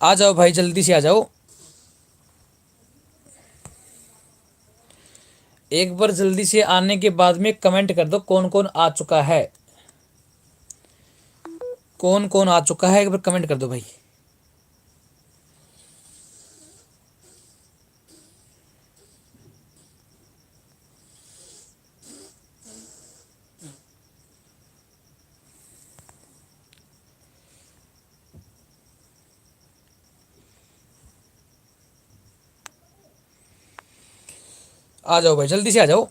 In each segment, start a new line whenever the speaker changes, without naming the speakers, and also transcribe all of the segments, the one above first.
आ जाओ भाई, जल्दी से आ जाओ। एक बार जल्दी से आने के बाद में कमेंट कर दो कौन कौन आ चुका है। कौन कौन आ चुका है एक बार कमेंट कर दो भाई। आ जाओ भाई, जल्दी से आ जाओ।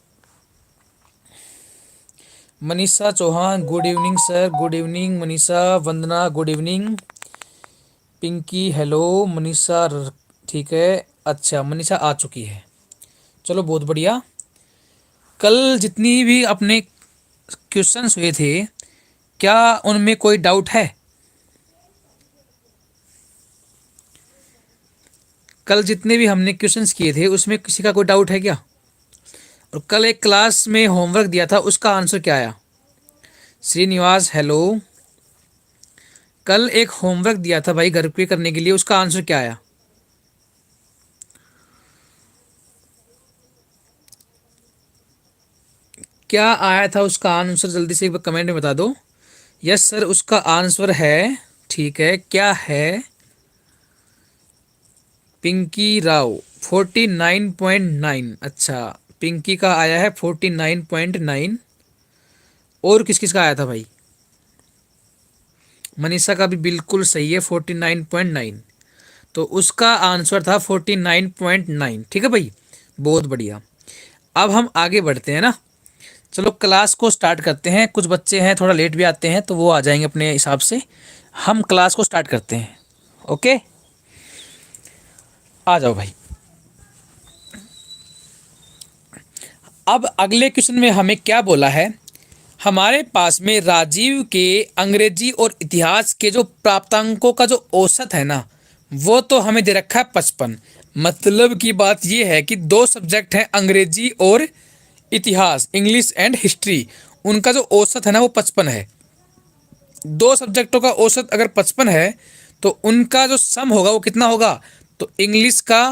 Manisha Chauhan good evening sir, good evening Manisha. Vandana good evening. Pinky hello. Manisha ठीक है। अच्छा, मनीषा आ चुकी है। चलो बहुत बढ़िया। कल जितनी भी अपने क्वेश्चंस हुए थे, क्या उनमें कोई डाउट है? कल जितने भी हमने क्वेश्चंस किए थे उसमें किसी का कोई डाउट है क्या? और कल एक क्लास में होमवर्क दिया था, उसका आंसर क्या आया? श्रीनिवास हेलो। कल एक होमवर्क दिया था भाई घर पे करने के लिए, उसका आंसर क्या आया? क्या आया था उसका आंसर? जल्दी से एक बार कमेंट में बता दो। यस सर, उसका आंसर है। ठीक है, क्या है? पिंकी राव 49.9। अच्छा, पिंकी का आया है 49.9। और किस किस का आया था भाई? मनीषा का भी बिल्कुल सही है 49.9। तो उसका आंसर था 49.9। ठीक है भाई, बहुत बढ़िया। अब हम आगे बढ़ते हैं ना। चलो क्लास को स्टार्ट करते हैं। कुछ बच्चे हैं थोड़ा लेट भी आते हैं तो वो आ जाएंगे अपने हिसाब से। हम क्लास को स्टार्ट करते हैं। ओके, आ जाओ भाई। अब अगले क्वेश्चन में हमें क्या बोला है? हमारे पास में राजीव के अंग्रेजी और इतिहास के जो प्राप्तांकों का जो औसत है ना, वो तो हमें दे रखा है 55। मतलब की बात ये है कि दो सब्जेक्ट हैं, अंग्रेजी और इतिहास, इंग्लिश एंड हिस्ट्री। उनका जो औसत है ना वो 55 है। दो सब्जेक्टों का औसत अगर 55 है तो उनका जो सम होगा वो कितना होगा? तो इंग्लिश का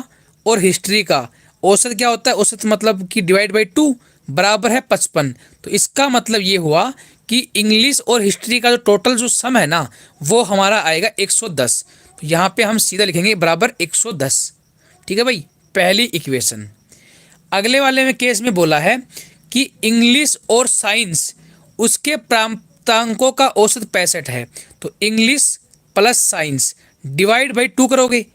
और हिस्ट्री का औसत क्या होता है? औसत मतलब कि डिवाइड बाई 2 बराबर है 55। तो इसका मतलब ये हुआ कि इंग्लिश और हिस्ट्री का जो टोटल जो सम है ना वो हमारा आएगा 110। तो यहाँ पे हम सीधा लिखेंगे बराबर 110। ठीक है भाई, पहली इक्वेशन। अगले वाले में केस में बोला है कि इंग्लिश और साइंस उसके प्राप्तांकों का औसत 65 है। तो English plus science divide by 2 करोगे,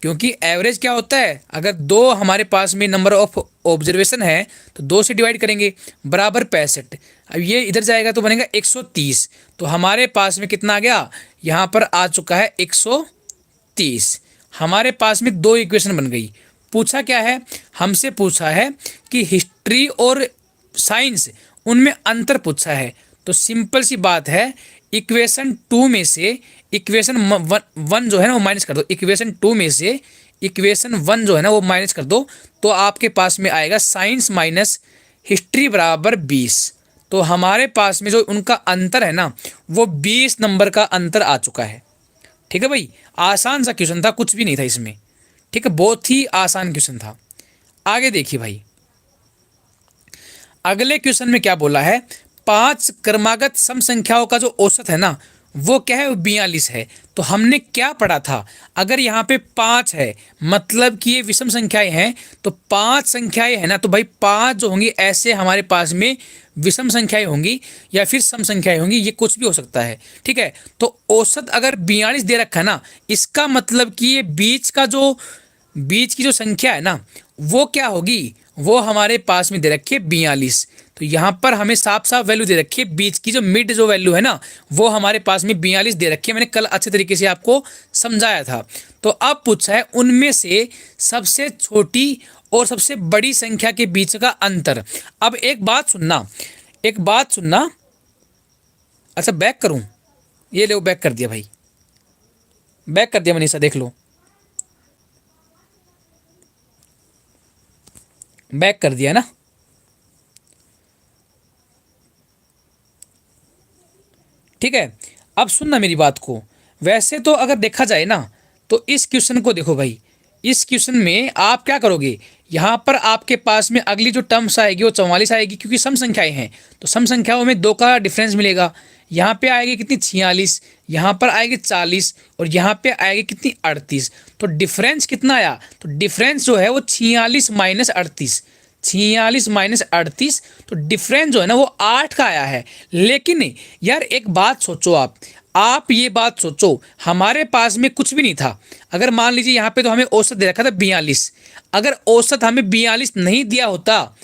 क्योंकि एवरेज क्या होता है? अगर दो हमारे पास में नंबर ऑफ ऑब्जर्वेशन है तो दो से डिवाइड करेंगे, बराबर 65। अब ये इधर जाएगा तो बनेगा 130। तो हमारे पास में कितना आ गया? यहाँ पर आ चुका है 130। हमारे पास में दो इक्वेशन बन गई। पूछा क्या है? हमसे पूछा है कि हिस्ट्री और साइंस उनमें अंतर पूछा है। तो सिंपल सी बात है, इक्वेशन टू में से इक्वेशन वन जो है ना वो माइनस कर दो। इक्वेशन टू में से इक्वेशन वन जो है ना वो माइनस कर दो, तो आपके पास में आएगा साइंस माइनस हिस्ट्री बराबर 20। तो हमारे पास में जो उनका अंतर है ना वो 20 नंबर का अंतर आ चुका है। ठीक है भाई, आसान सा क्वेश्चन था, कुछ भी नहीं था इसमें। ठीक है, बहुत ही आसान क्वेश्चन था। आगे देखिए भाई, अगले क्वेश्चन में क्या बोला है? पांच क्रमागत सम संख्याओं का जो औसत है ना वो क्या है? 42 है। तो हमने क्या पढ़ा था? अगर यहाँ पे पांच है मतलब कि ये विषम संख्याएं हैं, तो पांच संख्याएं है ना, तो भाई पांच जो होंगी ऐसे हमारे पास में विषम संख्याएं होंगी या फिर सम संख्याएं होंगी, ये कुछ भी हो सकता है। ठीक है, तो औसत अगर 42 दे रखा है ना, इसका मतलब कि ये बीच की जो संख्या है ना वो क्या होगी? वो हमारे पास में दे रखी है 42। तो यहाँ पर हमें साफ साफ वैल्यू दे रखी है, बीच की जो मिड जो वैल्यू है ना वो हमारे पास में 42 दे रखी है। मैंने कल अच्छे तरीके से आपको समझाया था। तो अब पूछा है उनमें से सबसे छोटी और सबसे बड़ी संख्या के बीच का अंतर। अब एक बात सुनना, एक बात सुनना। अच्छा बैक करूं? ये लो बैक कर दिया भाई, बैक कर दिया मनीषा, देख लो बैक कर दिया ना। ठीक है, अब सुनना मेरी बात को। वैसे तो अगर देखा जाए ना तो इस क्वेश्चन को देखो भाई, इस क्वेश्चन में आप क्या करोगे, यहाँ पर आपके पास में अगली जो टर्म्स आएगी वो 44 आएगी, क्योंकि सम संख्याएं हैं तो सम संख्याओं में 2 का डिफरेंस मिलेगा। यहाँ पे आएगी कितनी 46, यहाँ पर आएगी 40 और यहाँ पे आएगी कितनी 38। तो डिफरेंस कितना आया, तो डिफरेंस जो है वो 46 माइनस 38, 46 माइनस 38, तो डिफरेंस जो है ना वो 8 का आया है। लेकिन यार एक बात सोचो, आप ये बात सोचो, हमारे पास में कुछ भी नहीं था। अगर मान लीजिए यहाँ पे तो हमें औसत दे रखा था 42, अगर औसत हमें 42 नहीं दिया होता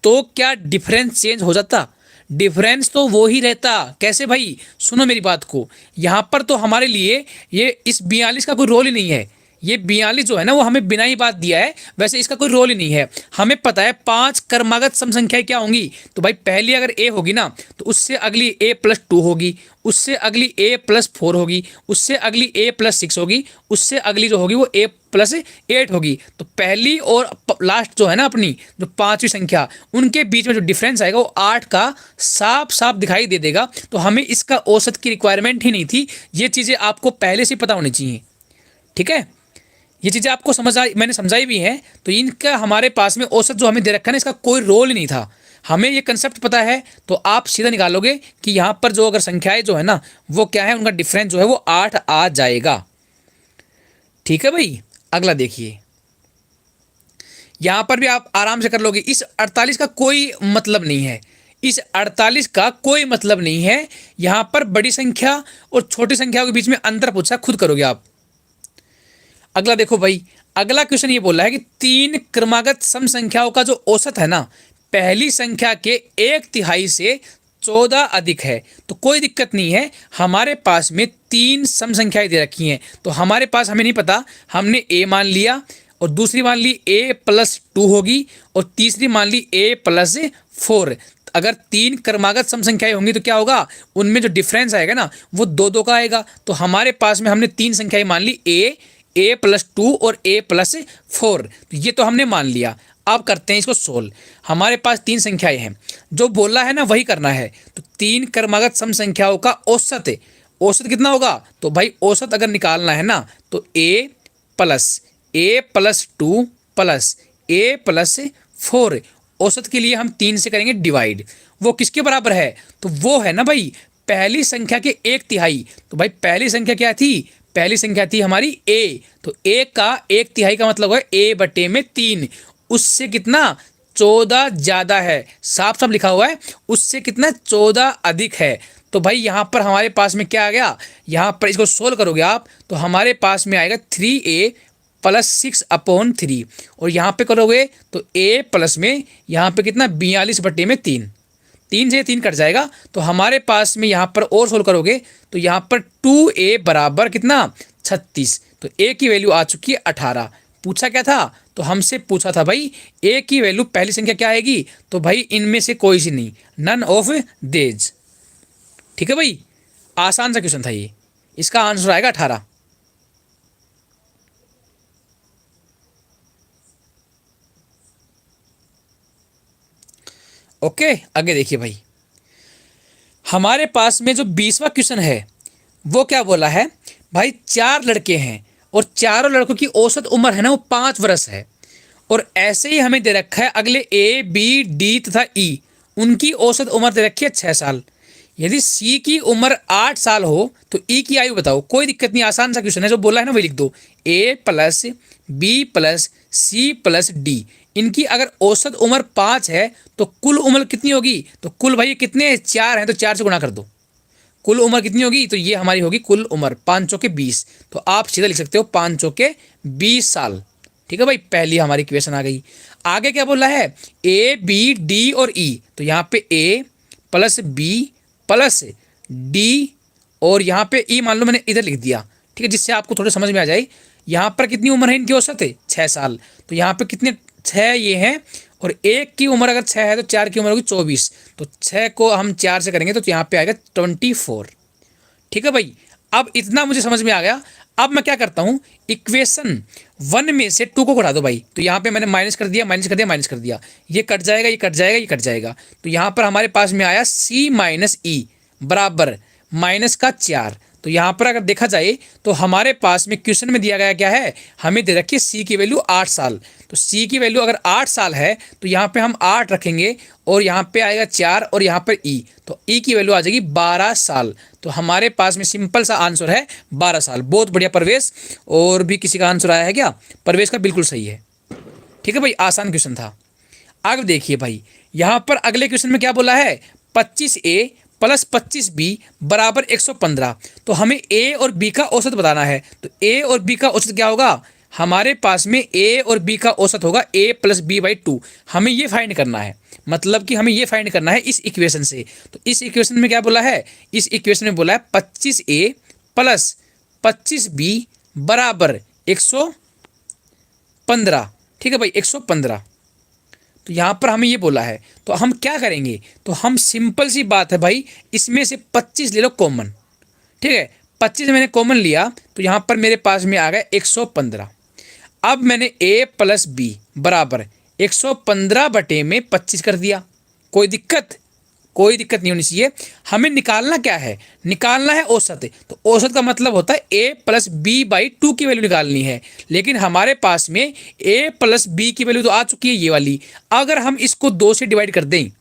तो क्या डिफरेंस चेंज हो जाता? डिफरेंस तो वो ही रहता। कैसे भाई, सुनो मेरी बात को, यहाँ पर तो हमारे लिए ये इस 42 का कोई रोल ही नहीं है। ये 42 जो है ना वो हमें बिना ही बात दिया है, वैसे इसका कोई रोल ही नहीं है। हमें पता है 5 क्रमागत सम संख्याएं क्या होंगी, तो भाई पहली अगर a होगी ना तो उससे अगली a+2 होगी, उससे अगली a+4 होगी, उससे अगली a+6 होगी, उससे अगली जो होगी वो a+8 होगी। तो पहली और लास्ट जो है ना अपनी जो 5वीं संख्या, उनके बीच में जो डिफरेंस आएगा वो 8 का साफ साफ दिखाई दे देगा। तो हमें इसका औसत की रिक्वायरमेंट ही नहीं थी। ये चीज़ें आपको पहले से पता होनी चाहिए, ठीक है। ये चीज़ें आपको मैंने समझाई भी हैं। तो इनका हमारे पास में औसत जो हमें दे रखा है ना, इसका कोई रोल ही नहीं था। हमें ये कंसेप्ट पता है तो आप सीधा निकालोगे कि यहाँ पर जो अगर संख्याएं जो है ना वो क्या है, उनका डिफरेंस जो है वो 8 आ जाएगा। ठीक है भाई, अगला देखिए, यहाँ पर भी आप आराम से कर लोगे। इस 48 का कोई मतलब नहीं है, इस 48 का कोई मतलब नहीं है। यहाँ पर बड़ी संख्या और छोटी संख्या के बीच में अंतर पूछा, खुद करोगे आप। अगला देखो भाई, अगला क्वेश्चन ये बोल रहा है कि 3 क्रमागत सम संख्याओं का जो औसत है ना पहली संख्या के 1/3 से 14 अधिक है। तो कोई दिक्कत नहीं है, हमारे पास में 3 सम संख्याएं दे रखी हैं। तो हमारे पास हमें नहीं पता, हमने a मान लिया और दूसरी मान ली a+2 होगी और तीसरी मान ली a+4। अगर 3 क्रमागत सम संख्याएं होंगी तो क्या होगा, उनमें जो डिफरेंस आएगा ना वो 2-2 का आएगा। तो हमारे पास में हमने 3 संख्याएं मान ली a+2 और a+4। तो ये तो हमने मान लिया। अब करते हैं इसको सोल्व। हमारे पास 3 संख्याएं हैं, जो बोला है ना वही करना है। तो 3 क्रमागत सम संख्याओं का औसत है, औसत कितना होगा, तो भाई औसत अगर निकालना है ना तो a+2 प्लस a+4, औसत के लिए हम 3 से करेंगे डिवाइड। वो किसके बराबर है, तो वो है ना भाई पहली संख्या के 1/3। तो भाई पहली संख्या क्या थी, पहली संख्या थी हमारी a, तो a का 1/3 का मतलब है a/3। उससे कितना 14 ज्यादा है, साफ साफ लिखा हुआ है, उससे कितना 14 अधिक है। तो भाई यहाँ पर हमारे पास में क्या आ गया, यहाँ पर इसको सोल्व करोगे आप तो हमारे पास में आएगा 3a + 6/3 और यहाँ पे करोगे तो a प्लस में यहाँ पे कितना 42/3, 3 से 3 कट जाएगा। तो हमारे पास में यहाँ पर और सोल्व करोगे तो यहाँ पर 2a बराबर कितना 36। तो a की वैल्यू आ चुकी है 18। पूछा क्या था, तो हमसे पूछा था भाई a की वैल्यू पहली संख्या क्या आएगी, तो भाई इनमें से कोई सी नहीं, नन ऑफ देज। ठीक है भाई, आसान सा क्वेश्चन था ये, इसका आंसर आएगा 18। ओके, आगे देखिए भाई, हमारे पास में जो 20वां क्वेश्चन है वो क्या बोला है भाई, 4 लड़के हैं और चारों लड़कों की औसत उम्र है ना वो 5 वर्ष है। और ऐसे ही हमें दे रखा है अगले A, B, D तथा E, उनकी औसत उम्र दे रखी है 6 साल। यदि C की उम्र 8 साल हो तो E की आयु बताओ। कोई दिक्कत नहीं, आसान सा क्वेश्चन है, जो बोला है ना वही लिख दो। A plus B plus C plus D, इनकी अगर औसत उम्र 5 है तो कुल उम्र कितनी होगी, तो कुल भाई कितने 4 हैं तो 4 से गुणा कर दो। कुल उम्र कितनी होगी, तो ये हमारी होगी कुल उम्र 5 चौके 20। तो आप सीधा लिख सकते हो 5 चौके 20 साल। ठीक है भाई, पहली हमारी क्वेश्चन आ गई। आगे क्या बोला है, A, B, D और E, तो यहाँ पे A plus B plus D और यहाँ पे E मान लो मैंने इधर लिख दिया, ठीक है, जिससे आपको थोड़ा समझ में आ जाए। यहाँ पर कितनी उम्र है इनकी औसत है 6 साल, तो यहाँ पे कितने 6 ये हैं और एक की उम्र अगर 6 है तो 4 की उम्र होगी 24। तो 6 को हम 4 से करेंगे तो यहाँ पे आएगा 24। ठीक है भाई, अब इतना मुझे समझ में आ गया। अब मैं क्या करता हूँ, इक्वेशन 1 में से 2 को घटा दो भाई। तो यहाँ पे मैंने माइनस कर दिया, माइनस कर दिया, माइनस कर दिया, ये कट जाएगा, ये कट जाएगा, ये कट जाएगा। तो यहाँ पर हमारे पास में आया C - E बराबर -4। तो तो यहाँ पर अगर देखा जाए तो हमारे पास में क्वेश्चन में दिया गया क्या है, हमें दे रखी है सी की वैल्यू 8 साल। तो सी की वैल्यू अगर 8 साल है तो यहाँ पे हम 8 रखेंगे और यहाँ पे आएगा 4 और यहाँ पर ई, तो ई की वैल्यू आ जाएगी 12 साल। तो हमारे पास में सिंपल सा आंसर है 12 साल। बहुत बढ़िया परवेश। और भी किसी का आंसर आया है क्या? परवेश का बिल्कुल सही है। ठीक है भाई, आसान क्वेश्चन था। आगे देखिए भाई, यहाँ पर अगले क्वेश्चन में क्या बोला है, 25A प्लस 25B बराबर 115। तो हमें ए और बी का औसत बताना है। तो ए और बी का औसत क्या होगा, हमारे पास में ए और बी का औसत होगा a प्लस बी बाई 2। हमें ये फाइंड करना है, मतलब कि हमें ये फाइंड करना है इस इक्वेशन से। तो इस इक्वेशन में क्या बोला है, इस इक्वेशन में बोला है 25A प्लस 25B बराबर 115। ठीक है भाई, 115। तो यहाँ पर हमें ये बोला है, तो हम क्या करेंगे, तो हम सिंपल सी बात है भाई, इसमें से 25 ले लो कॉमन। ठीक है, 25 मैंने कॉमन लिया तो यहाँ पर मेरे पास में आ गया 115। अब मैंने a प्लस बी बराबर 115 बटे में 25 कर दिया। कोई दिक्कत नहीं होनी चाहिए। हमें निकालना क्या है, निकालना है औसत। तो औसत का मतलब होता है a प्लस बी बाई 2 की वैल्यू निकालनी है। लेकिन हमारे पास में a प्लस बी की वैल्यू तो आ चुकी है ये वाली। अगर हम इसको 2 से डिवाइड कर दें,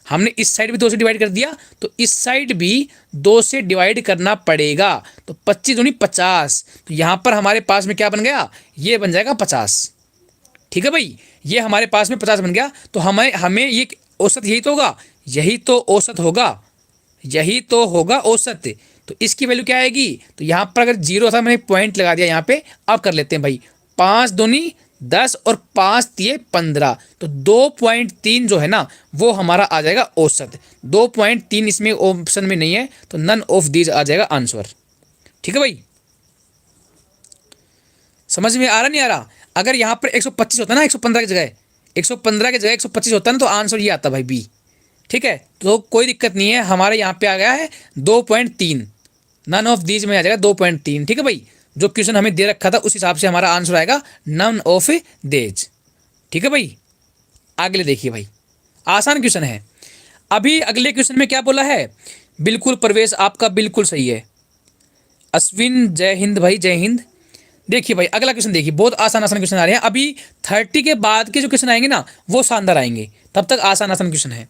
हमने इस साइड भी 2 से डिवाइड कर दिया तो इस साइड भी 2 से डिवाइड करना पड़ेगा। तो 25 दूनी 50। तो यहाँ पर हमारे पास में क्या बन गया, ये बन जाएगा 50। ठीक है भाई, ये हमारे पास में 50 बन गया। तो हमें ये औसत यही तो होगा, यही तो औसत होगा, यही तो होगा औसत। तो इसकी वैल्यू क्या आएगी, तो यहाँ पर अगर 0 था मैंने पॉइंट लगा दिया यहाँ पे। अब कर लेते हैं भाई, 5 दूनी 10 और 5 दिए 15। तो 2.3 जो है ना वो हमारा आ जाएगा औसत। 2.3 इसमें ऑप्शन में नहीं है, तो नन ऑफ दीज आ जाएगा आंसर। ठीक है भाई, समझ में आ रहा नहीं आ रहा? अगर यहाँ पर 125 होता ना 115 की जगह, 115 की जगह 125 होता ना तो आंसर ये आता भाई बी। ठीक है, तो कोई दिक्कत नहीं है, हमारे यहाँ पे आ गया है 2.3। नन ऑफ दीज में आ जाएगा 2.3। ठीक है भाई, जो क्वेश्चन हमें दे रखा था उस हिसाब से हमारा आंसर आएगा नन ऑफ देज। ठीक है भाई, अगले देखिए भाई, आसान क्वेश्चन है। अभी अगले क्वेश्चन में क्या बोला है, बिल्कुल प्रवेश आपका बिल्कुल सही है। अश्विन जय हिंद भाई, जय हिंद। देखिए भाई अगला क्वेश्चन देखिए, बहुत आसान क्वेश्चन आ रहे हैं। अभी 30 के बाद के जो क्वेश्चन आएंगे ना वो शानदार आएंगे, तब तक आसान क्वेश्चन है।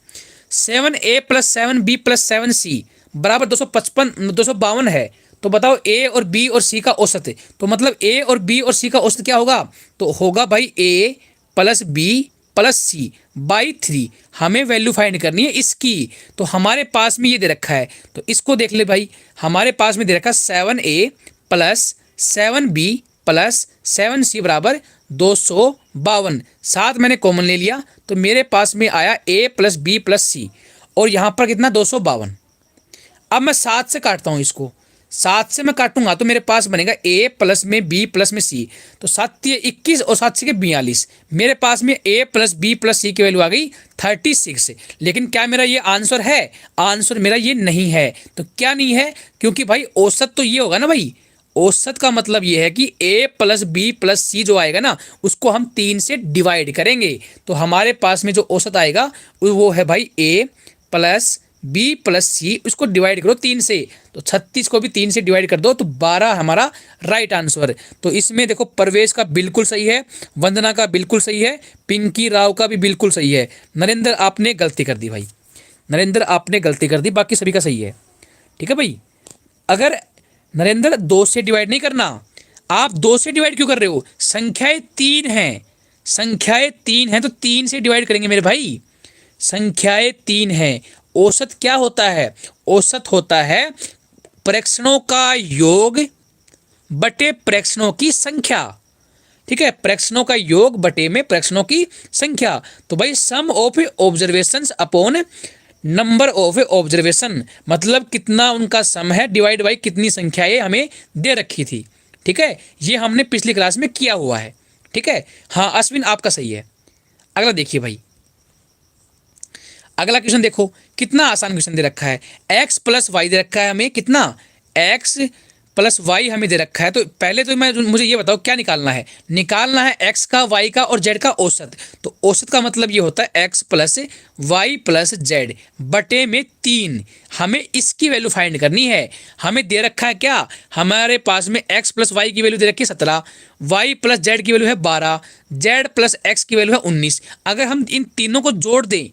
7A plus 7B plus 7C बराबर 252 है। तो बताओ A और B और C का औसत है। तो मतलब A और B और C का औसत क्या होगा, तो होगा भाई A plus B plus C by 3। हमें वैल्यू फाइंड करनी है इसकी। तो हमारे पास में ये दे रखा है, तो इसको देख ले भाई, हमारे पास में दे रखा 7A plus 7B plus 7C बराबर 252। 7 मैंने कॉमन ले लिया तो मेरे पास में आया A प्लस बी प्लस सी, और यहाँ पर कितना 252। अब मैं 7 से काटता हूँ इसको, 7 से मैं काटूंगा तो मेरे पास बनेगा A प्लस में B प्लस में C। तो 7 ये 21 और 7 से 42। मेरे पास में A प्लस बी प्लस सी की वैल्यू आ गई 36। लेकिन क्या मेरा ये आंसर है, आंसर मेरा ये नहीं है। तो क्या नहीं है, क्योंकि भाई औसत तो ये होगा ना भाई, औसत का मतलब ये है कि a प्लस बी प्लस सी जो आएगा ना उसको हम 3 से डिवाइड करेंगे। तो हमारे पास में जो औसत आएगा वो है भाई a प्लस बी प्लस सी, उसको डिवाइड करो 3 से। तो 36 को भी 3 से डिवाइड कर दो तो 12 हमारा राइट आंसर। तो इसमें देखो प्रवेश का बिल्कुल सही है, वंदना का बिल्कुल सही है, पिंकी राव का भी बिल्कुल सही है। नरेंद्र आपने गलती कर दी भाई, नरेंद्र आपने गलती कर दी, बाकी सभी का सही है। ठीक है भाई, अगर नरेंद्र 2 से डिवाइड नहीं करना, आप 2 से डिवाइड क्यों कर रहे हो, संख्याएं 3 हैं, संख्याएं 3 हैं तो 3 से डिवाइड करेंगे मेरे भाई, संख्याएं 3 हैं। औसत क्या होता है, औसत होता है प्रेक्षणों का योग बटे प्रेक्षणों की संख्या। ठीक है, प्रेक्षणों का योग बटे में प्रेक्षणों की संख्या। तो भाई sum of observations upon number of observation, मतलब कितना उनका सम है डिवाइड बाई कितनी संख्याएं हमें दे रखी थी। ठीक है, ये हमने पिछली क्लास में किया हुआ है। ठीक है, हाँ अश्विन आपका सही है। अगला देखिए भाई, अगला क्वेश्चन देखो, कितना आसान क्वेश्चन दे रखा है। x प्लस वाई दे रखा है हमें, कितना x प्लस वाई हमें दे रखा है। तो पहले तो मुझे ये बताओ क्या निकालना है। निकालना है एक्स का, वाई का और जेड का औसत। तो औसत का मतलब ये होता है x plus y plus z बटे में 3। हमें इसकी वैल्यू फाइंड करनी है। हमें दे रखा है क्या, हमारे पास में एक्स प्लस वाई की वैल्यू दे रखी है 17, वाई प्लस जेड की वैल्यू है 12, जेड प्लस एक्स की वैल्यू है 19। अगर हम इन तीनों को जोड़ दें,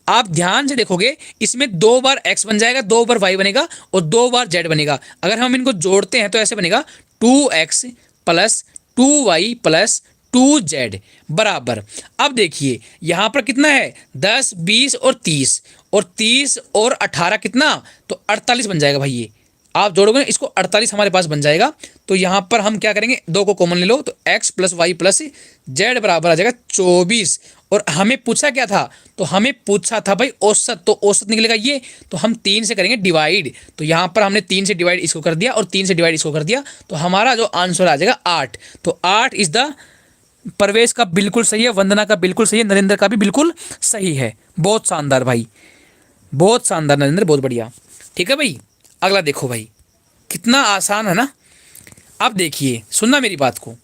आप ध्यान से देखोगे इसमें 2 बार x बन जाएगा, 2 बार y बनेगा और 2 बार z बनेगा। अगर हम इनको जोड़ते हैं तो ऐसे बनेगा 2x plus 2y plus 2z बराबर। अब देखिए यहां पर कितना है, 10 20 और 30, और 30 और 18 कितना, तो 48 बन जाएगा भाई। ये आप जोड़ोगे इसको 48 हमारे पास बन जाएगा। तो यहां पर हम क्या करेंगे, 2 को कॉमन ले लो, तो x plus y plus z बराबर आ जाएगा 24। और हमें पूछा क्या था, तो हमें पूछा था भाई औसत, तो औसत निकलेगा ये, तो हम 3 से करेंगे डिवाइड। तो यहां पर हमने 3 से डिवाइड इसको कर दिया और 3 से डिवाइड इसको कर दिया, तो हमारा जो आंसर आ जाएगा 8। तो 8 इज द, परवेश का बिल्कुल सही है, वंदना का बिल्कुल सही है, नरेंद्र का भी बिल्कुल सही है। बहुत शानदार भाई, बहुत शानदार नरेंद्र, बहुत बढ़िया। ठीक है भाई, अगला देखो भाई, कितना आसान है ना। अब देखिए, सुनना मेरी बात को।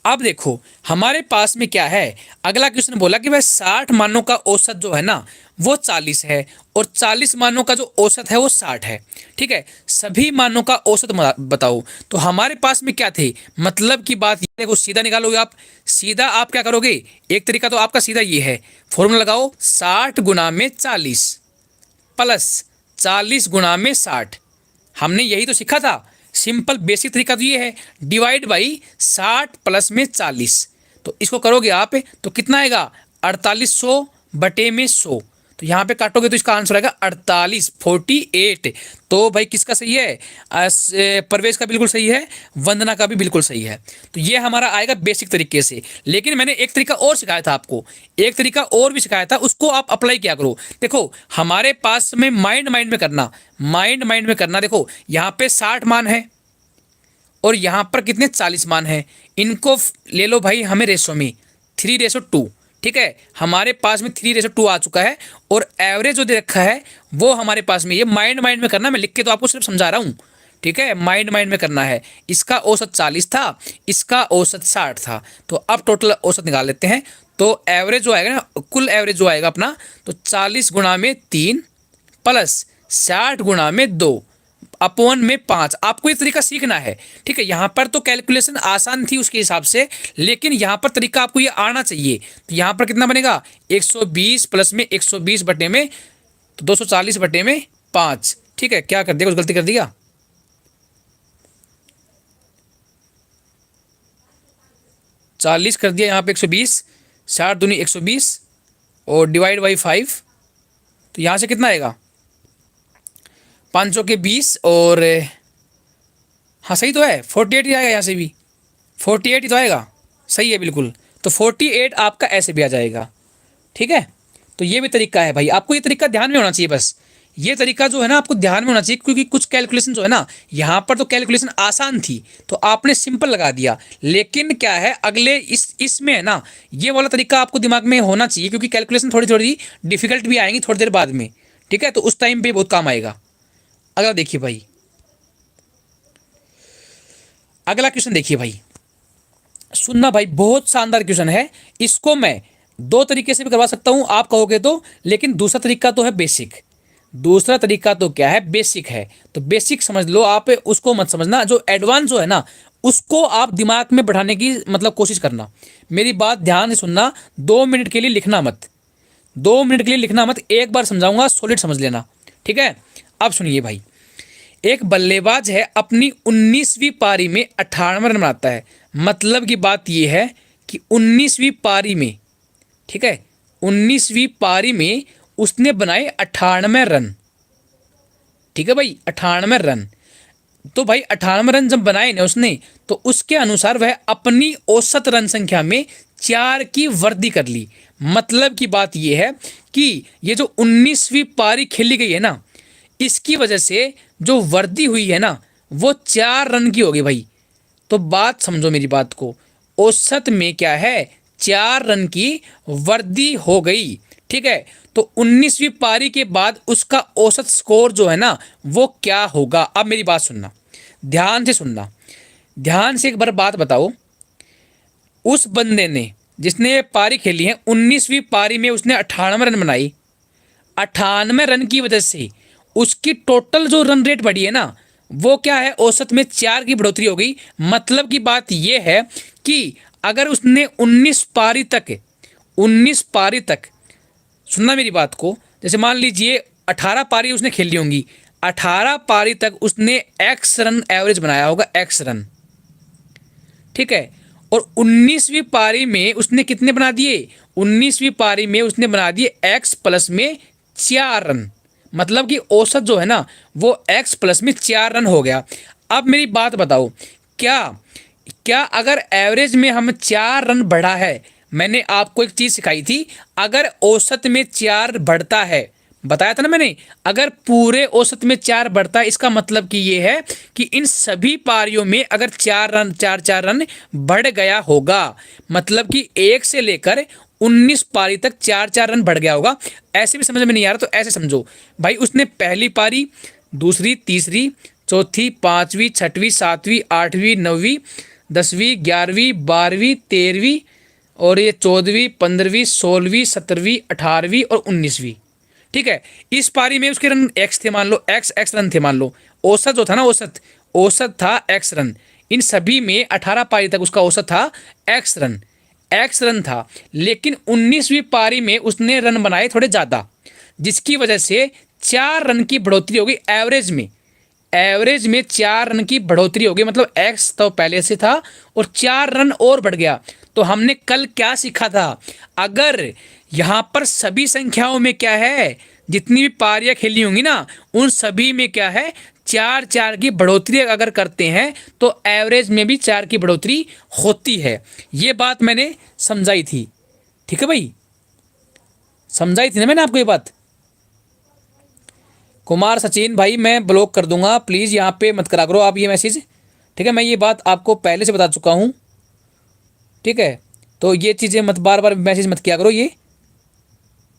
अब देखो हमारे पास में क्या है, अगला क्वेश्चन बोला कि भाई 60 मानों का औसत जो है ना वो 40 है, और 40 मानों का जो औसत है वो 60 है। ठीक है, सभी मानों का औसत बताओ। तो हमारे पास में क्या थे, मतलब की बात ये, देखो सीधा निकालोगे आप, सीधा आप क्या करोगे, एक तरीका तो आपका सीधा ये है, फॉर्मूला लगाओ 60 गुना में 40 प्लस 40 गुना में 60। हमने यही तो सीखा था, सिंपल बेसिक तरीका तो ये है, डिवाइड बाई 60 प्लस में 40। तो इसको करोगे आप तो कितना आएगा, 4800 बटे में 100। तो यहाँ पे काटोगे तो इसका आंसर आएगा 48, 48। तो भाई किसका सही है, परवेश का बिल्कुल सही है, वंदना का भी बिल्कुल सही है। तो ये हमारा आएगा बेसिक तरीके से। लेकिन मैंने एक तरीका और सिखाया था आपको, एक तरीका और भी सिखाया था, उसको आप अप्लाई किया करो। देखो हमारे पास में माइंड में करना, माइंड में करना। देखो यहाँ पे 60 मान है और यहाँ पर कितने 40 मान है, इनको ले लो भाई हमें रेशो में 3:2। ठीक है, हमारे पास में 3:2 आ चुका है, और एवरेज जो दे रखा है वो हमारे पास में, ये माइंड में करना, मैं लिख के तो आपको सिर्फ समझा रहा हूँ। ठीक है, माइंड में करना है। इसका औसत 40 था, इसका औसत 60 था। तो अब टोटल औसत निकाल लेते हैं। तो एवरेज जो आएगा ना, कुल एवरेज जो आएगा अपना, तो 40 गुणा में 3 प्लस 60 गुणा में 2 अपॉन में 5। आपको ये तरीका सीखना है। ठीक है, यहाँ पर तो कैलकुलेशन आसान थी उसके हिसाब से, लेकिन यहाँ पर तरीका आपको ये आना चाहिए। तो यहाँ पर कितना बनेगा, 120 प्लस में 120 बटे में, तो 240 बटे में 5। ठीक है, क्या कर दिया, कुछ गलती कर दिया, 40 कर दिया, यहाँ पे 120, 60 दूनी 120 और डिवाइड बाई 5। तो यहाँ से कितना आएगा, 500 के 20, और हाँ सही तो है, 48 ही आएगा, यहाँ से भी 48 ही तो आएगा, सही है बिल्कुल। तो 48 आपका ऐसे भी आ जाएगा। ठीक है, तो ये भी तरीका है भाई, आपको ये तरीका ध्यान में होना चाहिए। बस ये तरीका जो है ना आपको ध्यान में होना चाहिए, क्योंकि कुछ कैलकुलेशन जो है ना, यहाँ पर तो कैलकुलेशन आसान थी तो आपने सिंपल लगा दिया, लेकिन क्या है अगले इसमें है ना, ये वाला तरीका आपको दिमाग में होना चाहिए, क्योंकि कैलकुलेशन थोड़ी थोड़ी डिफिकल्ट भी आएंगी थोड़ी देर बाद में। ठीक है, तो उस टाइम पे बहुत काम आएगा। अगला देखिए भाई, अगला क्वेश्चन देखिए भाई, सुनना भाई, बहुत शानदार क्वेश्चन है। इसको मैं 2 तरीके से भी करवा सकता हूं आप कहोगे तो, लेकिन दूसरा तरीका तो है बेसिक। दूसरा तरीका तो क्या है, बेसिक है। तो बेसिक समझ लो आप, उसको मत समझना, जो एडवांस जो है ना उसको आप दिमाग में बढ़ाने की मतलब कोशिश करना। मेरी बात ध्यान से सुनना, 2 मिनट के लिए लिखना मत, 2 मिनट के लिए लिखना मत, एक बार समझाऊंगा सॉलिड समझ लेना। ठीक है, अब सुनिए भाई, एक बल्लेबाज है, अपनी 19वीं पारी में 98 रन बनाता है। मतलब की बात यह है कि 19वीं पारी में, ठीक है, 19वीं पारी में उसने बनाए 98 रन। ठीक है भाई, 98 रन। तो भाई 98 रन जब बनाए ना उसने, तो उसके अनुसार वह अपनी औसत रन संख्या में 4 की वृद्धि कर ली। मतलब की बात यह है कि ये जो 19वीं पारी खेली गई है ना, इसकी वजह से जो वृद्धि हुई है ना वो 4 रन की होगी भाई। तो बात समझो मेरी बात को, औसत में क्या है, 4 रन की वृद्धि हो गई। ठीक है, तो 19वीं पारी के बाद उसका औसत स्कोर जो है ना वो क्या होगा। अब मेरी बात सुनना, ध्यान से सुनना, ध्यान से एक बार बात बताओ। उस बंदे ने जिसने ये पारी खेली है, 19वीं पारी में उसने 98 रन बनाई। 98 रन की वजह से उसकी टोटल जो रन रेट बढ़ी है ना, वो क्या है, औसत में 4 की बढ़ोतरी हो गई। मतलब की बात ये है कि अगर उसने 19 पारी तक, सुनना मेरी बात को, जैसे मान लीजिए 18 पारी उसने खेली होंगी, 18 पारी तक उसने एक्स रन एवरेज बनाया होगा, एक्स रन, ठीक है। और 19वीं पारी में उसने कितने बना दिए, 19वीं पारी में उसने बना दिए एक्स प्लस में 4 रन। मतलब कि औसत जो है ना, वो एक्स प्लस में 4 रन हो गया। अब मेरी बात बताओ, क्या क्या अगर एवरेज में हम 4 रन बढ़ा है, मैंने आपको एक चीज सिखाई थी, अगर औसत में 4 बढ़ता है, बताया था ना मैंने, अगर पूरे औसत में 4 बढ़ता है, इसका मतलब कि ये है कि इन सभी पारियों में अगर 4 रन, 4 रन बढ़ गया होगा, मतलब कि 1 से लेकर 19 पारी तक 4 रन बढ़ गया होगा। ऐसे भी समझ में नहीं आ रहा तो ऐसे समझो भाई, उसने पहली पारी, दूसरी, तीसरी, चौथी, पांचवी, छठवीं, सातवीं, आठवीं, नौवीं, 10वीं, 11वीं, 12वीं, 13वीं, और ये 14वीं, 15वीं, 16वीं, 17वीं, 18वीं और 19वीं, ठीक है। इस पारी में उसके रन एक्स थे, मान लो एक्स एक्स रन थे, मान लो औसत जो था ना, औसत था एक्स रन। इन सभी में 18 पारी तक उसका औसत था एक्स रन, एक्स रन था। लेकिन 19वीं पारी में उसने रन बनाए थोड़े ज़्यादा, जिसकी वजह से 4 रन की बढ़ोतरी हो गई एवरेज में। एवरेज में 4 रन की बढ़ोतरी हो गई, मतलब एक्स तो पहले से था और 4 रन और बढ़ गया। तो हमने कल क्या सीखा था, अगर यहां पर सभी संख्याओं में क्या है, जितनी भी पारियां खेली होंगी ना, उन सभी में क्या है, 4 की बढ़ोतरी अगर करते हैं तो एवरेज में भी 4 की बढ़ोतरी होती है। ये बात मैंने समझाई थी, ठीक है भाई, समझाई थी ना मैंने आपको ये बात। कुमार सचिन भाई, मैं ब्लॉक कर दूंगा, प्लीज़ यहाँ पे मत करा करो आप ये मैसेज, ठीक है। मैं ये बात आपको पहले से बता चुका हूँ, ठीक है। तो ये चीज़ें मत बार बार मैसेज मत किया करो ये,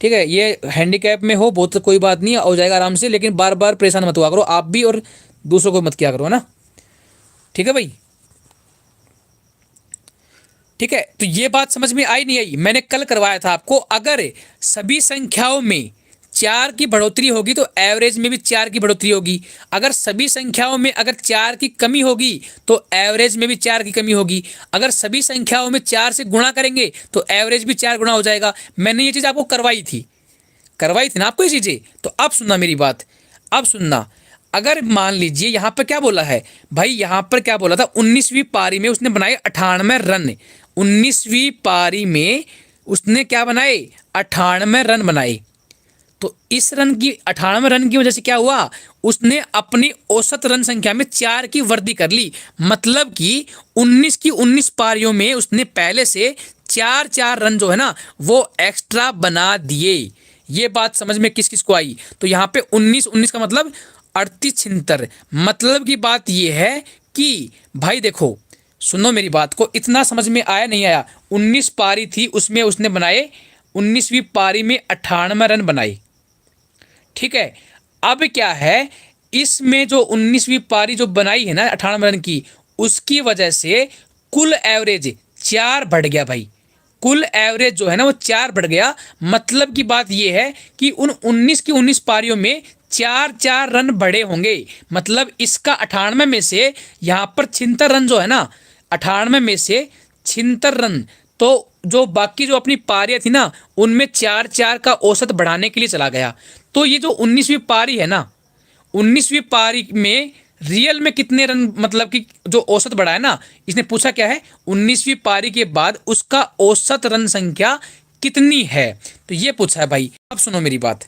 ठीक है। ये हैंडीकैप में हो बहुत, कोई बात नहीं, हो जाएगा आराम से, लेकिन बार बार परेशान मत हुआ करो आप भी, और दूसरों को मत किया करो, है ना, ठीक है भाई, ठीक है। तो ये बात समझ में आई नहीं आई, मैंने कल करवाया था आपको, अगर सभी संख्याओं में 4 की बढ़ोतरी होगी तो एवरेज में भी 4 की बढ़ोतरी होगी। अगर सभी संख्याओं में अगर 4 की कमी होगी तो एवरेज में भी 4 की कमी होगी। अगर सभी संख्याओं में 4 से गुणा करेंगे तो एवरेज भी 4 गुना हो जाएगा। मैंने ये चीज़ आपको करवाई थी ना आपको ये चीज़ें। तो अब सुनना मेरी बात, अब सुनना, अगर मान लीजिए यहाँ पर क्या बोला है भाई, यहाँ पर क्या बोला था, 19वीं पारी में उसने बनाए 98 रन। 19वीं पारी में उसने क्या बनाए, 98 रन बनाए। तो इस रन की 98 रन की वजह से क्या हुआ, उसने अपनी औसत रन संख्या में 4 की वृद्धि कर ली। मतलब कि 19 की 19 पारियों में उसने पहले से 4 रन जो है ना, वो एक्स्ट्रा बना दिए। ये बात समझ में किस किस को आई। तो यहाँ पे 19 का मतलब 38 मतलब की बात ये है कि भाई देखो, सुनो मेरी बात को, इतना समझ में आया नहीं आया। 19 पारी थी, उसमें उसने बनाए, 19वीं पारी में 98 रन बनाए, ठीक है। अब क्या है, इसमें जो 19वीं पारी जो बनाई है ना 98 रन की, उसकी वजह से कुल एवरेज 4 बढ़ गया भाई। कुल एवरेज जो है ना वो 4 बढ़ गया। मतलब की बात यह है कि उन 19 की 19 पारियों में 4 रन बढ़े होंगे। मतलब इसका 98 में से यहाँ पर 76 रन जो है ना, 98 में से 76 रन, तो जो बाकी जो अपनी पारियां थी ना, उनमें 4 का औसत बढ़ाने के लिए चला गया। तो ये जो 19वीं पारी है ना, 19वीं पारी में रियल में कितने रन, मतलब कि जो औसत बढ़ा है ना, इसने पूछा क्या है, 19वीं पारी के बाद उसका औसत रन संख्या कितनी है, तो ये पूछा है भाई। अब सुनो मेरी बात,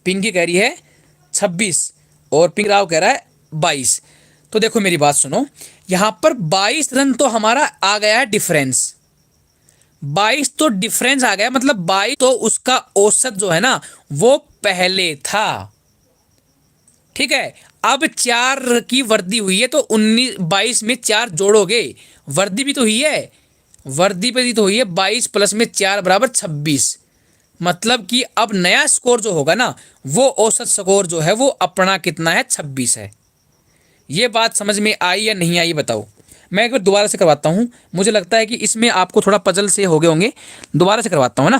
पिंकी कह रही है 26 और पिंक राव कह रहा है 22। तो देखो मेरी बात सुनो, यहां पर 22 रन तो हमारा आ गया है डिफरेंस, 22 तो डिफरेंस आ गया, मतलब 22 तो उसका औसत जो है ना वो पहले था, ठीक है। अब 4 की वृद्धि हुई है तो 22 में 4 जोड़ोगे, वृद्धि भी तो हुई है, वृद्धि भी तो हुई है, 22 प्लस में 4 बराबर 26। मतलब कि अब नया स्कोर जो होगा ना, वो औसत स्कोर जो है वो अपना कितना है, 26 है। ये बात समझ में आई या नहीं आई बताओ। मैं एक बार दोबारा से करवाता हूँ, मुझे लगता है कि इसमें आपको थोड़ा पजल से हो गए होंगे। दोबारा से करवाता हूँ ना,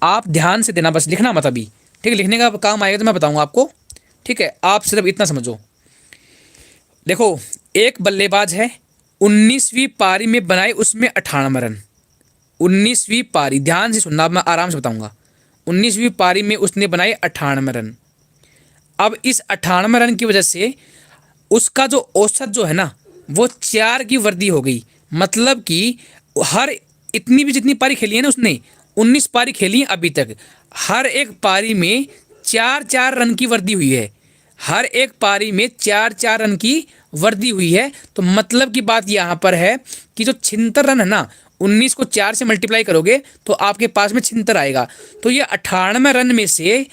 आप ध्यान से देना, बस लिखना मत अभी, ठीक है। लिखने का काम आएगा तो मैं बताऊँगा आपको, ठीक है। आप सिर्फ इतना समझो। देखो, एक बल्लेबाज है, 19वीं पारी में बनाए उसमें 98 रन। 19वीं पारी, ध्यान से सुनना, मैं आराम से बताऊंगा। 19वीं पारी में उसने बनाए 98 रन। अब इस 98 रन की वजह से उसका जो औसत जो है ना, वो 4 की वृद्धि हो गई। मतलब कि हर इतनी भी जितनी पारी खेली है ना उसने, 19 पारी खेली है अभी तक, हर एक पारी में 4-4 रन की वृद्धि हुई है। हर एक पारी में 4-4 रन की वृद्धि हुई है। तो मतलब की बात यहाँ पर है कि जो 76 रन है ना, 19 को 4 से मल्टीप्लाई करोगे तो आपके पास में 76 आएगा। तो ये 98 रन में से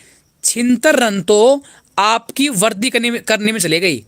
76 रन तो आपकी वृद्धि करने में चले गई।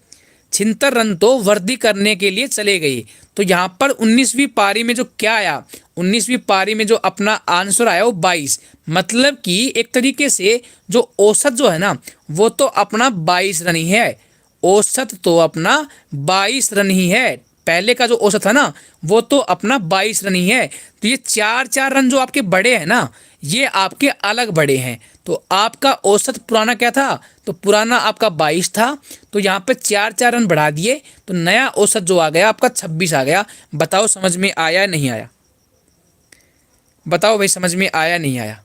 76 रन तो वृद्धि करने के लिए चले गए। तो यहाँ पर 19वीं पारी में जो क्या आया, 19वीं पारी में जो अपना आंसर आया वो 22। मतलब कि एक तरीके से जो औसत जो है ना, वो तो अपना 22 रन ही है। औसत तो अपना 22 रन ही है। पहले का जो औसत था ना, वो तो अपना 22 रन ही है। तो ये 4-4 रन जो आपके बड़े हैं ना, ये आपके अलग बड़े हैं। तो आपका औसत पुराना क्या था, तो पुराना आपका 22 था। तो यहाँ पे 4-4 रन बढ़ा दिए, तो नया औसत जो आ गया आपका 26 आ गया। बताओ समझ में आया नहीं आया? बताओ भाई, समझ में आया नहीं आया?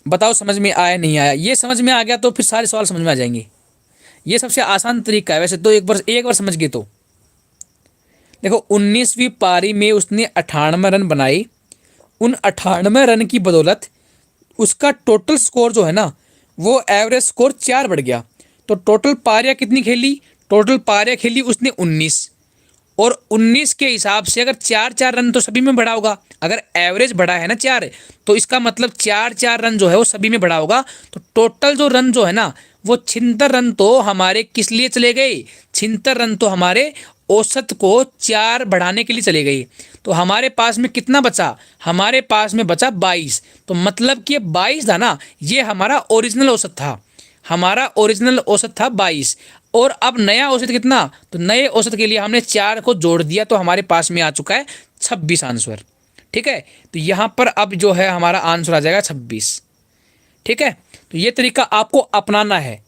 बताओ समझ में आया नहीं आया? ये समझ में आ गया तो फिर सारे सवाल समझ में आ जाएंगे। ये सबसे आसान तरीका है वैसे तो, एक बार समझ गए तो। देखो, 19वीं पारी में उसने 98 रन बनाए। उन 98 रन की बदौलत उसका टोटल स्कोर जो है ना, वो एवरेज स्कोर 4 बढ़ गया। तो टोटल पारियां कितनी खेली? टोटल पारियां खेली उसने 19। और 19 के हिसाब से अगर 4-4 रन तो सभी में बढ़ा होगा। अगर एवरेज बढ़ा है ना 4, तो इसका मतलब 4-4 रन जो है वो सभी में बढ़ा होगा। तो टोटल जो रन जो है ना, वो 76 रन तो हमारे किस लिए चले गए? 76 रन तो हमारे औसत को 4 बढ़ाने के लिए चले गए। तो हमारे पास में कितना बचा? हमारे पास में बचा 22। तो मतलब कि 22 था ना, ये हमारा ओरिजिनल औसत था। हमारा ओरिजिनल औसत था 22। और अब नया औसत कितना? तो नए औसत के लिए हमने 4 को जोड़ दिया, तो हमारे पास में आ चुका है 26 आंसर। ठीक है, तो यहाँ पर अब जो है हमारा आंसर आ जाएगा 26। ठीक है, तो ये तरीका आपको अपनाना है।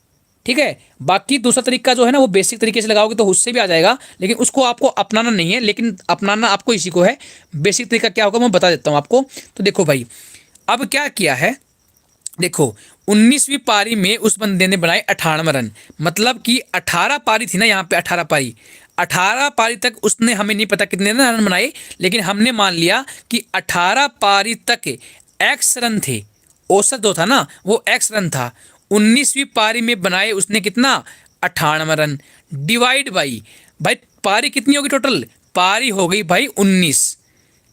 ठीक है, बाकी दूसरा तरीका जो है ना, वो बेसिक तरीके से लगाओगे तो उससे भी आ जाएगा, लेकिन उसको आपको अपनाना नहीं है। लेकिन अपनाना आपको इसी को है। बेसिक तरीका क्या होगा मैं बता देता हूँ आपको। तो देखो भाई, अब क्या किया है, देखो 19वीं पारी में उस बंदे ने बनाए 98 रन। मतलब कि 18 पारी थी ना, यहाँ पे 18 पारी, 18 पारी तक उसने, हमें नहीं पता कितने रन बनाए, लेकिन हमने मान लिया कि 18 पारी तक एक्स रन थे। औसत जो था ना, वो एक्स रन था। 19वीं पारी में बनाए उसने कितना? 98 रन। डिवाइड बाई, भाई पारी कितनी होगी टोटल? पारी हो गई भाई 19।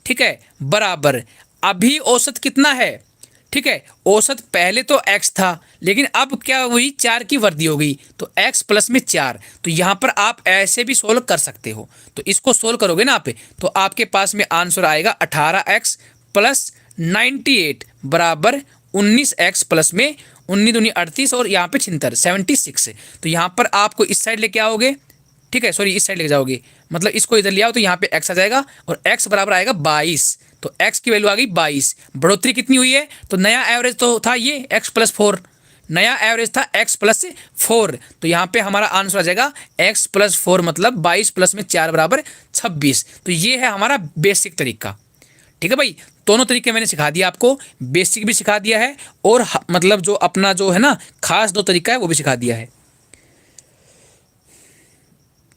ठीक है, बराबर अभी औसत कितना है? ठीक है, औसत पहले तो x था, लेकिन अब क्या हुई? 4 की वृद्धि हो गई, तो x प्लस में 4। तो यहाँ पर आप ऐसे भी सोल्व कर सकते हो। तो इसको सोल्व करोगे ना आप, तो आपके पास में आंसर आएगा 18x प्लस 98 बराबर 19x प्लस में 19 दूनी 38 और यहाँ पे 76। तो यहाँ पर आपको इस साइड लेके आओगे, ठीक है, सॉरी इस साइड लेके जाओगे, मतलब इसको इधर ले आओ, तो यहाँ पे x आ जाएगा और x बराबर आएगा 22। तो x की वैल्यू आ गई 22। बढ़ोतरी कितनी हुई है? तो नया एवरेज तो था ये x प्लस 4, नया एवरेज था x प्लस 4। तो यहाँ पे हमारा आंसर आ जाएगा x प्लस 4 मतलब 22 प्लस में 4 बराबर 26। तो ये है हमारा बेसिक तरीका। ठीक है भाई, दोनों तरीके मैंने सिखा दिया आपको, बेसिक भी सिखा दिया है और मतलब जो अपना जो है ना खास 2 तरीका है वो भी सिखा दिया है।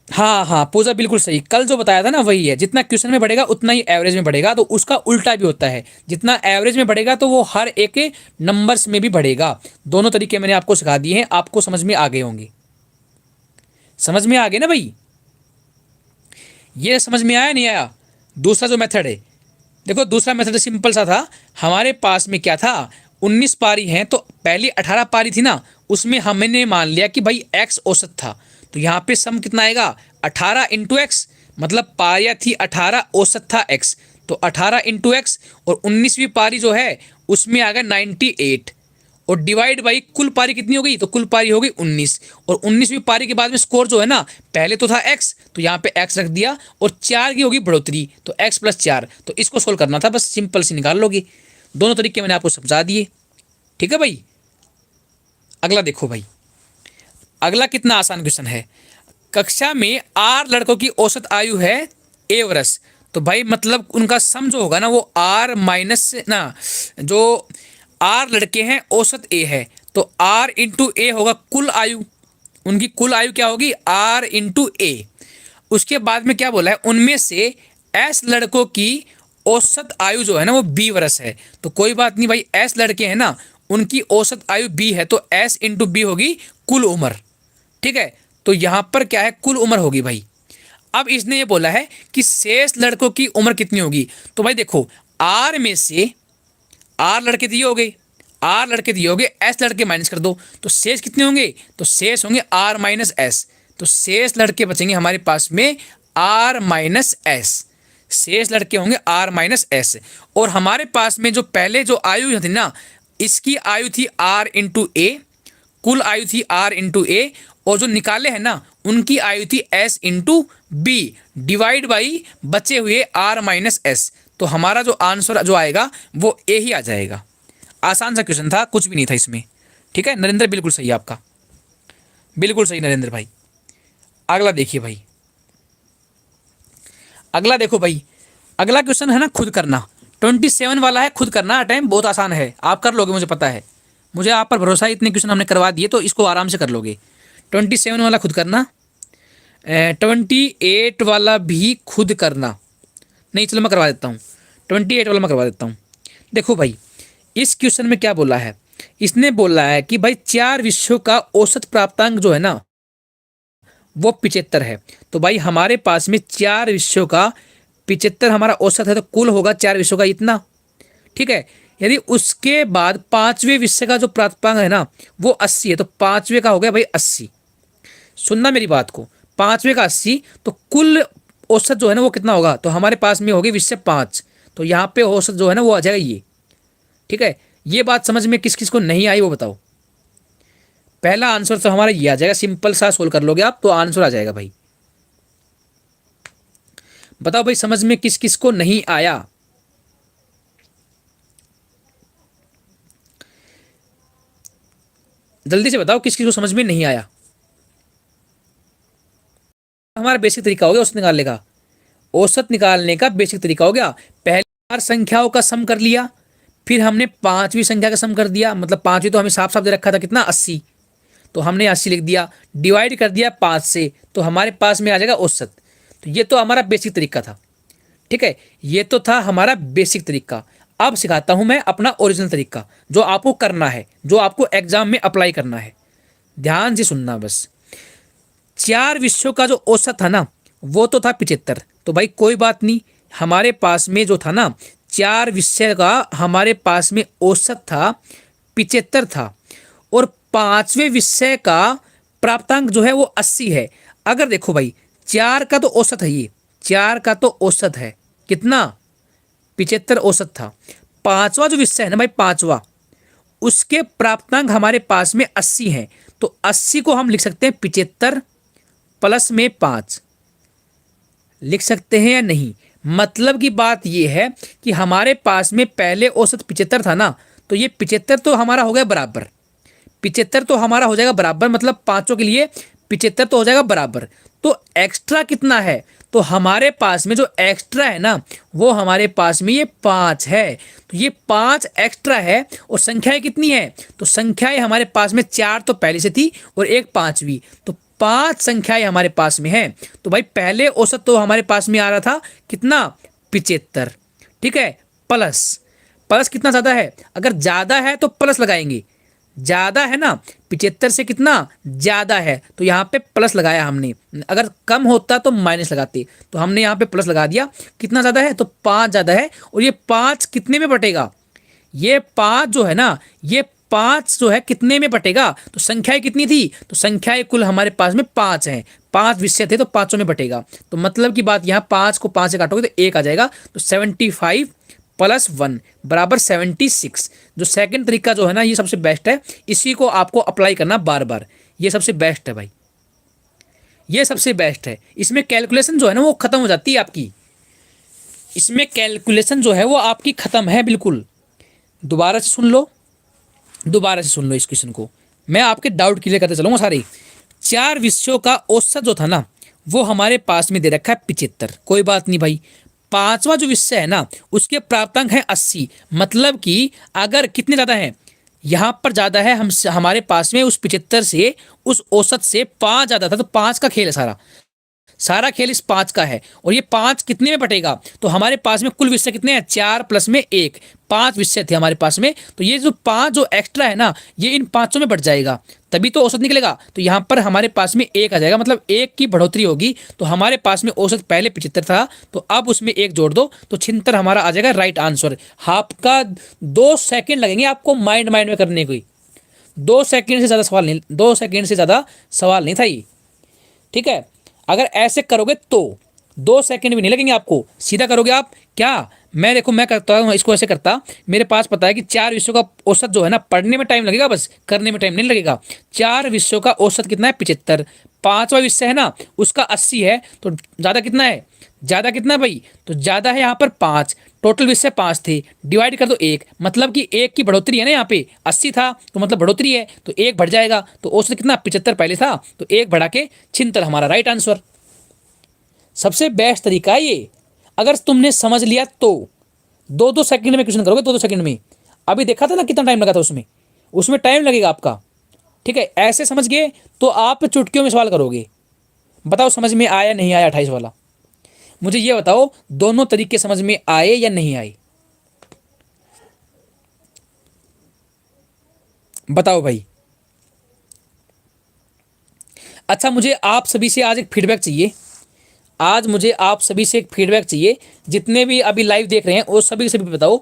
हाँ हाँ पूजा बिल्कुल सही, कल जो बताया था ना वही है। जितना क्वेश्चन में बढ़ेगा उतना ही एवरेज में बढ़ेगा। तो उसका उल्टा भी होता है, जितना एवरेज में बढ़ेगा तो वो हर एक नंबर्स में भी बढ़ेगा। दोनों तरीके मैंने आपको सिखा दिए हैं, आपको समझ में आ गए होंगे। समझ में आ गए ना भाई? ये समझ में आया नहीं आया? दूसरा जो मेथड है, देखो दूसरा मेथड सिंपल सा था। हमारे पास में क्या था? 19 पारी हैं, तो पहली 18 पारी थी ना, उसमें हमने मान लिया कि भाई x औसत था। तो यहाँ पे सम कितना आएगा? 18 इंटू एक्स, मतलब पारियां थी 18, औसत था x। तो 18 इंटू एक्स, और 19वीं पारी जो है उसमें आ गया 98। और डिवाइड बाई कुल पारी कितनी हो गई, तो कुल पारी हो गई 19। और 19वीं पारी के बाद में स्कोर जो है ना, पहले तो था x, तो यहाँ पे x रख दिया, और 4 की होगी बढ़ोतरी, तो x प्लस 4। तो इसको सोल्व करना था, बस सिंपल से निकाल लोगे। दोनों तरीके मैंने आपको समझा दिए। ठीक है भाई। अगला देखो भाई, अगला कितना आसान क्वेश्चन है। कक्षा में 8 लड़कों की औसत आयु है a वर्ष। तो भाई मतलब उनका सम जो होगा ना, वो r माइनस ना, जो 8 लड़के हैं औसत a है, तो r इंटू ए होगा कुल आयु। उनकी कुल आयु क्या होगी, r इंटू ए। उसके बाद में क्या बोला है, उनमें से s लड़कों की औसत आयु जो है ना, वो b वर्ष है। तो कोई बात नहीं भाई, s लड़के हैं ना, उनकी औसत आयु b है, तो s इंटू बी होगी कुल उम्र। ठीक है, तो यहां पर क्या है, कुल उम्र होगी भाई। अब इसने ये बोला है कि शेष लड़कों की उम्र कितनी होगी। तो भाई देखो, r में से r लड़के दिए हो गए, r लड़के दिए हो गए, s लड़के माइनस कर दो, तो शेष कितने होंगे, तो शेष होंगे r माइनस एस। तो शेष लड़के बचेंगे हमारे पास में r माइनस एस। शेष लड़के होंगे r माइनस एस। और हमारे पास में जो पहले जो आयु थी ना, इसकी आयु थी r इंटू ए, कुल आयु थी r इंटू ए, और जो निकाले हैं ना, उनकी आयु थी s into b divide by बचे हुए r माइनस एस। तो हमारा जो आंसर जो आएगा वो ए ही आ जाएगा। आसान सा क्वेश्चन था, कुछ भी नहीं था इसमें। ठीक है नरेंद्र, बिल्कुल सही आपका, बिल्कुल सही नरेंद्र भाई। अगला देखिए भाई, अगला देखो भाई, अगला क्वेश्चन है ना खुद करना। 27 वाला है खुद करना। टाइम बहुत आसान है, आप कर लोगे, मुझे पता है, मुझे आप पर भरोसा है, इतने क्वेश्चन हमने करवा दिए तो इसको आराम से कर लोगे। 27 वाला खुद करना, 28 वाला भी खुद करना। नहीं चलो मैं करवा देता हूँ, 28 वाला मैं करवा देता हूँ। देखो भाई, इस क्वेश्चन में क्या बोला है, इसने बोला है कि भाई 4 विषयों का औसत प्राप्तांक जो है ना, वो 75 है। तो भाई हमारे पास में 4 विषयों का 75 हमारा औसत है, तो कुल होगा 4 विषयों का इतना। ठीक है, यदि उसके बाद 5वें विषय का जो प्राप्तांक है ना, वो 80 है, तो 5वें का हो गया भाई 80। सुनना मेरी बात को, 5वें का 80, तो कुल औसत जो है ना वो कितना होगा, तो हमारे पास में होगी विषय 5। तो यहाँ पे औसत जो है ना वो आ जाएगा ये। ठीक है, ये बात समझ में किस किस को नहीं आई वो बताओ। पहला आंसर तो हमारा ये आ जाएगा, सिंपल सा सोल्व कर लोगे आप तो आंसर आ जाएगा भाई। बताओ भाई समझ में किस किस को नहीं आया। जल्दी से बताओ किस किस को समझ में नहीं आया। हमारा बेसिक तरीका हो गया औसत निकालने का, औसत निकालने का बेसिक तरीका हो गया। पहले 4 संख्याओं का सम कर लिया, फिर हमने 5वीं संख्या का सम कर दिया, मतलब 5वीं तो हमें साफ साफ दे रखा था कितना 80, तो हमने 80 लिख दिया, डिवाइड कर दिया 5 से, तो हमारे पास में आ जाएगा औसत। तो ये तो हमारा बेसिक तरीका था। ठीक है, ये तो था हमारा बेसिक तरीका। अब सिखाता हूं मैं अपना ओरिजिनल तरीका, जो आपको करना है, जो आपको एग्जाम में अप्लाई करना है। ध्यान से सुनना बस। 4 विषयों का जो औसत था ना, वो तो था 75। तो भाई कोई बात नहीं, हमारे पास में जो था ना 4 विषय का हमारे पास में औसत था 75 था, और 5वें विषय का प्राप्तांक जो है वो 80 है। अगर देखो भाई 4 का तो औसत है, ये 4 का तो औसत है कितना 75 औसत था। 5वां जो विषय है ना भाई 5वां, उसके प्राप्तांक हमारे पास में 80 है, तो 80 को हम लिख सकते हैं 75 प्लस में 5 लिख सकते हैं या नहीं। मतलब की बात यह है कि हमारे पास में पहले औसत 75 था ना, तो ये 75 तो हमारा हो गया बराबर, 75 तो हमारा हो जाएगा बराबर, मतलब पांचों के लिए 75 तो हो जाएगा बराबर। तो एक्स्ट्रा कितना है, तो हमारे पास में जो एक्स्ट्रा है ना, वो हमारे पास में ये 5 है। तो ये 5 एक्स्ट्रा है, और संख्याएं कितनी है, तो संख्याएं हमारे पास में 4 तो पहले से थी और एक 5वीं, तो 5 संख्याएं हमारे पास में है। तो भाई पहले औसत तो हमारे पास में आ रहा था कितना 75। ठीक है, प्लस प्लस कितना ज्यादा है, अगर ज्यादा है तो प्लस लगाएंगे, ज्यादा है ना 75 से कितना ज्यादा है, तो यहाँ पे प्लस लगाया हमने। अगर कम होता तो माइनस लगाते, तो हमने यहाँ पे प्लस लगा दिया। कितना ज्यादा है, तो 5 ज्यादा है, और ये 5 कितने में बटेगा, ये 5 जो है ना, ये 5 जो है कितने में बटेगा, तो संख्याएं कितनी थी, तो संख्याएं कुल हमारे पास में 5 हैं, 5 विषय थे तो 5 में बटेगा। तो मतलब की बात यहाँ 5 को 5 से काटोगे तो 1 आ जाएगा, तो 75 +1 बराबर 76। जो सेकंड तरीका जो है ना, ये सबसे बेस्ट है, इसी को आपको अप्लाई करना बार बार, ये सबसे बेस्ट है भाई, ये सबसे बेस्ट है। इसमें कैलकुलेशन जो है ना वो खत्म हो जाती है आपकी, इसमें कैलकुलेशन जो है वो आपकी खत्म है बिल्कुल। दोबारा से सुन लो, दोबारा से सुन लो इस क्वेश्चन को, मैं आपके डाउट क्लियर करते चलूंगा सारे। 4 विषयों का औसत जो था ना, वो हमारे पास में दे रखा है 75, कोई बात नहीं भाई। पांचवा जो विषय है ना, उसके प्राप्तांक है 80, मतलब कि अगर कितने ज्यादा है, यहां पर ज्यादा है, हम हमारे पास में उस 75 से, उस औसत से 5 ज्यादा था, तो 5 का खेल है सारा, सारा खेल इस 5 का है। और ये 5 कितने में बटेगा, तो हमारे पास में कुल विषय कितने हैं, 4 + में 1, 5 विषय थे हमारे पास में। तो ये जो 5 जो एक्स्ट्रा है ना, ये इन 500 में बढ़ जाएगा, तभी तो औसत निकलेगा। तो यहाँ पर हमारे पास में 1 आ जाएगा, मतलब 1 की बढ़ोतरी होगी। तो हमारे पास में औसत पहले 75 था, तो अब उसमें 1 जोड़ दो तो 76 हमारा आ जाएगा राइट आंसर। आपका 2 सेकेंड लगेंगे आपको माइंड में करने को, 2 सेकेंड से ज़्यादा सवाल नहीं, 2 सेकेंड से ज़्यादा सवाल नहीं था ये, ठीक है। अगर ऐसे करोगे तो 2 सेकंड भी नहीं लगेंगे आपको, सीधा करोगे आप क्या, मैं देखो मैं करता हूँ इसको ऐसे करता, मेरे पास पता है कि 4 विषयों का औसत जो है ना, पढ़ने में टाइम लगेगा, बस करने में टाइम नहीं लगेगा। 4 विषयों का औसत कितना है, 75, पांचवा विषय है ना उसका 80 है, तो ज़्यादा कितना है, ज़्यादा कितना है भाई, तो ज़्यादा है यहाँ पर 5, टोटल विषय 5 थे, डिवाइड कर दो 1, मतलब कि 1 की बढ़ोतरी है ना, यहाँ पे 80 था तो मतलब बढ़ोतरी है, तो 1 बढ़ जाएगा। तो औसत कितना, 75 पहले था, तो 1 बढ़ा के 76 हमारा राइट आंसर। सबसे बेस्ट तरीका है ये, अगर तुमने समझ लिया तो 2-2 सेकंड में क्वेश्चन करोगे, 2-2 सेकंड में। अभी देखा था ना कितना टाइम लगा था उसमें, उसमें टाइम लगेगा आपका, ठीक है। ऐसे समझ गए तो आप चुटकियों में सवाल करोगे। बताओ समझ में आया नहीं आया 28 वाला, मुझे ये बताओ, दोनों तरीके समझ में आए या नहीं आए, बताओ भाई। अच्छा, मुझे आप सभी से आज एक फीडबैक चाहिए, आज मुझे आप सभी से एक फीडबैक चाहिए, जितने भी अभी लाइव देख रहे हैं वो सभी के सभी बताओ,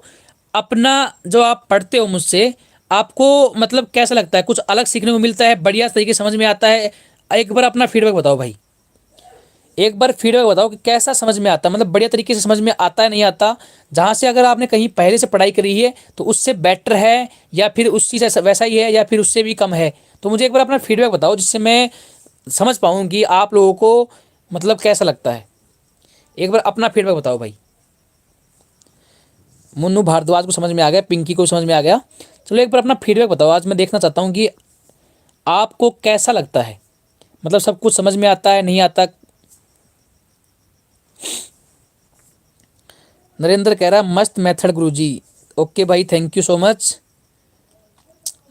अपना जो आप पढ़ते हो मुझसे, आपको मतलब कैसा लगता है, कुछ अलग सीखने को मिलता है, बढ़िया तरीके समझ में आता है। एक बार अपना फीडबैक बताओ भाई, एक बार फीडबैक बताओ कि कैसा समझ में आता है, मतलब बढ़िया तरीके से समझ में आता है नहीं आता, जहाँ से अगर आपने कहीं पहले से पढ़ाई करी है तो उससे बेटर है, या फिर उस चीज़ से वैसा ही है, या फिर उससे भी कम है। तो मुझे एक बार अपना फीडबैक बताओ, जिससे मैं समझ पाऊँ कि आप लोगों को मतलब कैसा लगता है। एक बार अपना फीडबैक बताओ भाई। मुन्नू भारद्वाज को समझ में आ गया, पिंकी को समझ में आ गया, चलो एक बार अपना फीडबैक बताओ। आज मैं देखना चाहता हूँ कि आपको कैसा लगता है, मतलब सब कुछ समझ में आता है नहीं आता। नरेंद्र कह रहा है मस्त मेथड गुरुजी, ओके भाई thank you so much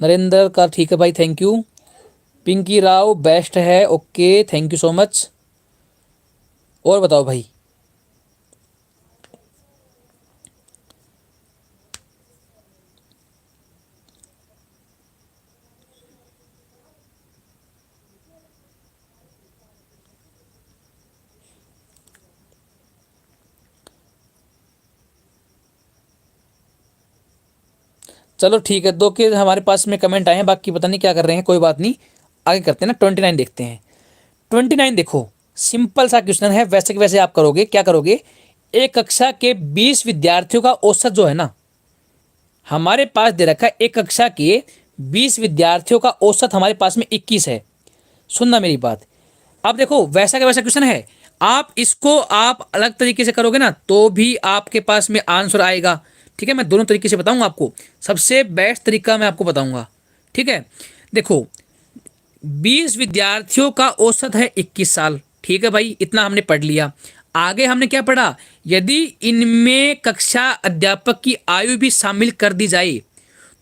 Narendra का, ठीक है भाई thank you. Pinky Rao best है, okay thank you so much. और बताओ भाई, चलो ठीक है, 2 के हमारे पास में कमेंट आए हैं, बाकी पता नहीं क्या कर रहे हैं, कोई बात नहीं, आगे करते हैं ना। 29 देखते हैं। 29 देखो, सिंपल सा क्वेश्चन है, वैसे के वैसे आप करोगे, क्या करोगे, एक कक्षा के 20 विद्यार्थियों का औसत जो है ना, हमारे पास दे रखा है एक कक्षा के 20 विद्यार्थियों का औसत हमारे पास में 21 है। सुनना मेरी बात, अब देखो वैसा का वैसा क्वेश्चन है, आप इसको आप अलग तरीके से करोगे ना तो भी आपके पास में आंसर आएगा, ठीक है। मैं दोनों तरीके से बताऊंगा आपको, सबसे बेस्ट तरीका मैं आपको बताऊंगा, ठीक है। देखो 20 विद्यार्थियों का औसत है 21 साल, ठीक है भाई, इतना हमने पढ़ लिया। आगे हमने क्या पढ़ा, यदि इनमें कक्षा अध्यापक की आयु भी शामिल कर दी जाए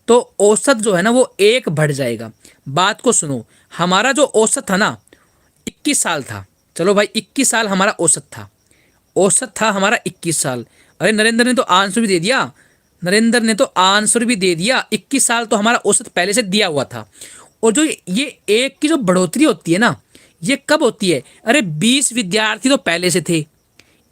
तो औसत जो है ना वो 1 बढ़ जाएगा। बात को सुनो, हमारा जो औसत था ना 21 साल था, चलो भाई 21 साल हमारा औसत था, औसत था हमारा 21 साल। अरे नरेंद्र ने तो आंसर भी दे दिया, नरेंद्र ने तो आंसर भी दे दिया, 21 साल तो हमारा औसत पहले से दिया हुआ था। और जो ये 1 की जो बढ़ोतरी होती है ना, ये कब होती है, अरे 20 विद्यार्थी तो पहले से थे,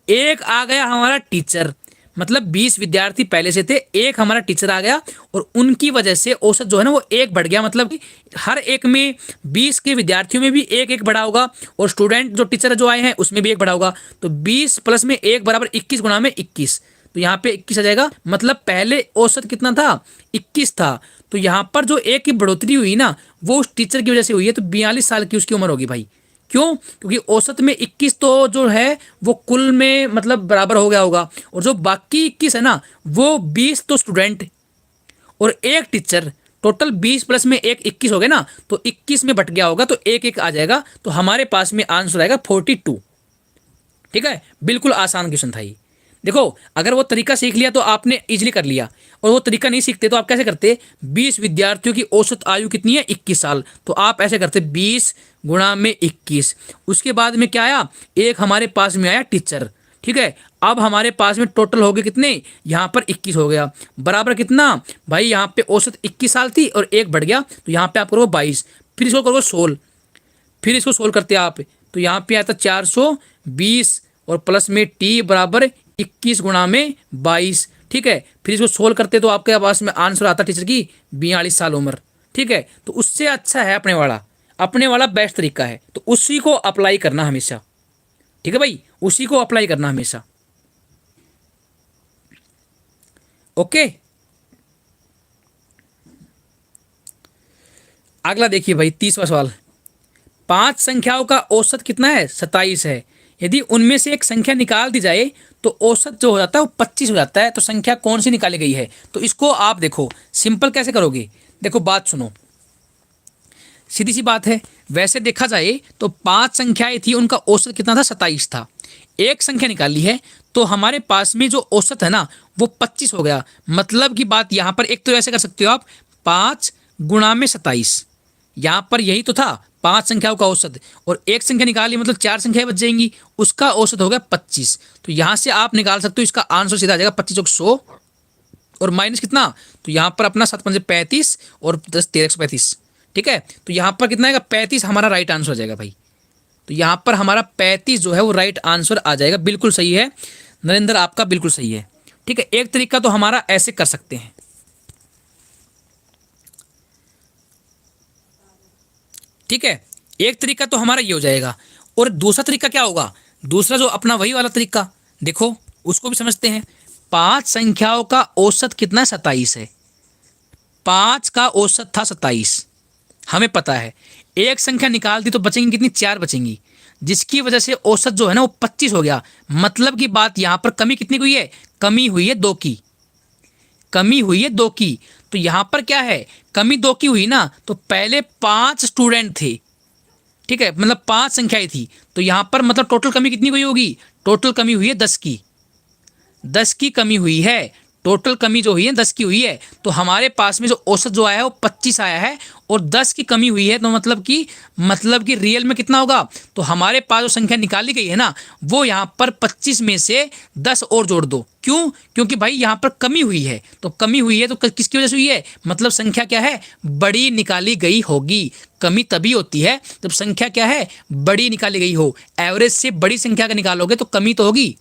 1 आ गया हमारा टीचर, मतलब 20 विद्यार्थी पहले से थे, 1 हमारा टीचर आ गया, और उनकी वजह से औसत जो है ना वो 1 बढ़ गया। मतलब कि हर एक में 20 के विद्यार्थियों में भी 1-1 बढ़ा होगा, और स्टूडेंट जो टीचर जो आए हैं उसमें भी 1 बढ़ा होगा। तो 20 प्लस में 1 बराबर 21 गुणा में 21, तो यहाँ पे 21 आ जाएगा। मतलब पहले औसत कितना था, 21 था। तो यहाँ पर जो एक की बढ़ोतरी हुई ना, वो उस टीचर की वजह से हुई है। तो 42 साल की उसकी उम्र होगी भाई। क्यों? क्योंकि औसत में 21 तो जो है वो कुल में मतलब बराबर हो गया होगा, और जो बाकी 21 है ना, वो 20 तो स्टूडेंट और एक टीचर, टोटल 20 प्लस में एक 21 हो गए ना, तो 21 में बट गया होगा, तो एक एक आ जाएगा। तो हमारे पास में आंसर आएगा 42। ठीक है, बिल्कुल आसान क्वेश्चन था ये। देखो, अगर वो तरीका सीख लिया तो आपने इजीली कर लिया, और वो तरीका नहीं सीखते तो आप कैसे करते? 20 विद्यार्थियों की औसत आयु कितनी है, 21 साल, तो आप ऐसे करते 20 गुणा में 21। उसके बाद में क्या आया, एक हमारे पास में आया टीचर। ठीक है, अब हमारे पास में टोटल हो गए कितने, यहाँ पर 21 हो गया, बराबर कितना भाई, यहाँ पे औसत 21 साल थी और एक बढ़ गया, तो यहाँ पे आप करो 22, फिर इसको करो 16, फिर इसको सोल्व करते हैं आप, तो यहाँ पे आता 420 और प्लस में टी बराबर 21 गुणा में 22। ठीक है, फिर इसको सोल्व करते तो आपके पास में आंसर आता टीचर की 42 साल उम्र। ठीक है, तो उससे अच्छा है अपने वाला बेस्ट तरीका है, तो उसी को अप्लाई करना हमेशा। ठीक है भाई, उसी को अप्लाई करना हमेशा। ओके, अगला देखिए भाई, 30वां सवाल। 5 संख्याओं का औसत कितना है, 27 है। यदि उनमें से एक संख्या निकाल दी जाए तो औसत जो हो जाता है वो 25 हो जाता है। तो संख्या कौन सी निकाली गई है? तो इसको आप देखो सिंपल कैसे करोगे। देखो बात सुनो, सीधी सी बात है। वैसे देखा जाए तो 5 संख्याएं थी, उनका औसत कितना था, 27 था। एक संख्या निकाली है तो हमारे पास में जो औसत है ना वो 25 हो गया। मतलब की बात यहाँ पर एक तो ऐसे कर सकते हो आप, 5 गुणा में 27, यहाँ पर यही तो था 5 संख्याओं का औसत, और एक संख्या निकाली मतलब 4 संख्याएं बच जाएंगी, उसका औसत हो गया 25। तो यहाँ से आप निकाल सकते हो, इसका आंसर सीधा आ जाएगा 25 100 और माइनस कितना, तो यहाँ पर अपना 7 5 35 और 10 13 135। ठीक है, तो यहाँ पर कितना आएगा, 35 हमारा राइट आंसर हो जाएगा भाई। तो यहाँ पर हमारा 35 जो है वो राइट आंसर आ जाएगा। बिल्कुल सही है नरेंद्र, आपका बिल्कुल सही है। ठीक है, एक तरीका तो हमारा ऐसे कर सकते हैं। ठीक है, एक तरीका तो हमारा ये हो जाएगा, और दूसरा तरीका क्या होगा, दूसरा जो अपना वही वाला तरीका, देखो उसको भी समझते हैं। 5 संख्याओं का औसत कितना है, 27 है। 5 का औसत था 27, हमें पता है। एक संख्या निकाल दी तो बचेंगी कितनी, 4 बचेंगी, जिसकी वजह से औसत जो है ना वो 25 हो गया। मतलब की बात यहाँ पर कमी कितनी हुई है, कमी हुई है 2 की, कमी हुई है 2 की। तो यहां पर क्या है, कमी 2 की हुई ना, तो पहले 5 स्टूडेंट थे। ठीक है, मतलब 5 संख्याएं थी, तो यहां पर मतलब टोटल कमी कितनी हुई होगी, टोटल कमी हुई है 10 की, 10 की कमी हुई है। टोटल कमी जो हुई है 10 की हुई है। तो हमारे पास में जो औसत जो आया है वो 25 आया है, और 10 की कमी हुई है, तो मतलब कि रियल में कितना होगा, तो हमारे पास जो संख्या निकाली गई है ना वो यहाँ पर 25 में से 10 और जोड़ दो। क्यों? क्योंकि भाई यहाँ पर कमी हुई है, तो कमी हुई है तो किसकी वजह से हुई है, मतलब संख्या क्या है, बड़ी निकाली गई होगी। कमी तभी होती है जब संख्या क्या है, बड़ी निकाली गई हो। एवरेज से बड़ी संख्या का निकालोगे तो कमी तो होगी।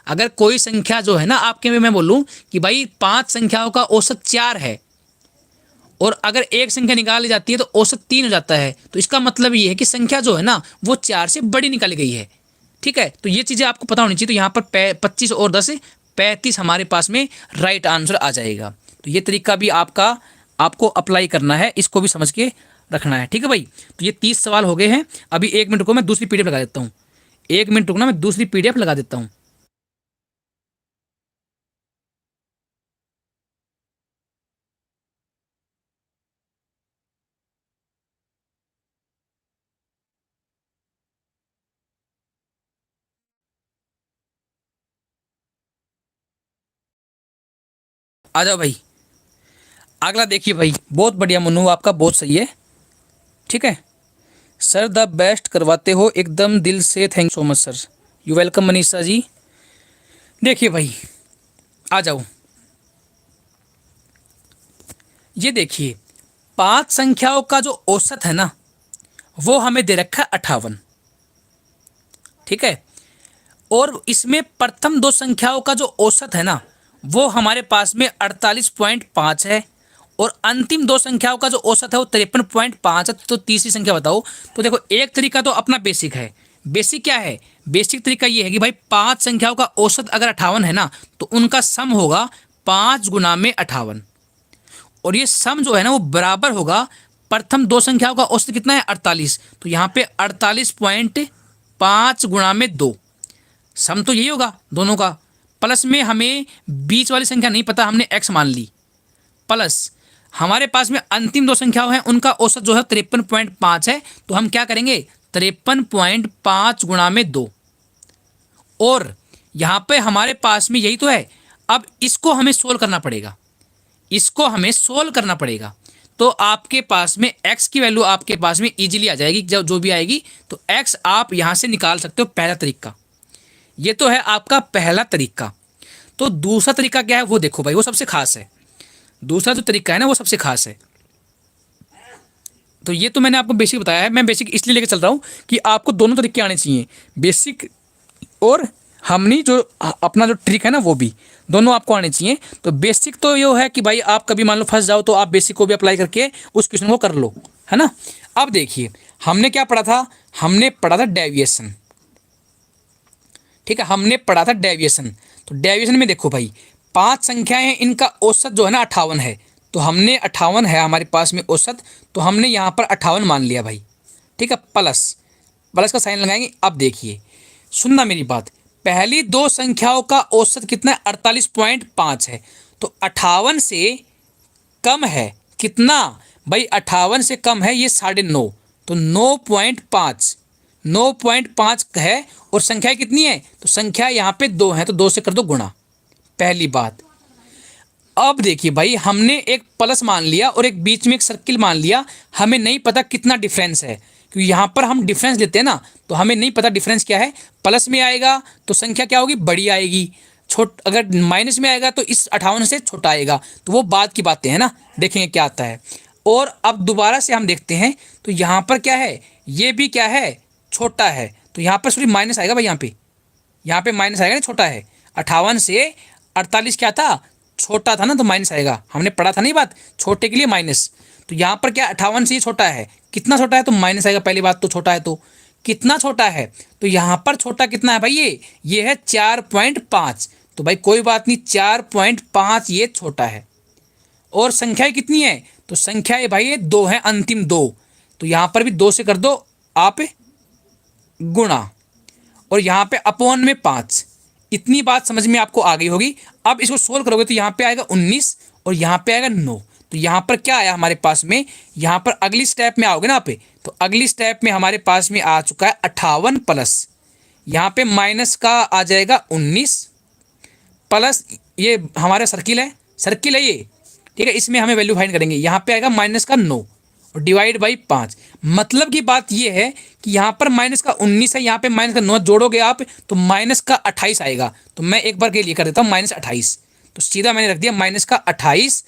अगर कोई संख्या जो है ना, आपके में मैं बोलूं कि भाई 5 संख्याओं का औसत 4 है, और अगर एक संख्या निकाली जाती है तो औसत 3 हो जाता है, तो इसका मतलब ये है कि संख्या जो है ना वो 4 से बड़ी निकाली गई है। ठीक है, तो ये चीज़ें आपको पता होनी चाहिए। तो यहाँ पर 25 और 10 35 हमारे पास में राइट आंसर आ जाएगा। तो ये तरीका भी आपको अप्लाई करना है, इसको भी समझ के रखना है। ठीक है भाई, तो ये 30 सवाल हो गए हैं। अभी 1 मिनट रुको, मैं दूसरी पीडीएफ लगा देता हूँ। 1 मिनट रुकना, मैं दूसरी पीडीएफ लगा देता हूँ। आ जाओ भाई, अगला देखिए भाई, बहुत बढ़िया मनु, आपका बहुत सही है। ठीक है सर, द बेस्ट करवाते हो एकदम दिल से, thank so much sir, you welcome Manisha ji. देखिए भाई, आ जाओ, ये देखिए 5 संख्याओं का जो औसत है ना वो हमें दे रखा है 58। ठीक है, और इसमें प्रथम 2 संख्याओं का जो औसत है ना वो हमारे पास में 48.5 है, और अंतिम 2 संख्याओं का जो औसत है वो 53.5 है। तो तीसरी संख्या बताओ। तो देखो, एक तरीका तो अपना बेसिक है, बेसिक क्या है, बेसिक तरीका ये है कि भाई 5 संख्याओं का औसत अगर 58 है ना, तो उनका सम होगा 5 गुना में 58, और ये सम जो है ना वो बराबर होगा प्रथम 2 संख्याओं का औसत कितना है 48, तो यहाँ पे 48.5 गुणा में 2, सम तो यही होगा दोनों का। प्लस में हमें बीच वाली संख्या नहीं पता, हमने x मान ली, प्लस हमारे पास में अंतिम 2 संख्याओं हैं उनका औसत जो है 53.5 है, तो हम क्या करेंगे 53.5 गुणा में 2, और यहाँ पे हमारे पास में यही तो है। अब इसको हमें सोल्व करना पड़ेगा, इसको हमें सोल्व करना पड़ेगा, तो आपके पास में x की वैल्यू आपके पास में इजीली आ जाएगी, जब जो भी आएगी तो x आप यहाँ से निकाल सकते हो, पहला तरीका। ये तो है आपका पहला तरीका। तो दूसरा तरीका क्या है वो देखो भाई, वो सबसे खास है। दूसरा जो तरीका है ना वो सबसे खास है। तो ये तो मैंने आपको बेसिक बताया है, मैं बेसिक इसलिए लेके चल रहा हूँ कि आपको दोनों तरीके आने चाहिए, बेसिक और हमनी जो अपना जो ट्रिक है ना वो भी दोनों आपको आने चाहिए। तो बेसिक तो ये है कि भाई आप कभी मान लो फंस जाओ तो आप बेसिक को भी अप्लाई करके उस क्वेश्चन को कर लो, है ना। अब देखिए हमने क्या पढ़ा था, हमने पढ़ा था डेविएशन, ठीक है, हमने पढ़ा था डेविएशन। तो डेविएशन में देखो भाई 5 संख्याएं हैं, इनका औसत जो है ना 58 है, तो हमने 58 है हमारे पास में औसत, तो हमने यहाँ पर 58 मान लिया भाई, ठीक है, प्लस प्लस का साइन लगाएंगे। अब देखिए सुनना मेरी बात, पहली 2 संख्याओं का औसत कितना है 48.5 है, तो 58 से कम है कितना भाई, 58 से कम है ये 9.5, तो 9.5 9.5 है, और संख्या कितनी है, तो संख्या यहाँ पे 2 है, तो 2 से कर दो गुणा, पहली बात। अब देखिए भाई हमने एक प्लस मान लिया और एक बीच में एक सर्किल मान लिया, हमें नहीं पता कितना डिफरेंस है, क्योंकि यहाँ पर हम डिफरेंस लेते हैं ना, तो हमें नहीं पता डिफरेंस क्या है। प्लस में आएगा तो संख्या क्या होगी, बड़ी आएगी, अगर माइनस में आएगा तो इस 58 से छोटा आएगा, तो वो बाद की बातें हैं ना, देखेंगे क्या आता है। और अब दोबारा से हम देखते हैं तो यहाँ पर क्या है, ये भी क्या है छोटा है, तो यहाँ पर सॉरी माइनस आएगा भाई, यहाँ पे माइनस आएगा ना, छोटा है 58 से 48 क्या था, छोटा था ना, तो माइनस आएगा, हमने पढ़ा था नहीं बात, छोटे के लिए माइनस। तो यहाँ पर क्या 58 से ये छोटा है, कितना छोटा है, तो माइनस आएगा, पहली बात तो छोटा है, तो कितना छोटा है, तो यहाँ पर छोटा कितना है भाई, ये है 4.5, तो भाई कोई बात नहीं 4.5 ये छोटा है। और संख्याएं कितनी है, तो संख्याएं भाई ये 2 है, अंतिम 2, तो यहाँ पर भी 2 से कर दो आप गुणा, और यहाँ पे अपॉन में 5, इतनी बात समझ में आपको आ गई होगी। अब इसको सोल्व करोगे तो यहाँ पे आएगा 19 और यहाँ पे आएगा 9, तो यहाँ पर क्या आया हमारे पास में, यहाँ पर अगली स्टेप में आओगे ना आप, तो अगली स्टेप में हमारे पास में आ चुका है 58 प्लस, यहाँ पे माइनस का आ जाएगा 19 प्लस, ये हमारा सर्किल है ये, ठीक है, इसमें हमें वैल्यू फाइंड करेंगे, यहाँ पे आएगा माइनस का 9 और डिवाइड बाई 5। मतलब की बात ये है कि यहाँ पर माइनस का 19 है, यहाँ पे माइनस का 9 जोड़ोगे आप तो माइनस का 28 आएगा, तो मैं एक बार के लिए कर देता हूँ -28, तो सीधा मैंने रख दिया माइनस का 28।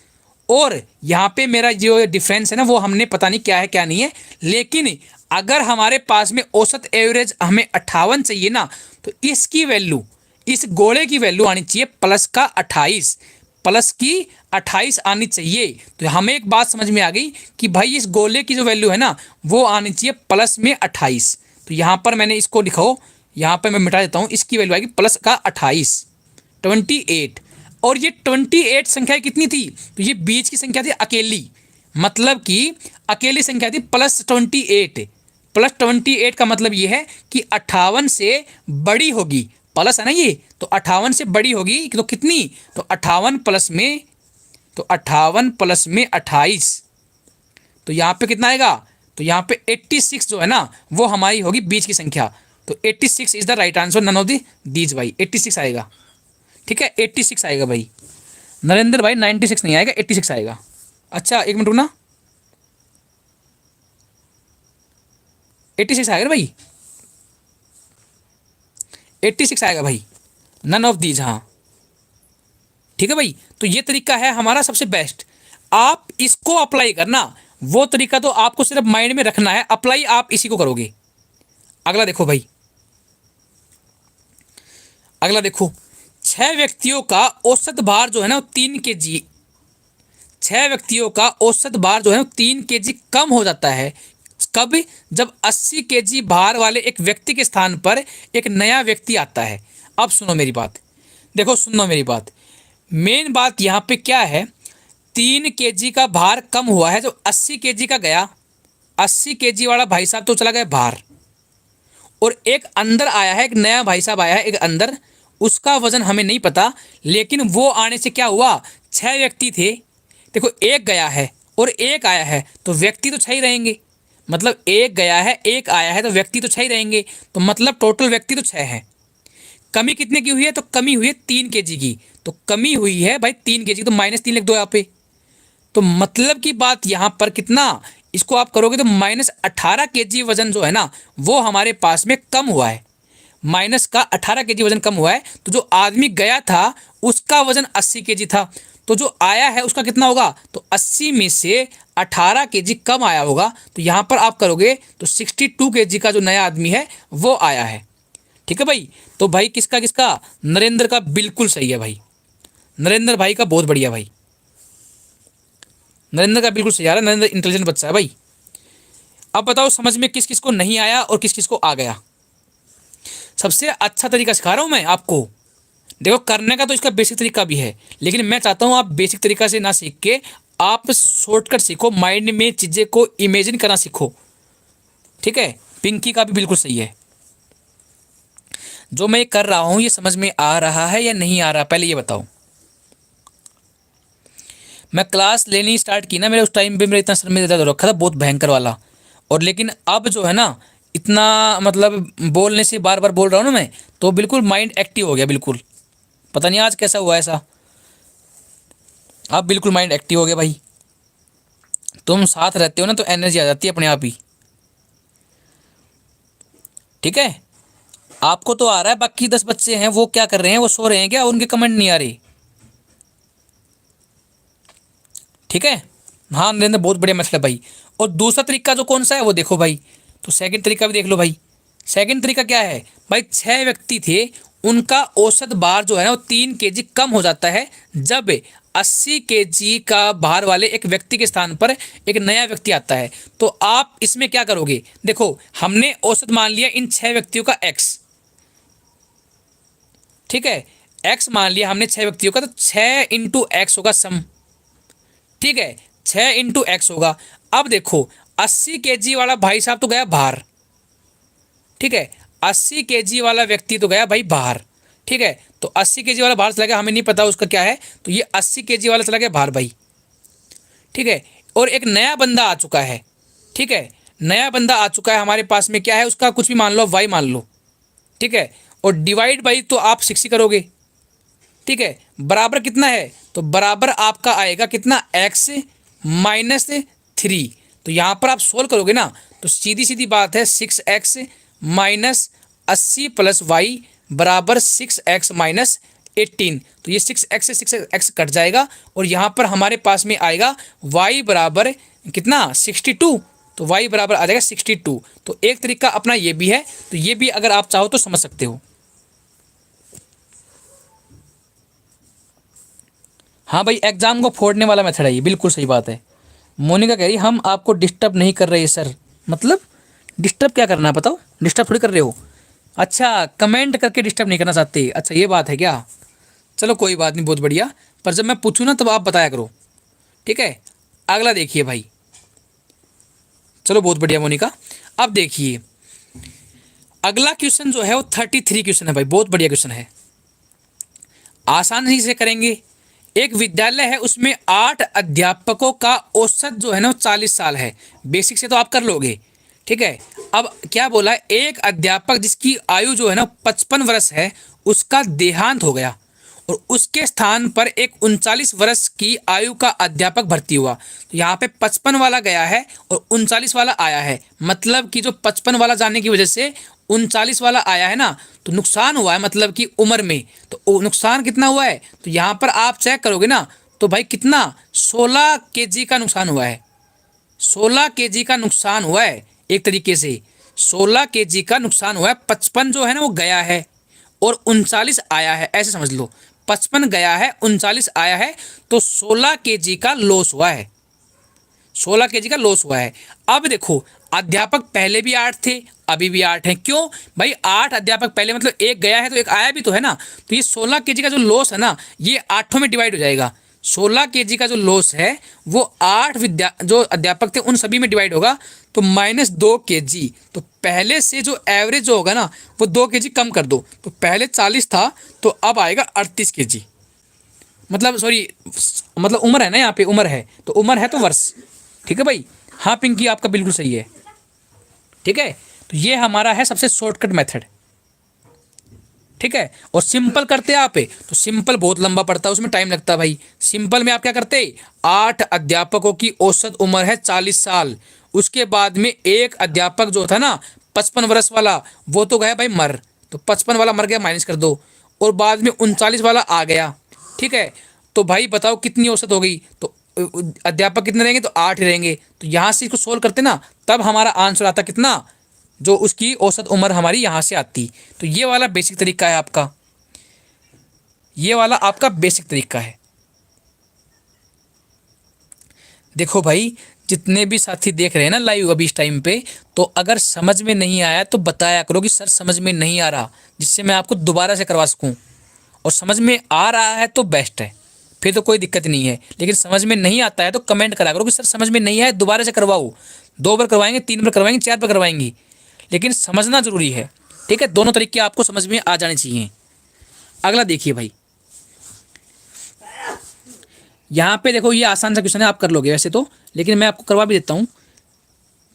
और यहाँ पे मेरा जो डिफरेंस है ना वो हमने पता नहीं क्या है क्या नहीं है, लेकिन अगर हमारे पास में औसत एवरेज हमें 58 चाहिए ना, तो इसकी वैल्यू, इस गोले की वैल्यू आनी चाहिए प्लस का 28, प्लस की 28 आनी चाहिए। तो हमें एक बात समझ में आ गई कि भाई इस गोले की जो वैल्यू है ना वो आनी चाहिए प्लस में 28। तो यहाँ पर मैंने इसको लिखो, यहाँ पर मैं मिटा देता हूँ, इसकी वैल्यू आएगी प्लस का 28 28। और ये 28 संख्या कितनी थी, तो ये बीच की संख्या थी अकेली, मतलब कि अकेली संख्या थी +28। +28 का मतलब ये है कि 58 से बड़ी होगी, प्लस है ना ये, तो 58 से बड़ी होगी तो कितनी, तो 58 प्लस में, तो 58 प्लस में 28, तो यहाँ पे कितना आएगा, तो यहाँ पे 86 जो है ना वो हमारी होगी बीच की संख्या। तो 86 is the right answer, none of these भाई, 86 आएगा, ठीक है, 86 आएगा भाई। नरेंद्र भाई 96 नहीं आएगा, 86 आएगा। अच्छा एक मिनट रुकना, 86 आएगा भाई, 86 आएगा भाई, नन ऑफ दीज, हाँ ठीक है भाई। तो ये तरीका है हमारा सबसे बेस्ट, आप इसको अप्लाई करना, वो तरीका तो आपको सिर्फ माइंड में रखना है, अप्लाई आप इसी को करोगे। अगला देखो भाई, अगला देखो, 6 व्यक्तियों का औसत भार जो है ना 3 kg, 6 व्यक्तियों का औसत भार जो है 3 kg कम हो जाता है कब? जब 80 केजी भार वाले एक व्यक्ति के स्थान पर एक नया व्यक्ति आता है। अब सुनो मेरी बात, देखो सुनो मेरी बात, मेन बात यहाँ पे क्या है, 3 केजी का भार कम हुआ है, जो 80 केजी का गया, 80 केजी वाला भाई साहब तो चला गया बाहर, और एक अंदर आया है, एक नया भाई साहब आया है एक अंदर, उसका वजन हमें नहीं पता, लेकिन वो आने से क्या हुआ, 6 व्यक्ति थे। देखो एक गया है और एक आया है तो व्यक्ति तो 6 ही रहेंगे, मतलब एक गया है एक आया है तो व्यक्ति तो 6 ही रहेंगे, तो मतलब टोटल व्यक्ति तो 6 है। कमी कितने की हुई है, तो कमी हुई है 3 केजी की, तो कमी हुई है भाई 3 केजी, तो -3 लिख दो यहाँ पे। तो मतलब की बात यहाँ पर कितना, इसको आप करोगे तो -18 केजी वजन जो है ना वो हमारे पास में कम हुआ है, -18 केजी वजन कम हुआ है। तो जो आदमी गया था उसका वजन 80 केजी था, तो जो आया है उसका कितना होगा, तो 80 में से 18 केजी कम आया होगा, तो यहाँ पर आप करोगे तो 62 केजी का जो नया आदमी है वो आया है। ठीक है भाई, तो भाई किसका किसका, नरेंद्र का बिल्कुल सही है भाई, नरेंद्र भाई का बहुत बढ़िया भाई, नरेंद्र का बिल्कुल सही आ रहा है, नरेंद्र इंटेलिजेंट बच्चा है भाई। अब बताओ समझ में किस किस को नहीं आया और किस किस को आ गया। सबसे अच्छा तरीका सिखा रहा हूं मैं आपको, देखो करने का तो इसका बेसिक तरीका भी है, लेकिन मैं चाहता हूं आप बेसिक तरीका से ना सीख के आप शॉर्टकट सीखो, माइंड में चीज़ें को इमेजिन करना सीखो। ठीक है, पिंकी का भी बिल्कुल सही है। जो मैं कर रहा हूं ये समझ में आ रहा है या नहीं आ रहा, पहले ये बताओ। मैं क्लास लेनी स्टार्ट की ना, मेरे उस टाइम पे मेरा इतना सर में दर्द हो रखा था बहुत भयंकर वाला, और लेकिन अब जो है ना इतना मतलब बोलने से बार बार बोल रहा हूँ ना मैं, तो बिल्कुल माइंड एक्टिव हो गया बिल्कुल, पता नहीं आज कैसा हुआ ऐसा, अब बिल्कुल माइंड एक्टिव हो गया भाई। तुम साथ रहते हो ना तो एनर्जी आ जाती है अपने आप ही। ठीक है, आपको तो आ रहा है, बाकी 10 बच्चे हैं वो क्या कर रहे हैं, वो सो रहे हैं क्या, उनके कमेंट नहीं आ रहे। ठीक है, हाँ नरेंद्र बहुत बढ़िया मसला भाई। और दूसरा तरीका जो कौन सा है वो देखो भाई, तो सेकंड तरीका भी देख लो भाई। सेकंड तरीका क्या है भाई, 6 व्यक्ति थे, उनका औसत भार जो है ना वो 3 केजी कम हो जाता है जब 80 केजी का भार वाले एक व्यक्ति के स्थान पर एक नया व्यक्ति आता है। तो आप इसमें क्या करोगे, देखो हमने औसत मान लिया इन 6 व्यक्तियों का x, ठीक है, x मान लिया हमने 6 व्यक्तियों का, तो 6 इंटू एक्स होगा सम। ठीक है, 6 इंटू एक्स होगा। अब देखो 80 केजी वाला भाई साहब तो गया बाहर, ठीक है, 80 केजी वाला व्यक्ति तो गया भाई बाहर। ठीक है, तो 80 केजी वाला बाहर चला गया, हमें नहीं पता उसका क्या है, तो ये 80 केजी वाला चला गया बाहर भाई। ठीक है, और एक नया बंदा आ चुका है। ठीक है, नया बंदा आ चुका है हमारे पास में, क्या है उसका, कुछ भी मान लो, वाई मान लो। ठीक है, और डिवाइड बाई तो आप 60 करोगे। ठीक है, बराबर कितना है, तो बराबर आपका आएगा कितना, x -3। तो यहाँ पर आप सोल्व करोगे ना तो सीधी सीधी बात है, 6x -80 + y बराबर 6x -18। तो ये 6x से 6x कट जाएगा और यहाँ पर हमारे पास में आएगा y बराबर कितना, 62। तो y बराबर आ जाएगा 62। तो एक तरीका अपना ये भी है, तो ये भी अगर आप चाहो तो समझ सकते हो। हाँ भाई, एग्जाम को फोड़ने वाला मेथड है ये, बिल्कुल सही बात है। मोनिका कह रही हम आपको डिस्टर्ब नहीं कर रहे सर, मतलब डिस्टर्ब क्या करना है बताओ, डिस्टर्ब थोड़ी कर रहे हो। अच्छा, कमेंट करके डिस्टर्ब नहीं करना चाहते, अच्छा ये बात है क्या, चलो कोई बात नहीं, बहुत बढ़िया। पर जब मैं पूछूँ ना तब आप बताया करो। ठीक है, अगला देखिए भाई, चलो बहुत बढ़िया मोनिका। अब देखिए अगला क्वेश्चन जो है वो 33 क्वेश्चन है भाई, बहुत बढ़िया क्वेश्चन है, आसानी से करेंगे। एक विद्यालय है, उसमें 8 अध्यापकों का औसत जो है ना 40 साल है, बेसिक से तो आप कर लोगे। ठीक है, अब क्या बोला है, एक अध्यापक जिसकी आयु जो है ना 55 वर्ष है, उसका देहांत हो गया और उसके स्थान पर एक 39 वर्ष की आयु का अध्यापक भर्ती हुआ। तो यहाँ पे 55 वाला गया है और 39 वाला आया है, मतलब कि जो 55 वाला जाने की वजह से 39 वाला आया है ना, तो नुकसान हुआ है, मतलब कि उम्र में। तो नुकसान कितना हुआ है, तो यहाँ पर आप चेक करोगे ना तो भाई कितना, 16 केजी का नुकसान हुआ है, 16 केजी का नुकसान हुआ है। एक तरीके से 16 केजी का नुकसान हुआ है, 55 जो है ना वो गया है और 39 आया है, ऐसे समझ लो, 55 गया है 39 आया है, तो 16 केजी का लॉस हुआ है, 16 केजी का लॉस हुआ है। अब देखो अध्यापक पहले भी 8 थे, अभी भी 8 हैं। क्यों भाई? 8 अध्यापक पहले, मतलब एक गया है तो एक आया भी तो है ना। तो ये 16 केजी का जो लॉस है ना, ये 8 में डिवाइड हो जाएगा। 16 केजी का जो लॉस है वो 8 जो अध्यापक थे उन सभी में डिवाइड होगा, तो -2 केजी। तो पहले से जो एवरेज जो होगा ना, वो 2 केजी कम कर दो। तो पहले 40 था, तो अब आएगा 38 केजी। मतलब सॉरी, मतलब उम्र है ना, यहाँ पे उम्र है, तो उम्र है तो वर्ष। ठीक है भाई? हाँ पिंकी, आपका बिल्कुल सही है। ठीक है, तो ये हमारा है सबसे शॉर्टकट मेथड। ठीक है, और सिंपल करते हैं आप, तो सिंपल बहुत लंबा पड़ता है, उसमें टाइम लगता है भाई। सिंपल में आप क्या करते, 8 अध्यापकों की औसत उम्र है 40 साल। उसके बाद में एक अध्यापक जो था ना 55 वर्ष वाला, वो तो गया भाई मर, तो 55 वाला मर गया, माइनस कर दो। और बाद में 39 वाला आ गया। ठीक है, तो भाई बताओ कितनी औसत हो गई? तो अध्यापक कितने रहेंगे? तो 8 ही रहेंगे। तो यहाँ से इसको सोल्व करते ना, तब हमारा आंसर आता कितना, जो उसकी औसत उम्र हमारी यहाँ से आती। तो ये वाला बेसिक तरीका है आपका, ये वाला आपका बेसिक तरीका है। देखो भाई, जितने भी साथी देख रहे हैं ना लाइव अभी इस टाइम पे, तो अगर समझ में नहीं आया तो बताया करो कि सर समझ में नहीं आ रहा, जिससे मैं आपको दोबारा से करवा सकूं। और समझ में आ रहा है तो बेस्ट है, फिर तो कोई दिक्कत नहीं है। लेकिन समझ में नहीं आता है तो कमेंट करा करो कि सर समझ में नहीं आया, दोबारा से करवाओ। 2 बार करवाएंगे, 3 बार करवाएंगे, 4 बार करवाएंगे, लेकिन समझना जरूरी है। ठीक है, दोनों तरीके आपको समझ में आ जाने चाहिए। अगला देखिए भाई, यहाँ पे देखो, ये आसान सा क्वेश्चन है, आप कर लोगे वैसे तो, लेकिन मैं आपको करवा भी देता हूँ।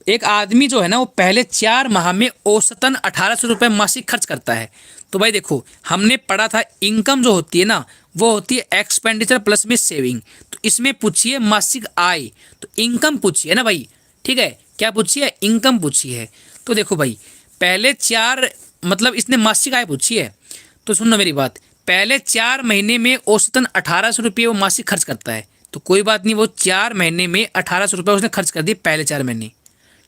एक आदमी जो है ना, वो पहले 4 माह में औसतन 1800 रुपये मासिक खर्च करता है। तो भाई देखो, हमने पढ़ा था इनकम जो होती है ना, वो होती है एक्सपेंडिचर प्लस में सेविंग। तो इसमें पूछिए मासिक आय, तो इनकम पूछिए ना भाई। ठीक है, क्या पूछिए? इनकम पूछी है। तो देखो भाई, पहले 4, मतलब इसने मासिक आय पूछी है। तो सुनो मेरी बात, पहले 4 महीने में औसतन 1800 रुपये वो मासिक खर्च करता है। तो कोई बात नहीं, वो 4 महीने में 1800 रुपये उसने खर्च कर दिए पहले 4 महीने।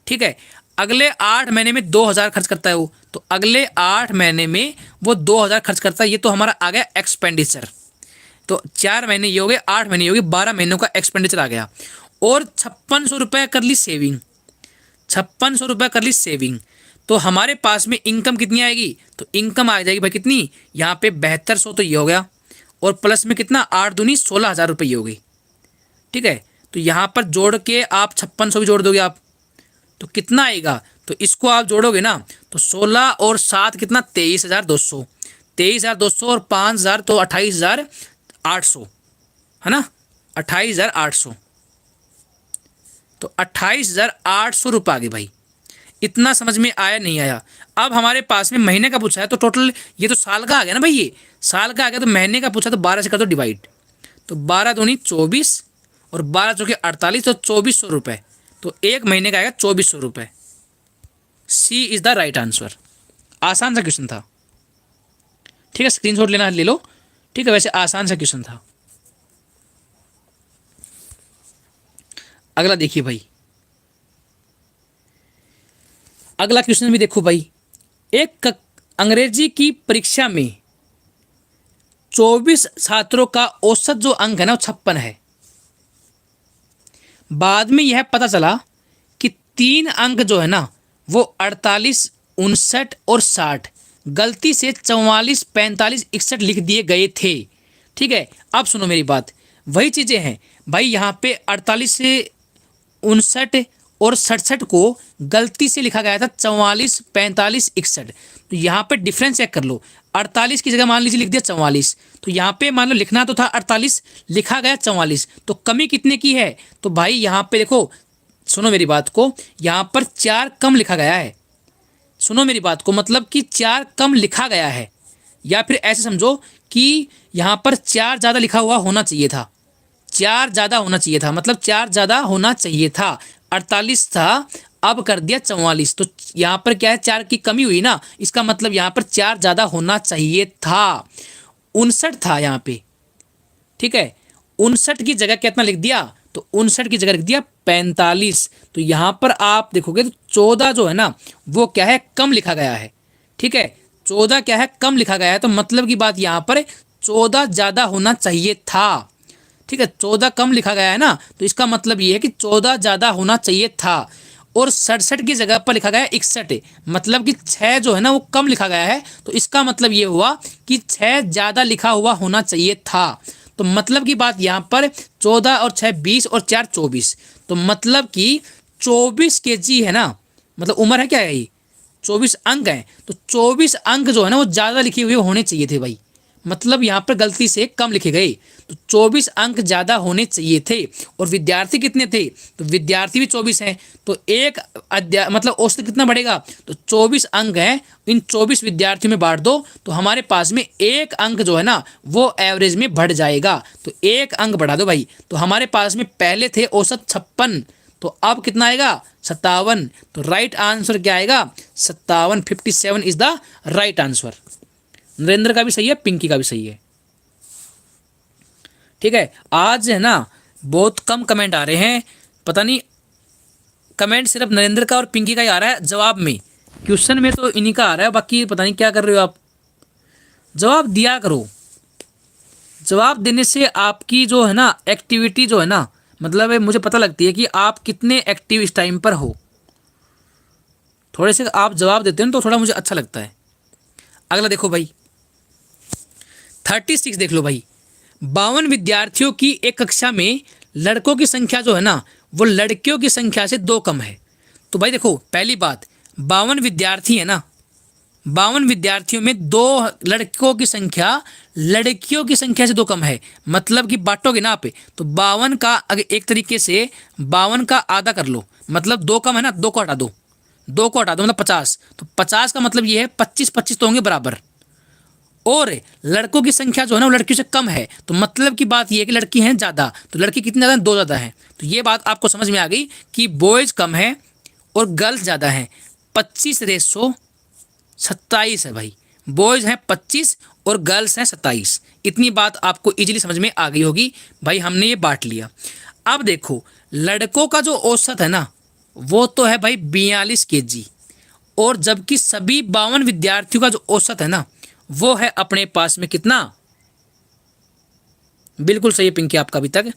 ठीक है, अगले 8 महीने में 2000 खर्च करता है वो, तो अगले 8 महीने में वो 2000 खर्च करता है। ये तो हमारा आ गया एक्सपेंडिचर। तो 4 महीने ये हो गए, 8 महीने ये हो गए, 12 महीनों का एक्सपेंडिचर आ गया। और 5600 रुपये कर ली सेविंग, 5600 रुपये कर ली सेविंग। तो हमारे पास में इनकम कितनी आएगी? तो इनकम आ जाएगी भाई कितनी, यहाँ पे 7200, तो ये हो गया। और प्लस में कितना, 8 दूनी 16000 रुपये ये हो गई। ठीक है, तो यहाँ पर जोड़ के आप 5600 भी जोड़ दोगे आप, तो कितना आएगा? तो इसको आप जोड़ोगे ना, तो 16 और 7 कितना, 23200। 23200 और 5000 तो 28800, है ना, 28800। तो 28800 रुपये आ गए भाई। इतना समझ में आया नहीं आया? अब हमारे पास में महीने का पूछा है, तो टोटल ये तो साल का आ गया ना भाई, ये साल का आ गया। तो महीने का पूछा तो 12 से कर दो डिवाइड, तो 12 दूनी 24 और 12 चौके 48, तो 2400 रुपये। तो एक महीने का आएगा 2400 रुपये। सी इज द राइट आंसर। आसान सा क्वेश्चन था। ठीक है, स्क्रीनशॉट लेना ले लो। ठीक है, वैसे आसान सा क्वेश्चन था। अगला देखिए भाई, अगला क्वेश्चन भी देखो भाई। एक अंग्रेजी की परीक्षा में 24 छात्रों का औसत जो अंक है ना, वो 56 है। बाद में यह पता चला कि 3 अंक जो है ना, वो 48, 59 और 60 गलती से 44, 45, 61 लिख दिए गए थे। ठीक है, अब सुनो मेरी बात, वही चीज़ें हैं भाई। यहाँ पे 48 से 59 और 67 को गलती से लिखा गया था 44, 45, 61। तो यहाँ पे डिफरेंस चेक कर लो। 48 की जगह मान लीजिए लिख दिया 44, तो यहाँ पे मान लो लिखना तो था 48, लिखा गया 44, तो कमी कितने की है? तो भाई यहाँ पे देखो, सुनो मेरी बात को, यहाँ पर 4 कम लिखा गया है। सुनो मेरी बात को, मतलब कि 4 कम लिखा गया है, या फिर ऐसे समझो कि यहाँ पर 4 ज़्यादा लिखा हुआ होना चाहिए था। 4 ज़्यादा होना चाहिए था, मतलब 4 ज़्यादा होना चाहिए था। 48 था, अब कर दिया 44, तो यहाँ पर क्या है, 4 की कमी हुई ना, इसका मतलब यहाँ पर 4 ज़्यादा होना चाहिए था। 59 था यहाँ पे। ठीक है, 59 की जगह कितना लिख दिया? तो 59 की जगह लिख दिया 45। तो यहाँ पर आप देखोगे तो 14 जो है ना, वो क्या है, कम लिखा गया है। ठीक है, 14 क्या है, कम लिखा गया है। तो मतलब की बात यहाँ पर 14 ज़्यादा होना चाहिए था। ठीक है, 14 कम लिखा गया है ना, तो इसका मतलब ये है कि 14 ज़्यादा होना चाहिए था। और 67 की जगह पर लिखा गया है 61, मतलब कि 6 जो है ना वो कम लिखा गया है। तो इसका मतलब ये हुआ कि 6 ज्यादा लिखा हुआ होना चाहिए था। तो मतलब की बात यहाँ पर 14 और 6 20 और 4 24, तो मतलब कि 24 केजी है ना, मतलब उम्र है क्या है ये, 24 अंक हैं, तो 24 अंक जो है ना वो ज्यादा लिखे हुए होने चाहिए थे भाई, मतलब यहाँ पर गलती से कम लिखे गए। तो 24 अंक ज्यादा होने चाहिए थे। और विद्यार्थी कितने थे, तो विद्यार्थी भी 24 हैं, तो एक मतलब औसत कितना बढ़ेगा, तो 24 अंक हैं, इन 24 विद्यार्थियों में बांट दो तो हमारे पास में एक अंक जो है ना वो एवरेज में बढ़ जाएगा। तो एक अंक बढ़ा दो भाई, तो हमारे पास में पहले थे औसत 56, तो अब कितना आएगा 57। तो राइट आंसर क्या आएगा 57, 57 is the right answer. Narendra का भी सही है, पिंकी का भी सही है। ठीक है, आज है ना बहुत कम कमेंट आ रहे हैं, पता नहीं कमेंट सिर्फ नरेंद्र का और पिंकी का ही आ रहा है जवाब में, क्वेश्चन में तो इन्हीं का आ रहा है, बाकी पता नहीं क्या कर रहे हो आप। जवाब दिया करो, जवाब देने से आपकी जो है ना एक्टिविटी जो है ना, मतलब मुझे पता लगती है कि आप कितने एक्टिव इस टाइम पर हो। थोड़े से आप जवाब देते हो तो थोड़ा मुझे अच्छा लगता है। अगला देखो भाई 36 देख लो भाई, 52 विद्यार्थियों की एक कक्षा में लड़कों की संख्या जो है ना वो लड़कियों की संख्या से 2 कम है। तो भाई देखो पहली बात 52 विद्यार्थी है ना, 52 विद्यार्थियों में 2 लड़कों की संख्या लड़कियों की संख्या से 2 कम है, मतलब कि बांटोगे ना आप, तो 52 का अगर एक तरीके से 52 का आधा कर लो, मतलब 2 कम है ना, 2 को हटा दो, 2 को हटा दो मतलब 50, तो 50 का मतलब ये है 25-25 तो होंगे बराबर। और लड़कों की संख्या जो है ना वो लड़कियों से कम है, तो मतलब की बात ये है कि लड़की हैं ज़्यादा, तो लड़की कितनी ज़्यादा है 2 ज़्यादा हैं। तो ये बात आपको समझ में आ गई कि बॉयज़ कम है और गर्ल्स ज़्यादा हैं। 25:27 है भाई, बॉयज़ हैं 25 और गर्ल्स हैं 27। इतनी बात आपको इजीली समझ में आ गई होगी भाई, हमने ये बांट लिया। अब देखो लड़कों का जो औसत है ना वो तो है भाई 42 केजी, और जबकि सभी 52 विद्यार्थियों का जो औसत है ना वो है अपने पास में कितना, बिल्कुल सही है पिंकी आपका अभी तक।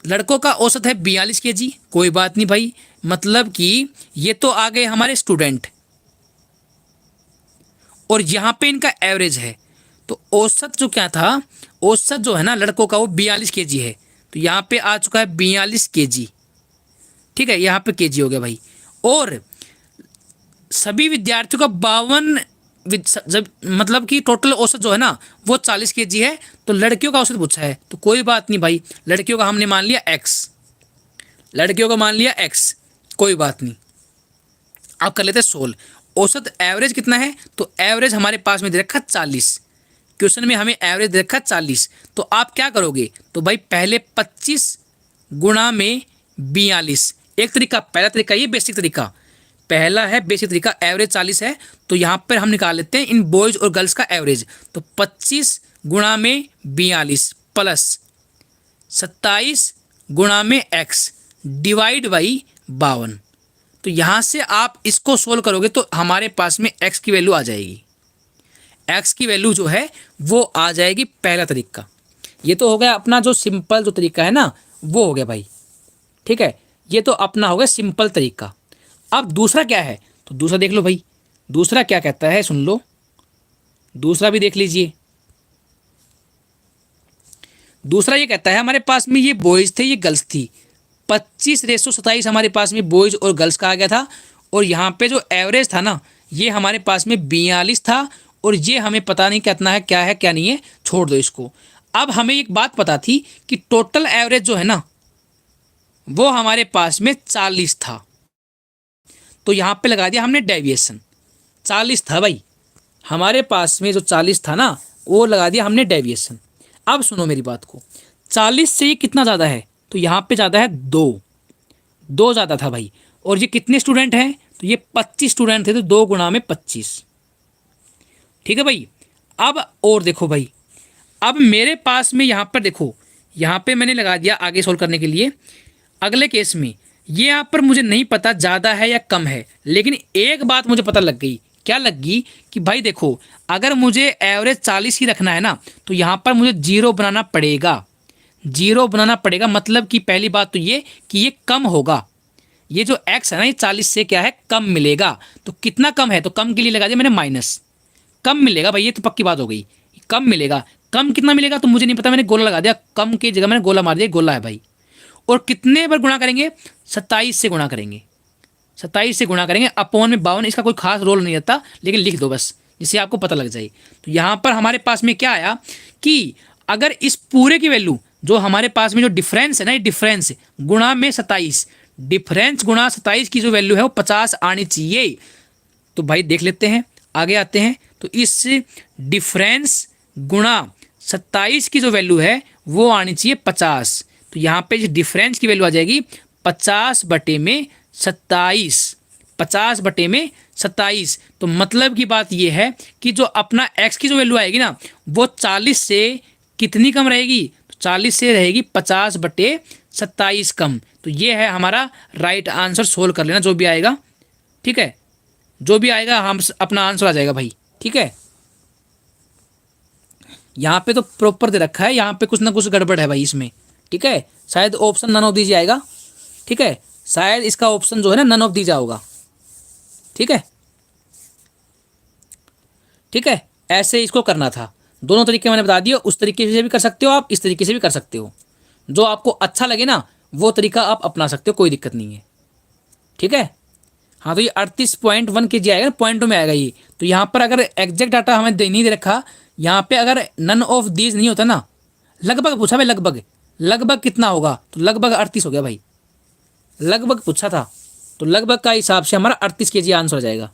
लड़कों का औसत है 42 केजी, कोई बात नहीं भाई, मतलब कि ये तो आ गए हमारे स्टूडेंट, और यहां पे इनका एवरेज है। तो औसत जो क्या था, औसत जो है ना लड़कों का वो 42 केजी है, तो यहां पे आ चुका है 42 केजी। ठीक है, यहाँ पे केजी हो गया भाई। और सभी विद्यार्थियों का 52 जब मतलब कि टोटल औसत जो है ना वो 40 केजी है, तो लड़कियों का औसत पूछा है, तो कोई बात नहीं भाई, लड़कियों का हमने मान लिया x, लड़कियों का मान लिया x, कोई बात नहीं। अब कर लेते हैं सोल्व। औसत एवरेज कितना है, तो एवरेज हमारे पास में दे रखा 40, क्वेश्चन में हमें एवरेज दे रखा 40, तो आप क्या करोगे, तो भाई पहले 25 गुणा में 42, एक तरीका, पहला तरीका ये बेसिक तरीका, पहला है बेसिक तरीका, एवरेज 40 है, तो यहाँ पर हम निकाल लेते हैं इन बॉयज और गर्ल्स का एवरेज। तो 25 गुणा में 42 प्लस 27 गुणा में x डिवाइड बाई 52। तो यहाँ से आप इसको सोल्व करोगे तो हमारे पास में x की वैल्यू आ जाएगी, x की वैल्यू जो है वो आ जाएगी, पहला तरीका। ये तो हो गया अपना जो सिंपल जो तरीका है ना वो हो गया भाई। ठीक है, ये तो अपना हो गया सिंपल तरीका। अब दूसरा क्या है, तो दूसरा देख लो भाई, दूसरा क्या कहता है सुन लो, दूसरा भी देख लीजिए। दूसरा ये कहता है हमारे पास में ये बॉयज थे ये गर्ल्स थी, 25:27 हमारे पास में बॉयज और गर्ल्स का आ गया था, और यहाँ पे जो एवरेज था ना ये हमारे पास में 42 था, और ये हमें पता नहीं कितना है क्या नहीं है, छोड़ दो इसको। अब हमें एक बात पता थी कि टोटल एवरेज जो है ना वो हमारे पास में 40 था, तो यहाँ पे लगा दिया हमने डेविएशन, 40 था भाई हमारे पास में, जो 40 था ना वो लगा दिया हमने डेविएशन। अब सुनो मेरी बात को, 40 से ये कितना ज़्यादा है, तो यहाँ पे ज़्यादा है 2 ज़्यादा था भाई। और ये कितने स्टूडेंट हैं, तो ये 25 स्टूडेंट थे, तो 2 गुणा में 25। ठीक है भाई। अब और देखो भाई, अब मेरे पास में यहाँ पर देखो, यहाँ पे मैंने लगा दिया आगे सोल्व करने के लिए। अगले केस में ये यहाँ पर मुझे नहीं पता ज़्यादा है या कम है, लेकिन एक बात मुझे पता लग गई, क्या लग गई कि भाई देखो अगर मुझे एवरेज 40 ही रखना है ना तो यहाँ पर मुझे 0 बनाना पड़ेगा, 0 बनाना पड़ेगा, मतलब कि पहली बात तो ये कि ये कम होगा, ये जो x है ना, ये 40 से क्या है, कम मिलेगा। तो कितना कम है, तो कम के लिए लगा दिया मैंने माइनस। कम मिलेगा भाई, ये तो पक्की बात हो गई, कम मिलेगा। कम कितना मिलेगा तो मुझे नहीं पता, मैंने गोला लगा दिया, कम की जगह मैंने गोला मार दिया, गोला है भाई। और कितने पर गुणा करेंगे, 27 से गुणा करेंगे, 27 से गुणा करेंगे, अपॉन में 52। इसका कोई खास रोल नहीं रहता, लेकिन लिख दो बस, जिससे आपको पता लग जाए। तो यहाँ पर हमारे पास में क्या आया कि अगर इस पूरे की वैल्यू, जो हमारे पास में जो डिफरेंस है ना, ये डिफरेंस गुणा में 27, डिफरेंस गुणा 27 की जो वैल्यू है वो 50 आनी चाहिए। तो भाई देख लेते हैं, आगे आते हैं। तो इस डिफरेंस गुणा 27 की जो वैल्यू है वो आनी चाहिए 50। तो यहाँ पे डिफरेंस की वैल्यू आ जाएगी 50/27, 50/27। तो मतलब की बात ये है कि जो अपना x की जो वैल्यू आएगी ना, वो 40 से कितनी कम रहेगी, तो 40 से रहेगी 50/27 कम। तो ये है हमारा राइट आंसर। सोल्व कर लेना जो भी आएगा, ठीक है, जो भी आएगा हम अपना आंसर आ जाएगा भाई, ठीक है। यहाँ पे तो प्रॉपर दे रखा है, यहाँ पे कुछ ना कुछ गड़बड़ है भाई इसमें, ठीक है। शायद ऑप्शन नन ऑफ दीजिए आएगा, ठीक है, शायद इसका ऑप्शन जो है ना नन ऑफ दीजिए होगा, ठीक है, ठीक है। ऐसे इसको करना था। दोनों तरीके मैंने बता दिए, उस तरीके से भी कर सकते हो आप, इस तरीके से भी कर सकते हो, जो आपको अच्छा लगे ना वो तरीका आप अपना सकते हो, कोई दिक्कत नहीं है, ठीक है। हाँ, तो ये 38.1 kg आएगा, पॉइंटों में आएगा ये। तो यहाँ पर अगर एग्जैक्ट डाटा हमें नहीं दे रखा, यहाँ पे अगर नन ऑफ दीज नहीं होता ना, लगभग पूछा भाई, लगभग लगभग कितना होगा, तो लगभग 38 हो गया भाई, लगभग पूछा था, तो लगभग का हिसाब से हमारा 38 kg आंसर हो जाएगा,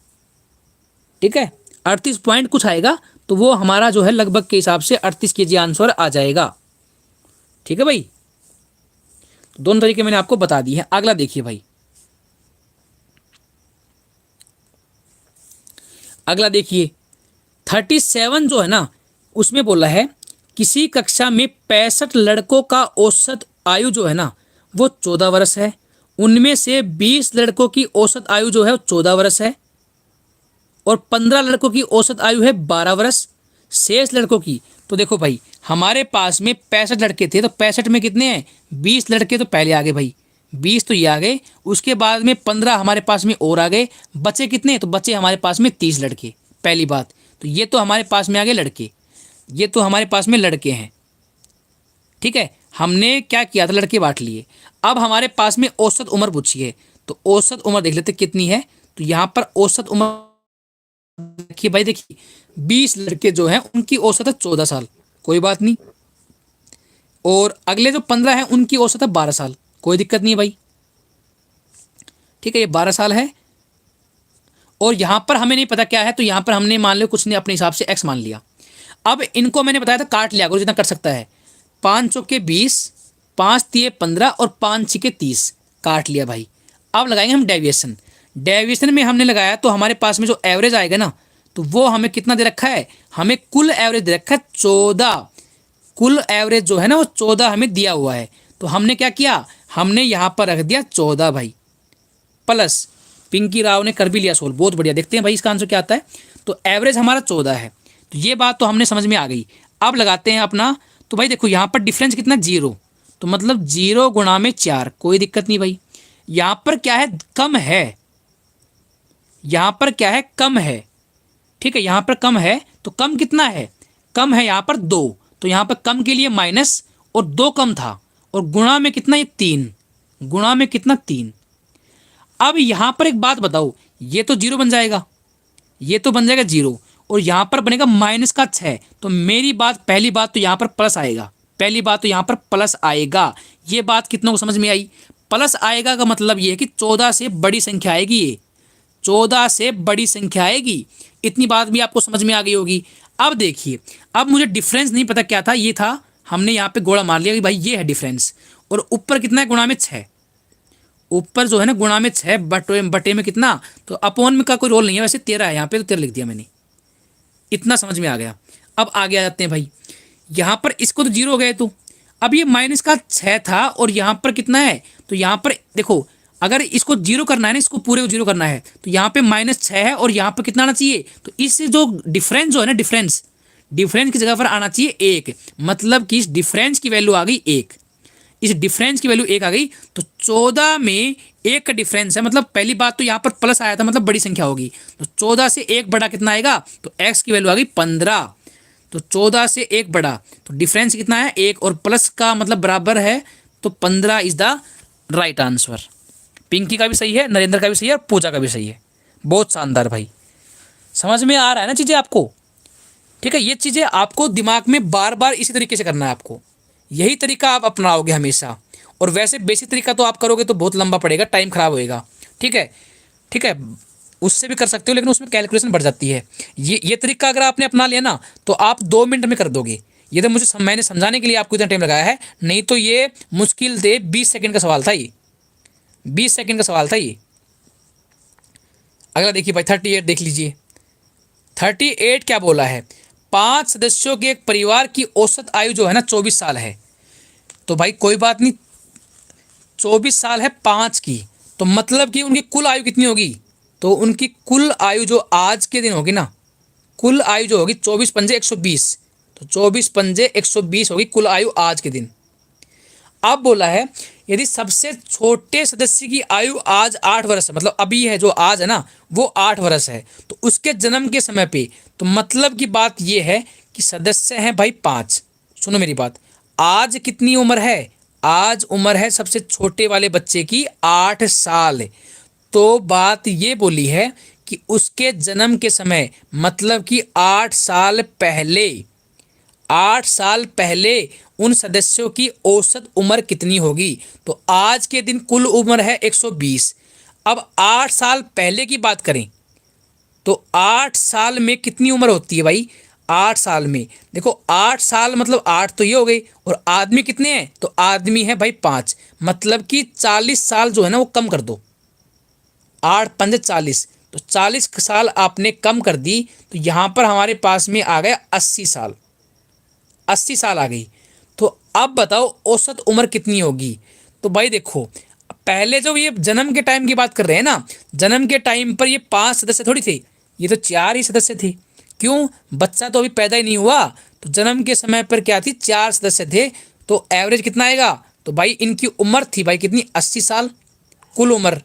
ठीक है। 38 पॉइंट कुछ आएगा, तो वो हमारा जो है लगभग के हिसाब से 38 kg आंसर आ जाएगा, ठीक है भाई। दोनों तरीके मैंने आपको बता दिए हैं। अगला देखिए भाई, अगला देखिए 37 जो है ना, उसमें बोला है किसी कक्षा में 65 लड़कों का औसत आयु जो है ना वो 14 वर्ष है, उनमें से 20 लड़कों की औसत आयु जो है वो 14 वर्ष है, और 15 लड़कों की औसत आयु है 12 वर्ष। शेष लड़कों की, तो देखो भाई हमारे पास में 65 लड़के थे, तो 65 में कितने हैं, 20 लड़के तो पहले आ गए भाई, 20 तो ये आ गए, उसके बाद में 15 हमारे पास में और आ गए, बचे कितने, तो बचे हमारे पास में 30 लड़के। पहली बात तो ये तो हमारे पास में आ गए लड़के, ये तो हमारे पास में लड़के हैं, ठीक है। हमने क्या किया था, लड़के बांट लिए। अब हमारे पास में औसत उम्र पूछी है, तो औसत उम्र देख लेते कितनी है। तो यहाँ पर औसत उम्र देखिए भाई, देखिए 20 लड़के जो हैं उनकी औसत है 14 साल, कोई बात नहीं, और अगले जो 15 हैं उनकी औसत है 12 साल, कोई दिक्कत नहीं है भाई, ठीक है, ये 12 साल है। और यहाँ पर हमें नहीं पता क्या है, तो यहाँ पर हमने मान लो कुछ नहीं, अपने हिसाब से x मान लिया। अब इनको मैंने बताया था काट लिया करो जितना कर सकता है, 5 चौके 20, 5 तिये 15 और 5 छिके 30, काट लिया भाई। अब लगाएंगे हम डेविएशन। डेविएशन में हमने लगाया तो हमारे पास में जो एवरेज आएगा ना, तो वो हमें कितना दे रखा है, हमें कुल एवरेज दे रखा है 14, कुल एवरेज जो है ना वो 14 हमें दिया हुआ है। तो हमने क्या किया, हमने यहाँ पर रख दिया 14 भाई, प्लस पिंकी राव ने कर भी लिया सोल्व, बहुत बढ़िया। देखते हैं भाई इसका आंसर क्या आता है। तो एवरेज हमारा 14 है, तो ये बात तो हमने समझ में आ गई। अब लगाते हैं अपना, तो भाई देखो यहाँ पर डिफरेंस कितना, 0, तो मतलब 0 गुणा में 4, कोई दिक्कत नहीं भाई। यहाँ पर क्या है, कम है, यहाँ पर क्या है, कम है, ठीक है, यहाँ पर कम है, तो कम कितना है, कम है यहाँ पर 2, तो यहाँ पर कम के लिए माइनस, और 2 कम था, और गुणा में कितना, ये 3, गुणा में कितना 3। अब यहाँ पर एक बात बताओ, ये तो 0 बन जाएगा, ये तो बन जाएगा 0, और यहाँ पर बनेगा माइनस का 6, तो मेरी बात, पहली बात तो यहाँ पर प्लस आएगा, पहली बात तो यहाँ पर प्लस आएगा। ये बात कितनों को समझ में आई, प्लस आएगा का मतलब ये है कि 14 से बड़ी संख्या आएगी, ये 14 से बड़ी संख्या आएगी, इतनी बात भी आपको समझ में आ गई होगी। अब देखिए, अब मुझे डिफरेंस नहीं पता क्या था, ये था, हमने यहाँ पे गोला मार लिया कि भाई ये है डिफरेंस, और ऊपर कितना है, गुणा में 6, ऊपर जो है ना गुणा में 6, बटे में कितना, तो अपॉन में का कोई रोल नहीं है, वैसे 13 है यहाँ पे, तो 13 लिख दिया मैंने, इतना समझ में आ गया। अब आगे आ जाते हैं भाई, यहाँ पर इसको तो 0 हो गए, तो अब ये माइनस का 6 था, और यहाँ पर कितना है, तो यहाँ पर देखो अगर इसको 0 करना है ना, इसको पूरे को 0 करना है, तो यहाँ पे -6 है, और यहाँ पर कितना आना चाहिए, तो इस जो डिफरेंस जो है ना, डिफरेंस की जगह पर आना चाहिए 1, मतलब कि इस डिफरेंस की वैल्यू आ गई 1। इस डिफरेंस की वैल्यू 1 आ गई, तो 14 में 1 का डिफरेंस है, मतलब पहली बात तो यहाँ पर प्लस आया था, मतलब बड़ी संख्या होगी। तो 14 से 1 बड़ा कितना आएगा, तो x की वैल्यू आ गई 15। तो 14 से 1 बड़ा, तो डिफरेंस कितना है 1, और प्लस का मतलब बराबर है, तो 15 is the right answer. Pinky का भी सही है, नरेंद्र का भी सही है, और पूजा का भी सही है। बहुत शानदार भाई, समझ में आ रहा है ना चीज़ें आपको? ठीक है, ये चीज़ें आपको दिमाग में बार बार इसी तरीके से करना है आपको, यही तरीका आप अपनाओगे हमेशा। और वैसे बेसिक तरीका तो आप करोगे तो बहुत लंबा पड़ेगा, टाइम खराब होएगा। ठीक है, ठीक है, उससे भी कर सकते हो, लेकिन उसमें कैलकुलेशन बढ़ जाती है। ये तरीका अगर आपने अपना लिया ना, तो आप 2 मिनट में कर दोगे। ये तो मैंने समझाने के लिए आपको इतना टाइम लगाया है, नहीं तो ये मुश्किल से 20 सेकंड का सवाल था। ये 20 सेकंड का सवाल था ये। अगला देखिए भाई 38 देख लीजिए। 38 क्या बोला है, 5 सदस्यों के एक परिवार की औसत आयु जो है ना 24 साल है। तो भाई कोई बात नहीं, 24 साल है 5 की, तो मतलब कि उनकी कुल आयु कितनी होगी, तो उनकी कुल आयु जो आज के दिन होगी ना, कुल आयु जो होगी 24 पंजे 120, तो 24 पंजे 120 होगी कुल आयु आज के दिन। अब बोला है यदि सबसे छोटे सदस्य की आयु आज 8 वर्ष है, मतलब अभी है जो आज है ना वो 8 वर्ष है, तो उसके जन्म के समय पे, तो मतलब की बात ये है कि सदस्य हैं भाई 5। सुनो मेरी बात, आज कितनी उम्र है, आज उम्र है सबसे छोटे वाले बच्चे की 8 साल। तो बात ये बोली है कि उसके जन्म के समय, मतलब कि 8 साल पहले, 8 साल पहले उन सदस्यों की औसत उम्र कितनी होगी। तो आज के दिन कुल उम्र है 120। अब 8 साल पहले की बात करें तो 8 साल में कितनी उम्र होती है भाई, 8 साल में देखो 8 साल मतलब 8 तो ये हो गई, और आदमी कितने हैं, तो आदमी है भाई 5, मतलब कि 40 साल जो है ना वो कम कर दो, 8 पंजे 40, तो 40 साल आपने कम कर दी, तो यहाँ पर हमारे पास में आ गया 80 साल, 80 साल आ गई। तो अब बताओ औसत उम्र कितनी होगी। तो भाई देखो, पहले जो ये जन्म के टाइम की बात कर रहे हैं ना, जन्म के टाइम पर ये 5 सदस्य थोड़ी थे, ये तो 4 ही सदस्य थे। क्यों, बच्चा तो अभी पैदा ही नहीं हुआ, तो जन्म के समय पर क्या थी, 4 सदस्य थे। तो एवरेज कितना आएगा, तो भाई इनकी उम्र थी भाई कितनी, 80 साल कुल उम्र,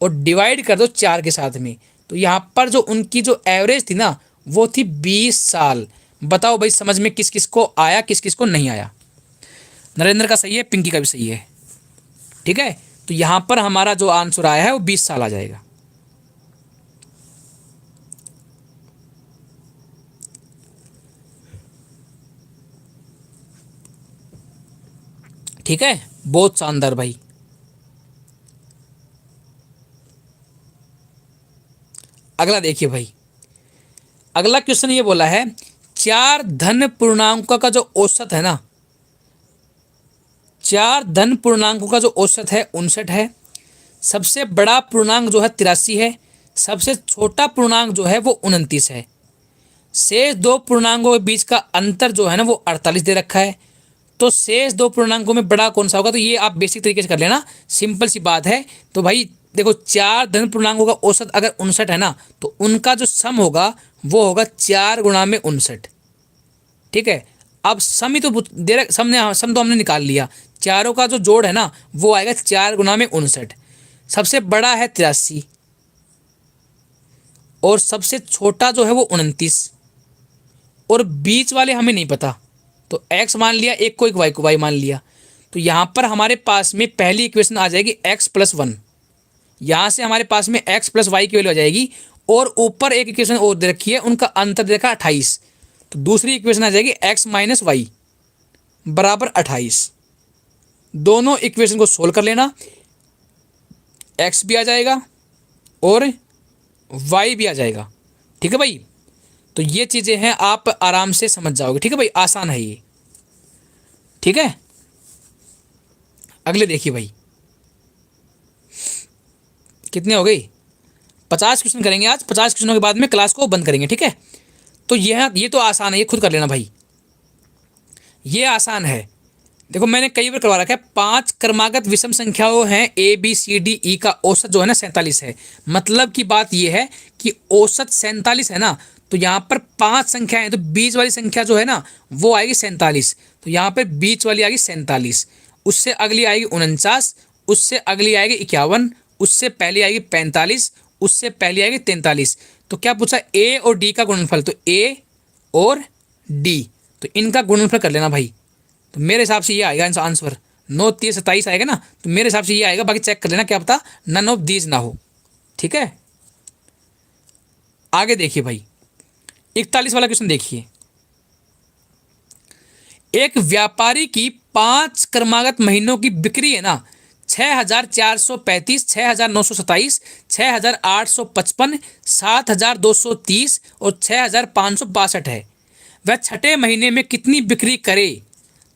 और डिवाइड कर दो 4 के साथ में, तो यहाँ पर जो उनकी जो एवरेज थी ना वो थी 20 साल। बताओ भाई समझ में किस किस को आया, किस किस को नहीं आया। नरेंद्र का सही है, पिंकी का भी सही है। ठीक है, तो यहाँ पर हमारा जो आंसर आया है वो 20 साल आ जाएगा। ठीक है, बहुत शानदार भाई। अगला देखिए भाई, अगला क्वेश्चन ये बोला है 4 धन पूर्णांकों का जो औसत है ना, 4 धन पूर्णांकों का जो औसत है 59 है। सबसे बड़ा पूर्णांक जो है 83 है। सबसे छोटा पूर्णांक जो है वो 29 है। शेष दो पूर्णांकों के बीच का अंतर जो है ना वो 48 दे रखा है। तो शेष दो पूर्णांकों में बड़ा कौन सा होगा, तो ये आप बेसिक तरीके से कर लेना, सिंपल सी बात है। तो भाई देखो 4 धन पूर्णांकों का औसत अगर 59 है ना, तो उनका जो सम होगा वो होगा 4 गुणा में 59। ठीक है, अब सम ही तो दे रहा, सम तो हमने निकाल लिया, चारों का जो जोड़ है ना वो आएगा 4 गुणा में 59। सबसे बड़ा है 83 और सबसे छोटा जो है वो 29, और बीच वाले हमें नहीं पता, तो x मान लिया, एक को एक y को y मान लिया। तो यहाँ पर हमारे पास में पहली इक्वेशन आ जाएगी x+1, यहाँ से हमारे पास में x प्लस वाई की वैल्यू आ जाएगी, और ऊपर एक इक्वेशन और दे रखी है, उनका अंतर दे रखा 28। तो दूसरी इक्वेशन आ जाएगी x माइनस वाई बराबर 28। दोनों इक्वेशन को सोल्व कर लेना, x भी आ जाएगा और y भी आ जाएगा। ठीक है भाई, तो ये चीज़ें हैं, आप आराम से समझ जाओगे। ठीक है भाई, आसान है ये। ठीक है, अगले देखिए भाई, कितने हो गई, 50 क्वेश्चन करेंगे आज। 50 क्वेश्चनों के बाद में क्लास को बंद करेंगे। ठीक है, तो ये तो आसान है, ये खुद कर लेना भाई, ये आसान है। देखो मैंने कई बार करवा रखा है, 5 क्रमागत विषम संख्याओं हैं ABCDE का औसत जो है ना 47 है। मतलब की बात ये है कि औसत 47 है ना, तो यहाँ पर 5 संख्याएं हैं, तो बीच वाली संख्या जो है ना वो आएगी 47, तो यहाँ पर बीच वाली आएगी 47। उससे अगली आएगी 49, उससे अगली आएगी 51, उससे पहली आएगी 45, उससे पहली आएगी 43। तो क्या पूछा, ए और डी का गुणनफल, तो ए और डी, तो इनका गुणनफल कर लेना भाई। तो मेरे हिसाब से ये आएगा आंसर, 9 3 27 आएगा ना, तो मेरे हिसाब से ये आएगा, बाकी चेक कर लेना, क्या पता नन ऑफ दीज ना हो। ठीक है, आगे देखिए भाई, 41 वाला क्वेश्चन देखिए। एक व्यापारी की 5 क्रमागत महीनों की बिक्री है ना 6,435, 6,927, 6,855, 7,230 और 6,562 है। वह छठे महीने में कितनी बिक्री करे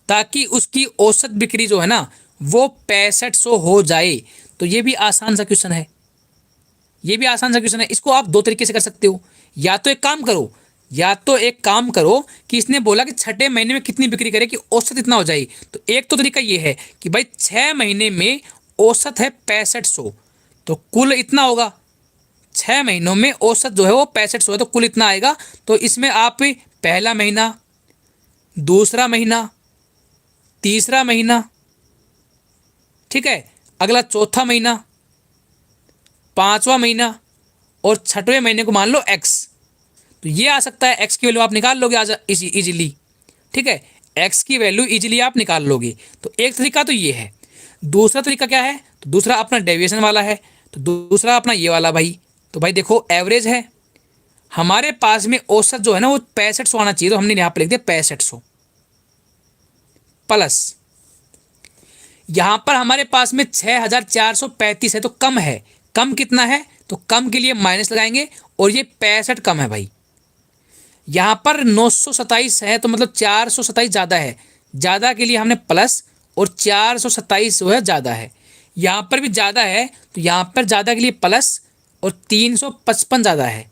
ताकि उसकी औसत बिक्री जो है ना वो 6500 हो जाए। तो ये भी आसान सा क्वेश्चन है, ये भी आसान सा क्वेश्चन है। इसको आप दो तरीके से कर सकते हो, या तो एक काम करो, या तो एक काम करो कि इसने बोला कि छठे महीने में कितनी बिक्री करे कि औसत इतना हो जाए। तो एक तो तरीका ये है कि भाई 6 महीने में औसत है 6500, तो कुल इतना होगा। 6 महीनों में औसत जो है वो 6500 है, तो कुल इतना आएगा। तो इसमें आप पहला महीना, दूसरा महीना, तीसरा महीना, ठीक है, अगला चौथा महीना, पांचवा महीना और छठवें महीने को मान लो एक्स। तो ये आ सकता है, एक्स की वैल्यू आप निकाल लोगे आज इजीली। ठीक है, एक्स की वैल्यू इजीली आप निकाल लोगे। तो एक तरीका तो ये है। दूसरा तरीका क्या है, तो दूसरा अपना डेविएशन वाला है। तो दूसरा अपना ये वाला भाई, तो भाई देखो एवरेज है हमारे पास में, औसत जो है ना वो 6500 आना चाहिए, तो हमने यहाँ पर लिख दिया 6500 प्लस यहां पर हमारे पास में 6,435 है, तो कम है। कम कितना है, तो कम के लिए माइनस लगाएंगे, और ये 65 कम है भाई। यहां पर 927 है, तो मतलब 427 ज़्यादा है, ज़्यादा के लिए हमने प्लस, और 427 जो है ज़्यादा है। यहां पर भी ज़्यादा है, तो यहां पर ज़्यादा के लिए प्लस, और 355 ज़्यादा है।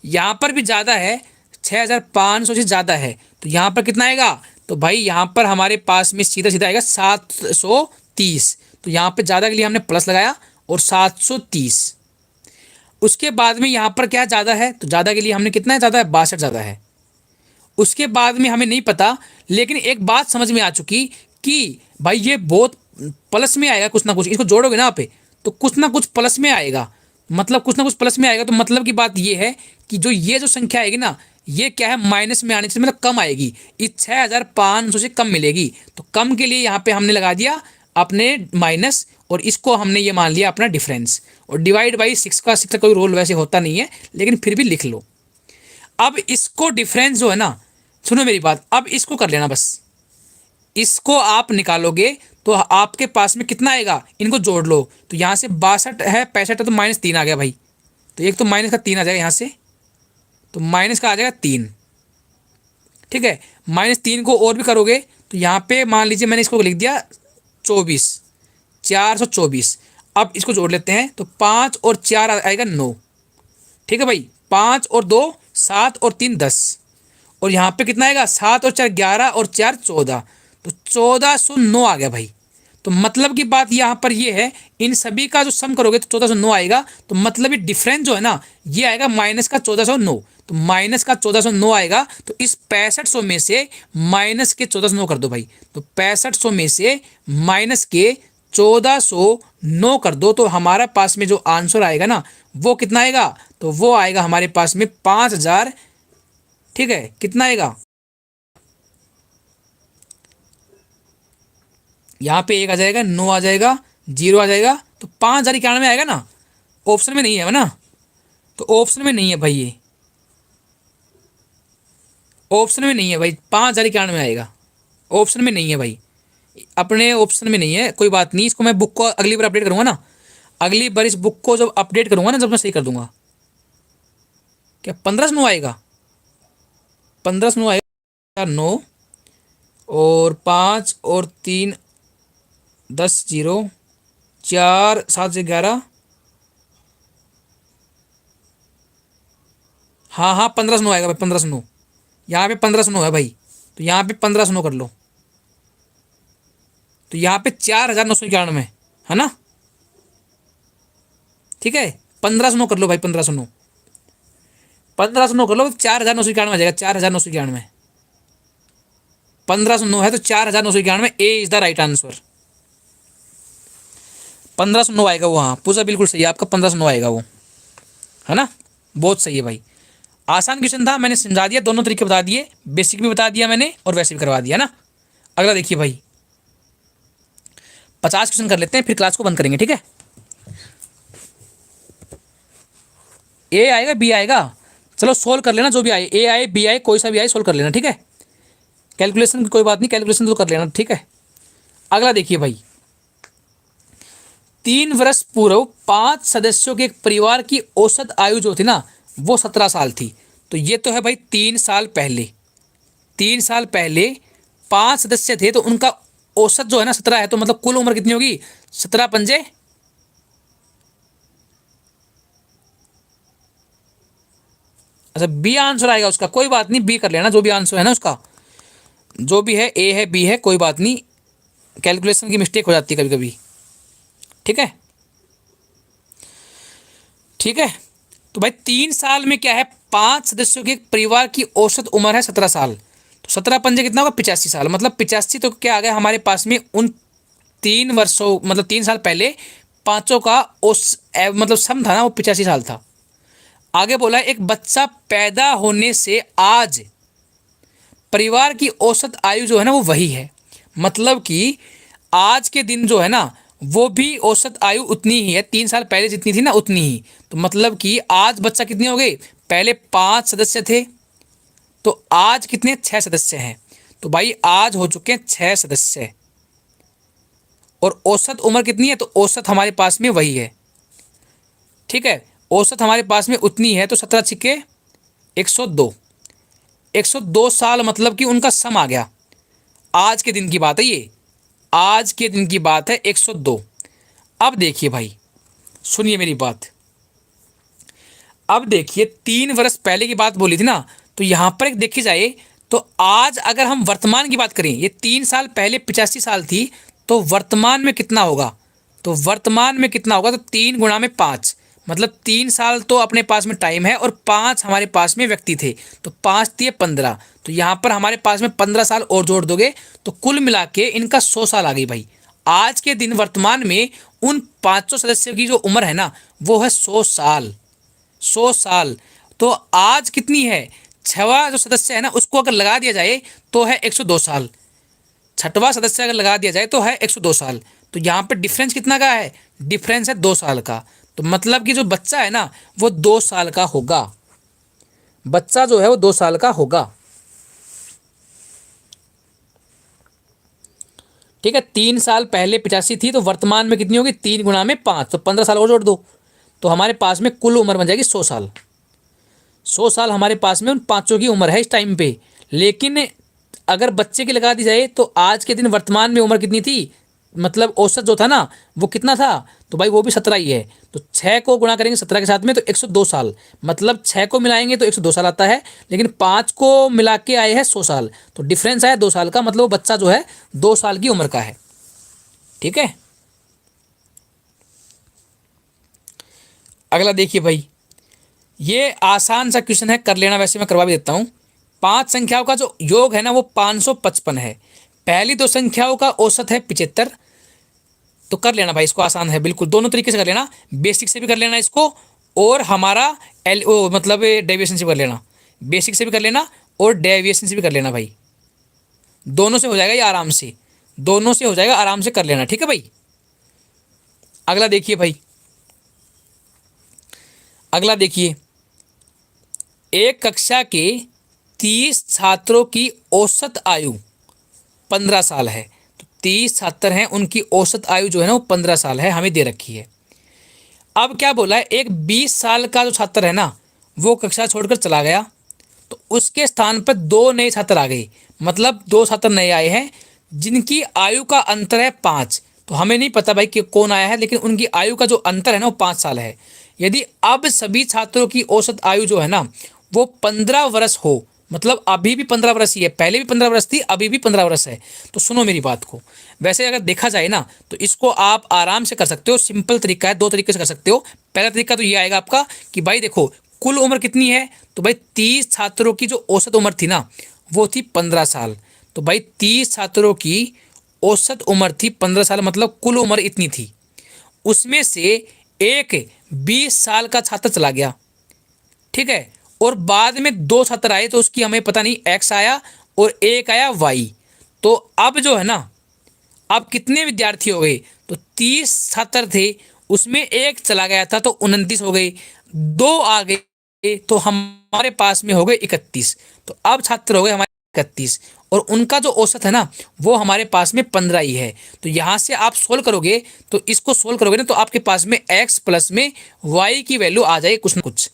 यहां पर भी ज़्यादा है, 6,500 से ज़्यादा है, तो यहां पर कितना आएगा, तो भाई यहां पर हमारे पास में सीधा सीधा आएगा 730। तो यहां पे ज़्यादा के लिए हमने प्लस लगाया और 730। उसके बाद में यहाँ पर क्या ज़्यादा है, तो ज़्यादा के लिए हमने कितना है, ज़्यादा है 62 ज़्यादा है। उसके बाद में हमें नहीं पता, लेकिन एक बात समझ में आ चुकी कि भाई ये बहुत प्लस में आएगा, कुछ ना कुछ इसको जोड़ोगे ना आप, तो कुछ ना कुछ प्लस में आएगा, मतलब कुछ ना कुछ प्लस में आएगा। तो मतलब की बात ये है कि जो ये जो संख्या आएगी ना, ये क्या है, माइनस में आने से मतलब कम आएगी, इस 6,500 से कम मिलेगी। तो कम के लिए यहाँ पे हमने लगा दिया अपने माइनस, और इसको हमने ये मान लिया अपना डिफरेंस। और डिवाइड बाई 6 का कोई रोल वैसे होता नहीं है, लेकिन फिर भी लिख लो। अब इसको डिफरेंस जो है ना, सुनो मेरी बात, अब इसको कर लेना बस। इसको आप निकालोगे तो आपके पास में कितना आएगा, इनको जोड़ लो। तो यहाँ से 62 है, 65 है, तो -3 आ गया भाई। तो एक तो माइनस का 3 आ जाएगा यहाँ से, तो माइनस का आ जाएगा 3। ठीक है, -3 को और भी करोगे तो यहाँ पे मान लीजिए मैंने इसको लिख दिया 24, 424। अब इसको जोड़ लेते हैं, तो 5 और 4 आएगा 9। ठीक है भाई, 5 और 2 7 और 3 10, और यहाँ पे कितना आएगा, 7 और 4 11 और 4 14, तो 1409 आ गया भाई। तो मतलब की बात यहाँ पर ये है, इन सभी का जो सम करोगे तो 1409 आएगा। तो मतलब ये डिफरेंस जो है ना, ये आएगा माइनस का 1409। तो माइनस का 1409 आएगा, तो इस 6500 में से माइनस के 1409 कर दो भाई। तो 6500 में से माइनस के 1409 कर दो, तो हमारा पास में जो आंसर आएगा ना वो कितना आएगा, तो वो आएगा हमारे पास में 5000। ठीक है, कितना आएगा, यहाँ पे 1 आ जाएगा, 9 आ जाएगा, 0 आ जाएगा, तो 5091 आएगा ना। ऑप्शन में नहीं है ना, तो ऑप्शन में नहीं है भाई, ये ऑप्शन में नहीं है भाई, 5091 आएगा, ऑप्शन में नहीं है भाई, अपने ऑप्शन में नहीं है। कोई बात नहीं, इसको मैं बुक को अगली बार अपडेट करूंगा ना, अगली बार इस बुक को जब अपडेट करूंगा ना, जब मैं सही कर दूंगा। क्या 1509 आएगा, 1509 आएगा, 9 और 5 और 3 10 0 4 7 से 11, हाँ हाँ 1509 आएगा भाई, 1509। यहाँ पे 1509 है भाई, तो यहाँ पे 1509 कर लो। तो यहाँ पे 4991 है ना। ठीक है, 1509 कर लो भाई, 1509 कर लो, 4991 आ जाएगा, 4991। 1509 है तो 4991, ए इज द राइट आंसर। 1509 आएगा वो, हाँ पूजा बिल्कुल सही है आपका, 1509 आएगा वो, है ना, बहुत सही है भाई। आसान क्वेश्चन था, मैंने समझा दिया, दोनों तरीके बता दिए, बेसिक भी बता दिया मैंने और वैसे भी करवा दिया ना। अगला देखिए भाई, 50 क्वेश्चन कर लेते हैं फिर क्लास को बंद करेंगे, ठीक है। ए आएगा बी आएगा, चलो सोल्व कर लेना, जो भी आए, ए आए बी आए कोई सा भी आए सोल्व कर लेना, ठीक है। कैलकुलेशन की कोई बात नहीं, कैलकुलेशन तो कर लेना, ठीक है। अगला देखिए भाई, 3 वर्ष पूर्व 5 सदस्यों के एक परिवार की औसत आयु जो थी ना वो 17 साल थी। तो ये तो है भाई 3 साल पहले, 3 साल पहले 5 सदस्य थे तो उनका औसत जो है ना 17 है, तो मतलब कुल उम्र कितनी होगी, 17 पंजे, अच्छा बी आंसर आएगा उसका, कोई बात नहीं, बी कर लेना, जो भी आंसर है ना उसका, जो भी है, ए है बी है कोई बात नहीं, कैलकुलेशन की मिस्टेक हो जाती है कभी कभी, ठीक है। ठीक है, तो भाई 3 साल में क्या है, 5 सदस्यों के एक परिवार की औसत उम्र है 17 साल, तो 17 पंजे कितना होगा, 85 साल, मतलब 85, तो क्या आ गया हमारे पास में, उन 3 वर्षों मतलब 3 साल पहले पांचों का मतलब सम था ना वो 85 साल था। आगे बोला एक बच्चा पैदा होने से आज परिवार की औसत आयु जो है ना वो वही है, मतलब कि आज के दिन जो है ना वो भी औसत आयु उतनी ही है, 3 साल पहले जितनी थी ना उतनी ही, तो मतलब कि आज बच्चा कितने हो गए, पहले 5 सदस्य थे तो आज कितने 6 सदस्य हैं, तो भाई आज हो चुके हैं 6 सदस्य, और औसत उम्र कितनी है, तो औसत हमारे पास में वही है, ठीक है, औसत हमारे पास में उतनी है, तो 17 छिक्के 102, 102 साल, मतलब कि उनका सम आ गया, आज के दिन की बात है ये, आज के दिन की बात है 102। अब देखिए भाई, सुनिए मेरी बात, अब देखिए 3 वर्ष पहले की बात बोली थी ना, तो यहां पर एक देखी जाए तो आज अगर हम वर्तमान की बात करें, ये 3 साल पहले 85 साल थी, तो वर्तमान में कितना होगा, तो वर्तमान में कितना होगा, तो 3 × 5, मतलब 3 साल तो अपने पास में टाइम है और 5 हमारे पास में व्यक्ति थे, तो 5 दिए 15, तो यहाँ पर हमारे पास में 15 साल और जोड़ दोगे तो कुल मिला के इनका 100 साल आ गई भाई। आज के दिन वर्तमान में उन 500 सदस्यों की जो उम्र है ना वो है 100 साल, 100 साल। तो आज कितनी है, 6वां जो सदस्य है ना उसको अगर लगा दिया जाए तो है 102 साल, 6वां सदस्य अगर लगा दिया जाए तो है 102 साल, तो यहाँ पे डिफरेंस कितना का है, डिफरेंस है 2 साल का, तो मतलब कि जो बच्चा है ना वो 2 साल का होगा, बच्चा जो है वो 2 साल का होगा, ठीक है। 3 साल पहले 85 थी तो वर्तमान में कितनी होगी, 3 × 5, तो 15 साल और जोड़ दो, तो हमारे पास में कुल उम्र बन जाएगी 100 साल, 100 साल हमारे पास में उन पांचों की उम्र है इस टाइम पे। लेकिन अगर बच्चे की लगा दी जाए तो आज के दिन वर्तमान में उम्र कितनी थी, मतलब औसत जो था ना वो कितना था, तो भाई वो भी 17 ही है, तो 6 को गुणा करेंगे 17 के साथ में तो 102 साल, मतलब 6 को मिलाएंगे तो 102 साल आता है, लेकिन 5 को मिला के आए हैं 100 साल, तो डिफरेंस आया 2 साल का, मतलब वो बच्चा जो है 2 साल की उम्र का है, ठीक है। अगला देखिए भाई, ये आसान सा क्वेश्चन है, कर लेना, वैसे मैं करवा भी देता हूँ। 5 संख्याओं का जो योग है ना वो 555 है, पहली 2 संख्याओं का औसत है 75, तो कर लेना भाई इसको, आसान है बिल्कुल, दोनों तरीके से कर लेना, बेसिक से भी कर लेना इसको और हमारा मतलब डेविएशन से भी कर लेना, बेसिक से भी कर लेना और डेविएशन से भी कर लेना भाई, दोनों से हो जाएगा ये आराम से, दोनों से हो जाएगा आराम से, कर लेना, ठीक है भाई। अगला देखिए भाई, अगला देखिए, एक कक्षा के 30 छात्रों की औसत आयु 15 साल है, तो 30 छात्र हैं उनकी औसत आयु जो है ना वो 15 साल है, हमें दे रखी है। अब क्या बोला है, एक 20 साल का जो छात्र है ना वो कक्षा छोड़कर चला गया, तो उसके स्थान पर 2 नए छात्र आ गए, मतलब 2 छात्र नए आए हैं जिनकी आयु का अंतर है 5, तो हमें नहीं पता भाई कि कौन आया है, लेकिन उनकी आयु का जो अंतर है ना वो 5 साल है। यदि अब सभी छात्रों की औसत आयु जो है ना वो 15 वर्ष हो, मतलब अभी भी 15 वर्ष ही है, पहले भी 15 वर्ष थी, अभी भी 15 वर्ष है, तो सुनो मेरी बात को, वैसे अगर देखा जाए ना तो इसको आप आराम से कर सकते हो, सिंपल तरीका है, 2 तरीके से कर सकते हो। पहला तरीका तो ये आएगा आपका कि भाई देखो कुल उम्र कितनी है, तो भाई 30 छात्रों की जो औसत उम्र थी ना वो थी 15 साल, तो भाई 30 छात्रों की औसत उम्र थी 15 साल, मतलब कुल उम्र इतनी थी। उसमें से एक 20 साल का छात्र चला गया, ठीक है, और बाद में दो छात्र आए, तो उसकी हमें पता नहीं, एक्स आया और एक आया वाई। तो अब जो है ना, अब कितने विद्यार्थी हो गए? तो 30 छात्र थे, उसमें एक चला गया था तो 29 हो गए, दो आ गए तो हमारे पास में हो गए 31। तो अब छात्र हो गए हमारे 31, और उनका जो औसत है ना वो हमारे पास में 15 ही है। तो यहाँ से आप सोल्व करोगे, तो इसको सोल्व करोगे ना, तो आपके पास में x प्लस में y की वैल्यू आ जाएगी कुछ ना कुछ।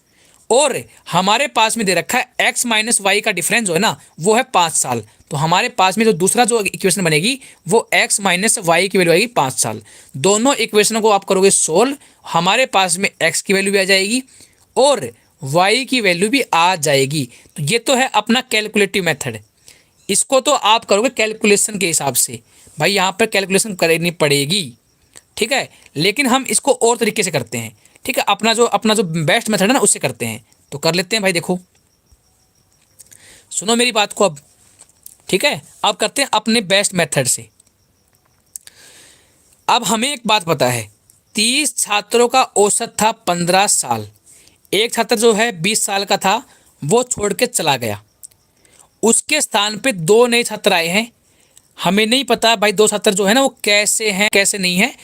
और हमारे पास में दे रखा है x माइनस वाई का डिफरेंस जो है ना वो है 5 साल। तो हमारे पास में जो दूसरा जो इक्वेशन बनेगी वो x माइनस वाई की वैल्यू आएगी 5 साल। दोनों इक्वेशनों को आप करोगे सोल्व, हमारे पास में x की वैल्यू भी आ जाएगी और y की वैल्यू भी आ जाएगी। तो ये तो है अपना कैलकुलेटिव मेथड। इसको तो आप करोगे कैलकुलेशन के हिसाब से, भाई यहाँ पर कैलकुलेशन करनी पड़ेगी, ठीक है, लेकिन हम इसको और तरीके से करते हैं, ठीक है, अपना जो बेस्ट मेथड है ना उससे करते हैं। तो कर लेते हैं भाई, देखो सुनो मेरी बात को अब, ठीक है, अब करते हैं अपने बेस्ट मेथड से। अब हमें एक बात पता है, 30 छात्रों का औसत था 15 साल, एक छात्र जो है 20 साल का था वो छोड़ के चला गया, उसके स्थान पे दो नए छात्र आए हैं। हमें नहीं पता भाई दो छात्र जो है ना वो कैसे हैं कैसे नहीं है,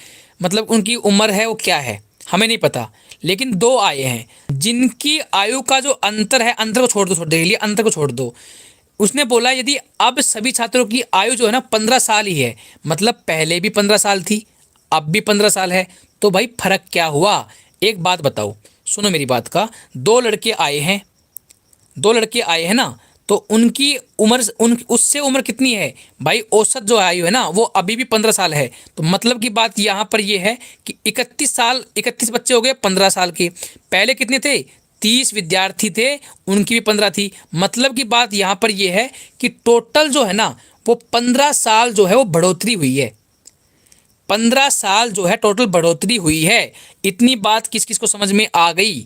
मतलब उनकी उम्र है वो क्या है हमें नहीं पता, लेकिन दो आए हैं जिनकी आयु का जो अंतर है, अंतर को छोड़ दो, अंतर को छोड़ दो। उसने बोला यदि अब सभी छात्रों की आयु जो है ना 15 साल ही है, मतलब पहले भी 15 साल थी अब भी 15 साल है, तो भाई फर्क क्या हुआ? एक बात बताओ, सुनो मेरी बात का, दो लड़के आए हैं ना, तो उनकी उम्र उससे उम्र कितनी है भाई? औसत जो आयु है ना वो अभी भी 15 साल है। तो मतलब की बात यहाँ पर ये है कि 31 बच्चे हो गए 15 साल के, पहले कितने थे? 30 विद्यार्थी थे, उनकी भी 15 थी। मतलब की बात यहाँ पर ये है कि टोटल जो है ना वो 15 साल जो है वो बढ़ोतरी हुई है, 15 साल जो है टोटल बढ़ोतरी हुई है। इतनी बात किस किस को समझ में आ गई?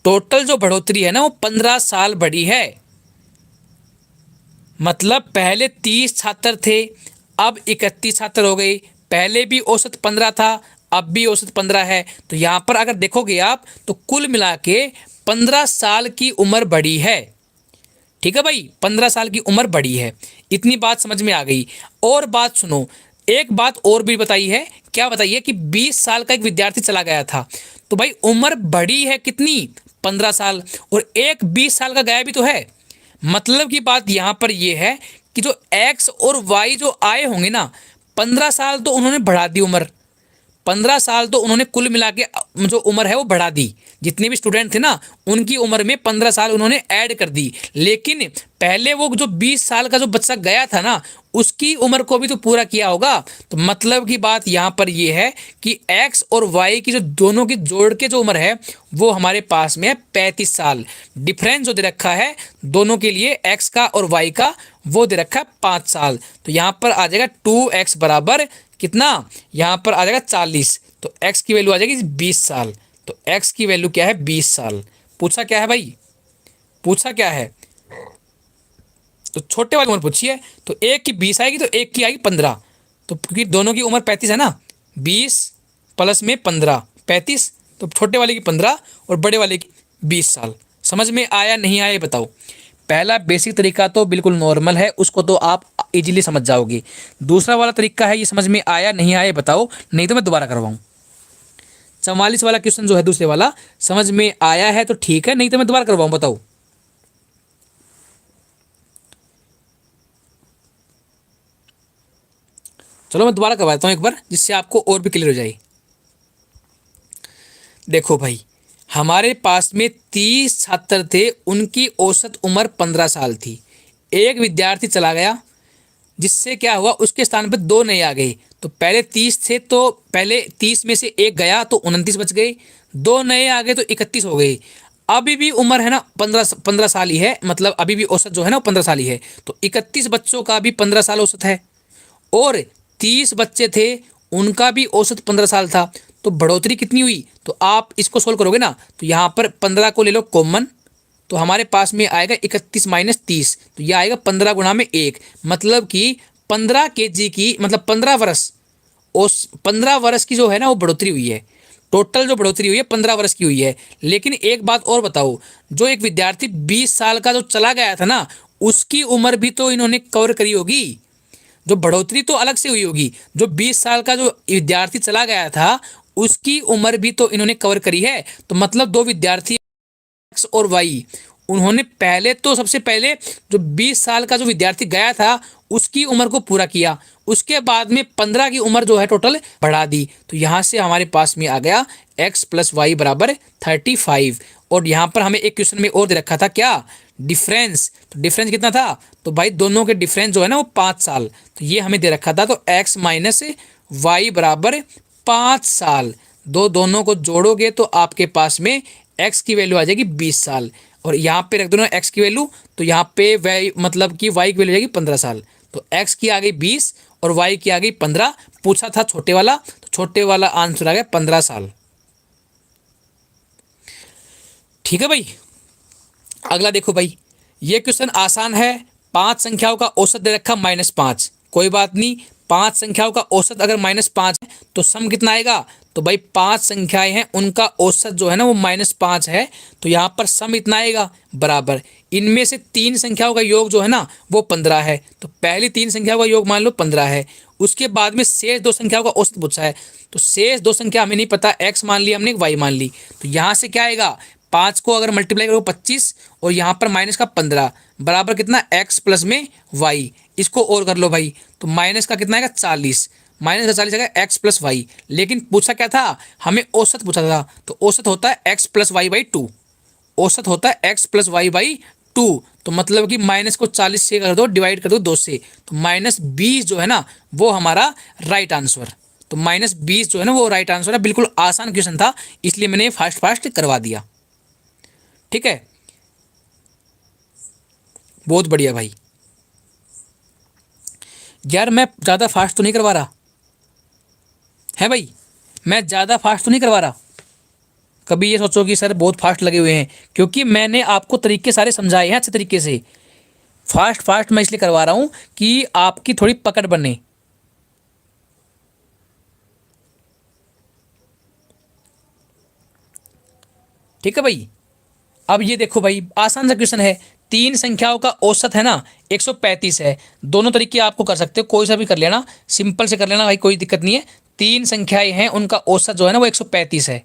टोटल जो बढ़ोतरी है ना वो 15 साल बढ़ी है। मतलब पहले 30 छात्र थे अब 31 छात्र हो गए, पहले भी औसत 15 था अब भी औसत 15 है। तो यहाँ पर अगर देखोगे आप तो कुल मिला के 15 साल की उम्र बढ़ी है, ठीक है भाई, 15 साल की उम्र बढ़ी है। इतनी बात समझ में आ गई। और बात सुनो, एक बात और भी बताई है, क्या बताई है कि 20 साल का एक विद्यार्थी चला गया था, तो भाई उम्र बढ़ी है कितनी? 15 साल, और एक 20 साल का गया भी तो है। मतलब की बात यहाँ पर यह है कि जो एक्स और वाई जो आए होंगे ना, 15 साल तो उन्होंने बढ़ा दी उम्र, 15 साल तो उन्होंने कुल मिला के जो उम्र है वो बढ़ा दी। जितने भी स्टूडेंट थे ना उनकी उम्र में 15 साल उन्होंने ऐड कर दी। लेकिन पहले वो जो 20 साल का जो बच्चा गया था ना उसकी उम्र को भी तो पूरा किया होगा। तो मतलब की बात यहाँ पर ये है कि एक्स और वाई की जो दोनों की जोड़ के जो उम्र है वो हमारे पास में है 35 साल। डिफरेंस जो दे रखा है दोनों के लिए एक्स का और वाई का वो दे रखा है 5 साल। तो यहाँ पर आ जाएगा 2x बराबर कितना? यहाँ पर आ जाएगा 40। तो x की वैल्यू आ जाएगी 20 साल। तो x की वैल्यू क्या है? 20 साल। पूछा क्या है भाई? पूछा क्या है? तो छोटे वाली उम्र पूछी है, तो एक की 20 आएगी तो एक की आएगी 15। तो क्योंकि दोनों की उम्र 35 है ना, 20 प्लस में 15 35, तो छोटे वाले की 15 और बड़े वाले की 20 साल। समझ में आया नहीं आया ये बताओ? पहला बेसिक तरीका तो बिल्कुल नॉर्मल है, उसको तो आप इजीली समझ जाओगे। दूसरा वाला तरीका है, ये समझ में आया नहीं आया बताओ, नहीं तो मैं दोबारा करवाऊँ। 44 वाला क्वेश्चन जो है दूसरे वाला समझ में आया है तो ठीक है, नहीं तो मैं दोबारा करवाऊँ, बताओ। चलो मैं दोबारा करवा देता हूँ एक बार, जिससे आपको और भी क्लियर हो जाए। देखो भाई, हमारे पास में 30 छात्र थे, उनकी औसत उम्र 15 साल थी। एक विद्यार्थी चला गया, जिससे क्या हुआ उसके स्थान पर दो नए आ गए। तो पहले 30 थे तो पहले 30 में से एक गया तो 29 बच गए, दो नए आ गए तो 31 हो गए। अभी भी उम्र है ना 15 साल ही है, मतलब अभी भी औसत जो है ना 15 साल ही है। तो 31 बच्चों का भी 15 साल औसत है, और 30 बच्चे थे उनका भी औसत 15 साल था। तो बढ़ोतरी कितनी हुई? तो आप इसको सोल्व करोगे ना, तो यहाँ पर 15 को ले लो कॉमन, तो हमारे पास में आएगा 31 माइनस 30, तो ये आएगा 15 गुणा में 1, मतलब कि 15 केजी की, मतलब 15 वर्ष, उस 15 वर्ष की जो है ना वो बढ़ोतरी हुई है। टोटल जो बढ़ोतरी हुई है 15 वर्ष की हुई है। लेकिन एक बात और बताओ, जो एक विद्यार्थी 20 साल का जो चला गया था ना, उसकी उम्र भी तो इन्होंने कवर करी होगी। जो बढ़ोतरी तो अलग से हुई होगी, जो 20 साल का जो विद्यार्थी चला गया था उसकी उम्र भी तो इन्होंने कवर करी है। तो मतलब दो विद्यार्थी एक्स और वाई, उन्होंने पहले तो सबसे पहले जो 20 साल का जो विद्यार्थी गया था उसकी उम्र को पूरा किया, उसके बाद में 15 की उम्र जो है टोटल बढ़ा दी। तो यहाँ से हमारे पास में आ गया x प्लस वाई बराबर 35। और यहाँ पर हमें एक क्वेश्चन में और दे रखा था क्या, डिफरेंस। तो डिफरेंस कितना था, तो भाई दोनों के डिफरेंस जो है ना वो 5 साल, तो ये हमें दे रखा था। तो x माइनस वाई बराबर 5 साल, दोनों को जोड़ोगे तो आपके पास में x की वैल्यू आ जाएगी 20 साल, और यहाँ पे रख दो ना x की वैल्यू, तो यहाँ पे y मतलब कि y की वैल्यू जाएगी 15 साल। तो x की आ गई 20 और y की आ गई 15। पूछा था छोटे वाला, तो छोटे वाला आंसर आ गया 15 साल। ठीक है भाई। अगला देखो भाई, ये क्वेश्चन आसान है। 5 संख्याओं का औसत दे रखा -5, कोई बात नहीं। 5 संख्याओं का औसत अगर -5 है तो सम कितना आएगा, तो भाई 5 संख्याएं हैं उनका औसत जो है ना वो -5 है, तो यहाँ पर सम इतना आएगा बराबर, इनमें से 3 संख्याओं का योग जो है ना वो 15 है, तो पहली 3 संख्याओं का योग मान लो 15 है। उसके बाद में शेष 2 संख्याओं का औसत पूछा है, तो शेष 2 संख्या हमें नहीं पता, x मान ली हमने, y मान ली। तो यहाँ से क्या आएगा, 5 को अगर मल्टीप्लाई करो 25 और यहाँ पर माइनस का 15 बराबर कितना, x प्लस में y। इसको और कर लो भाई, तो माइनस का कितना आएगा 40, माइनस का 40 आएगा x प्लस वाई। लेकिन पूछा क्या था, हमें औसत पूछा था, तो औसत होता है x प्लस वाई बाई 2, औसत होता है x प्लस वाई बाई 2। तो मतलब कि माइनस को 40 से कर दो, डिवाइड कर दो 2 से, तो -20 जो है ना वो हमारा राइट आंसर। तो -20 जो है ना वो राइट आंसर है। बिल्कुल आसान क्वेश्चन था, इसलिए मैंने फास्ट फास्ट करवा दिया। ठीक है, बहुत बढ़िया भाई। यार मैं ज़्यादा फास्ट तो नहीं करवा रहा है भाई, मैं ज़्यादा फास्ट तो नहीं करवा रहा। कभी ये सोचो कि सर बहुत फास्ट लगे हुए हैं, क्योंकि मैंने आपको तरीके सारे समझाए हैं अच्छे तरीके से। फास्ट फास्ट मैं इसलिए करवा रहा हूँ कि आपकी थोड़ी पकड़ बने। ठीक है भाई। अब ये देखो भाई, आसान सा क्वेश्चन है। 3 संख्याओं का औसत है ना 135 है। दोनों तरीके आपको कर सकते हो, कोई सा भी कर लेना, सिंपल से कर लेना भाई, कोई दिक्कत नहीं है। 3 संख्याएं हैं उनका औसत जो है ना वो 135 है।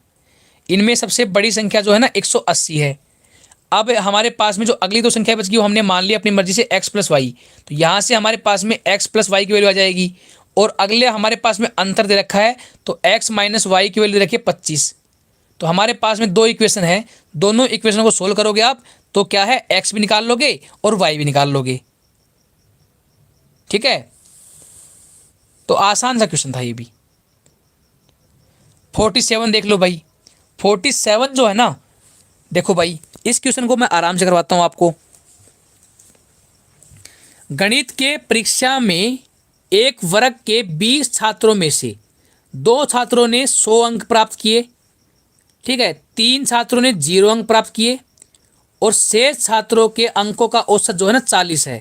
इनमें सबसे बड़ी संख्या जो है ना 180 है। अब हमारे पास में जो अगली 2 संख्या बच गई वो हमने मान लिया अपनी मर्जी से x प्लस वाई, तो यहाँ से हमारे पास में x प्लस वाई की वैल्यू आ जाएगी। और अगले हमारे पास में अंतर दे रखा है, तो x माइनस वाई की वैल्यू रखिए 25। तो हमारे पास में 2 इक्वेशन है, दोनों इक्वेशन को सोल्व करोगे आप तो क्या है, x भी निकाल लोगे और y भी निकाल लोगे। ठीक है, तो आसान सा क्वेश्चन था ये भी। 47 देख लो भाई, 47 जो है ना, देखो भाई इस क्वेश्चन को मैं आराम से करवाता हूं आपको। गणित के परीक्षा में एक वर्ग के 20 छात्रों में से 2 छात्रों ने 100 अंक प्राप्त किए, ठीक है, 3 छात्रों ने 0 अंक प्राप्त किए, और शेष छात्रों के अंकों का औसत जो है ना 40 है।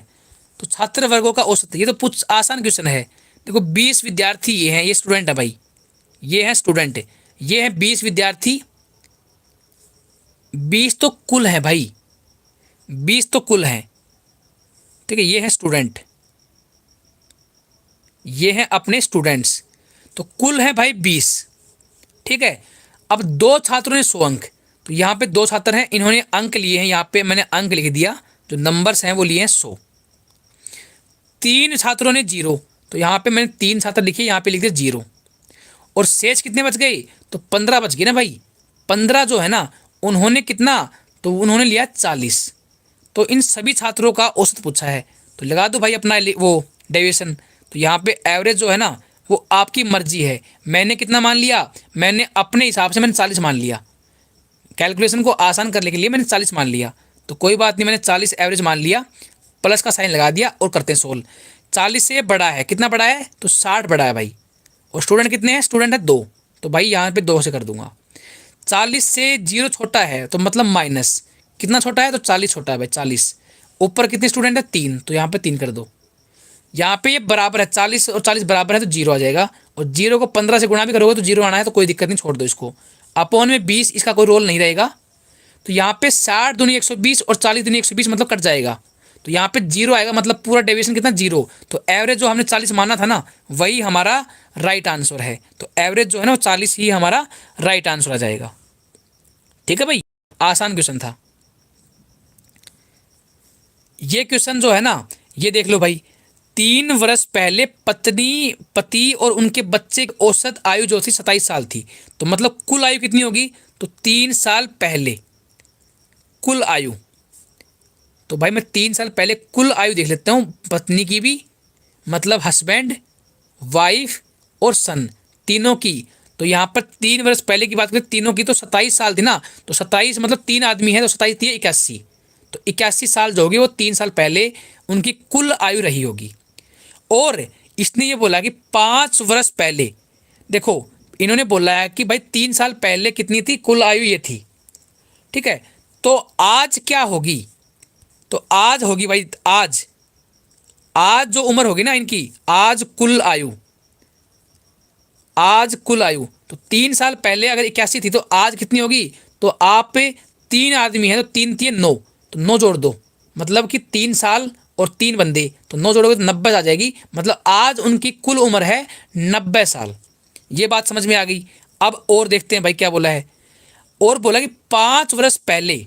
तो छात्र वर्गों का औसत, ये तो कुछ आसान क्वेश्चन है। देखो 20 विद्यार्थी ये हैं, ये स्टूडेंट है भाई, ये हैं स्टूडेंट, ये हैं 20 विद्यार्थी। 20 तो कुल है भाई, 20 तो कुल है। ठीक है, ये है स्टूडेंट, ये हैं अपने स्टूडेंट्स, तो कुल है भाई 20। ठीक है, अब 2 छात्रों ने 100 अंक, तो यहाँ पे 2 छात्र हैं, इन्होंने अंक लिए हैं, यहाँ पे मैंने अंक लिख दिया, जो नंबर्स हैं वो लिए हैं 100। 3 छात्रों ने 0, तो यहाँ पे मैंने 3 छात्र लिखे, यहाँ पे लिख दिया 0। और शेष कितने बच गए, तो 15 बच गए ना भाई। 15 जो है ना उन्होंने कितना, तो उन्होंने लिया 40। तो इन सभी छात्रों का औसत पूछा है, तो लगा दो भाई अपना वो डेविएशन। तो यहाँ पे एवरेज जो है ना वो आपकी मर्जी है। मैंने कितना मान लिया, मैंने अपने हिसाब से मैंने 40 मान लिया, कैलकुलेशन को आसान करने के लिए मैंने 40 मान लिया। तो कोई बात नहीं, मैंने 40 एवरेज मान लिया, प्लस का साइन लगा दिया और करते हैं सोल्व। 40 से बड़ा है, कितना बड़ा है, तो 60 बड़ा है भाई। और स्टूडेंट कितने हैं, स्टूडेंट है 2, तो भाई यहाँ पे 2 से कर दूंगा। 40 से 0 छोटा है, तो मतलब माइनस, कितना छोटा है? तो 40 छोटा है भाई, 40। ऊपर कितने स्टूडेंट है? 3, तो यहाँ पे 3 कर दो। यहाँ पे ये बराबर है, 40 और 40 बराबर है, तो 0 आ जाएगा। और 0 को 15 से गुणा भी करोगे तो 0 आना है, तो कोई दिक्कत नहीं, छोड़ दो इसको। अपॉन में 20, इसका कोई रोल नहीं रहेगा। तो यहाँ पे 60 दूनी 120 और 40 दूनी 120 मतलब कट जाएगा। तो यहाँ पे 0 आएगा, मतलब पूरा डेविएशन कितना? 0। तो एवरेज जो हमने 40 माना था ना, वही हमारा राइट आंसर है। तो एवरेज जो है ना वो 40 ही हमारा राइट आंसर आ जाएगा। ठीक है भाई, आसान क्वेश्चन था ये। क्वेश्चन जो है ना, ये देख लो भाई, 3 वर्ष पहले पति और उनके बच्चे की औसत आयु जो थी 27 साल थी। तो मतलब कुल आयु कितनी होगी? तो 3 साल पहले कुल आयु। तो भाई मैं 3 साल पहले कुल आयु देख लेता हूँ पत्नी की भी, मतलब हस्बैंड, वाइफ और सन, तीनों की। तो यहाँ पर 3 वर्ष पहले की बात करें तीनों की, तो 27 साल थी ना। तो 27 मतलब 3 आदमी है, तो 27 थी 81। तो 81 साल जो होगी वो 3 साल पहले उनकी कुल आयु रही होगी। और इसने ये बोला कि 5 वर्ष पहले, देखो इन्होंने बोला है कि भाई 3 साल पहले कितनी थी कुल आयु? ये थी। ठीक है, तो आज क्या होगी? तो आज होगी भाई, आज जो उम्र होगी ना इनकी, आज कुल आयु, आज कुल आयु। तो 3 साल पहले अगर 81 थी, तो आज कितनी होगी? तो आप 3 आदमी हैं, तो 3 3 9, तो 9 जोड़ दो, मतलब कि 3 साल और 3 बंदे, तो 9 जोड़ोगे तो 90 आ जाएगी। मतलब आज उनकी कुल उम्र है 90 साल। ये बात समझ में आ गई। अब और देखते हैं भाई क्या बोला है। और बोला कि 5 वर्ष पहले,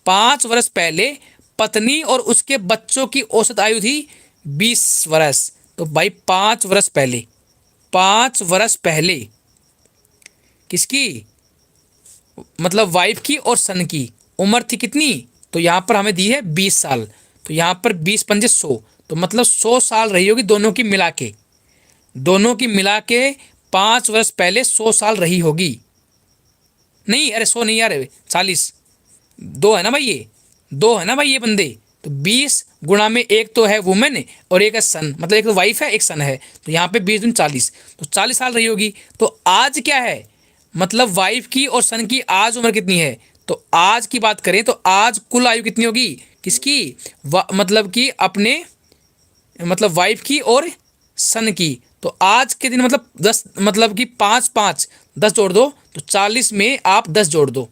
5 वर्ष पहले पत्नी और उसके बच्चों की औसत आयु थी 20 वर्ष। तो भाई 5 वर्ष पहले, 5 वर्ष पहले किसकी? मतलब वाइफ की और सन की उम्र थी कितनी? तो यहाँ पर हमें दी है 20 साल। तो यहाँ पर 20 पंजे 100, तो मतलब 100 साल रही होगी दोनों की मिला के। दोनों की मिला के 5 वर्ष पहले 100 साल रही होगी। नहीं, अरे 100 नहीं यार, 40। 2 है ना भाई, ये 2 है ना भाई ये बंदे। तो 20 गुणा में एक तो है वुमेन और एक है सन, मतलब एक तो वाइफ है एक सन है। तो यहाँ पे 20 दूनी 40, तो 40 साल रही होगी। तो आज क्या है? मतलब वाइफ की और सन की आज उम्र कितनी है? तो आज की बात करें तो आज कुल आयु कितनी होगी किसकी? मतलब कि अपने, मतलब वाइफ की और सन की। तो आज के दिन मतलब 10, मतलब कि 5 5 10 जोड़ दो, तो 40 में आप 10 जोड़ दो,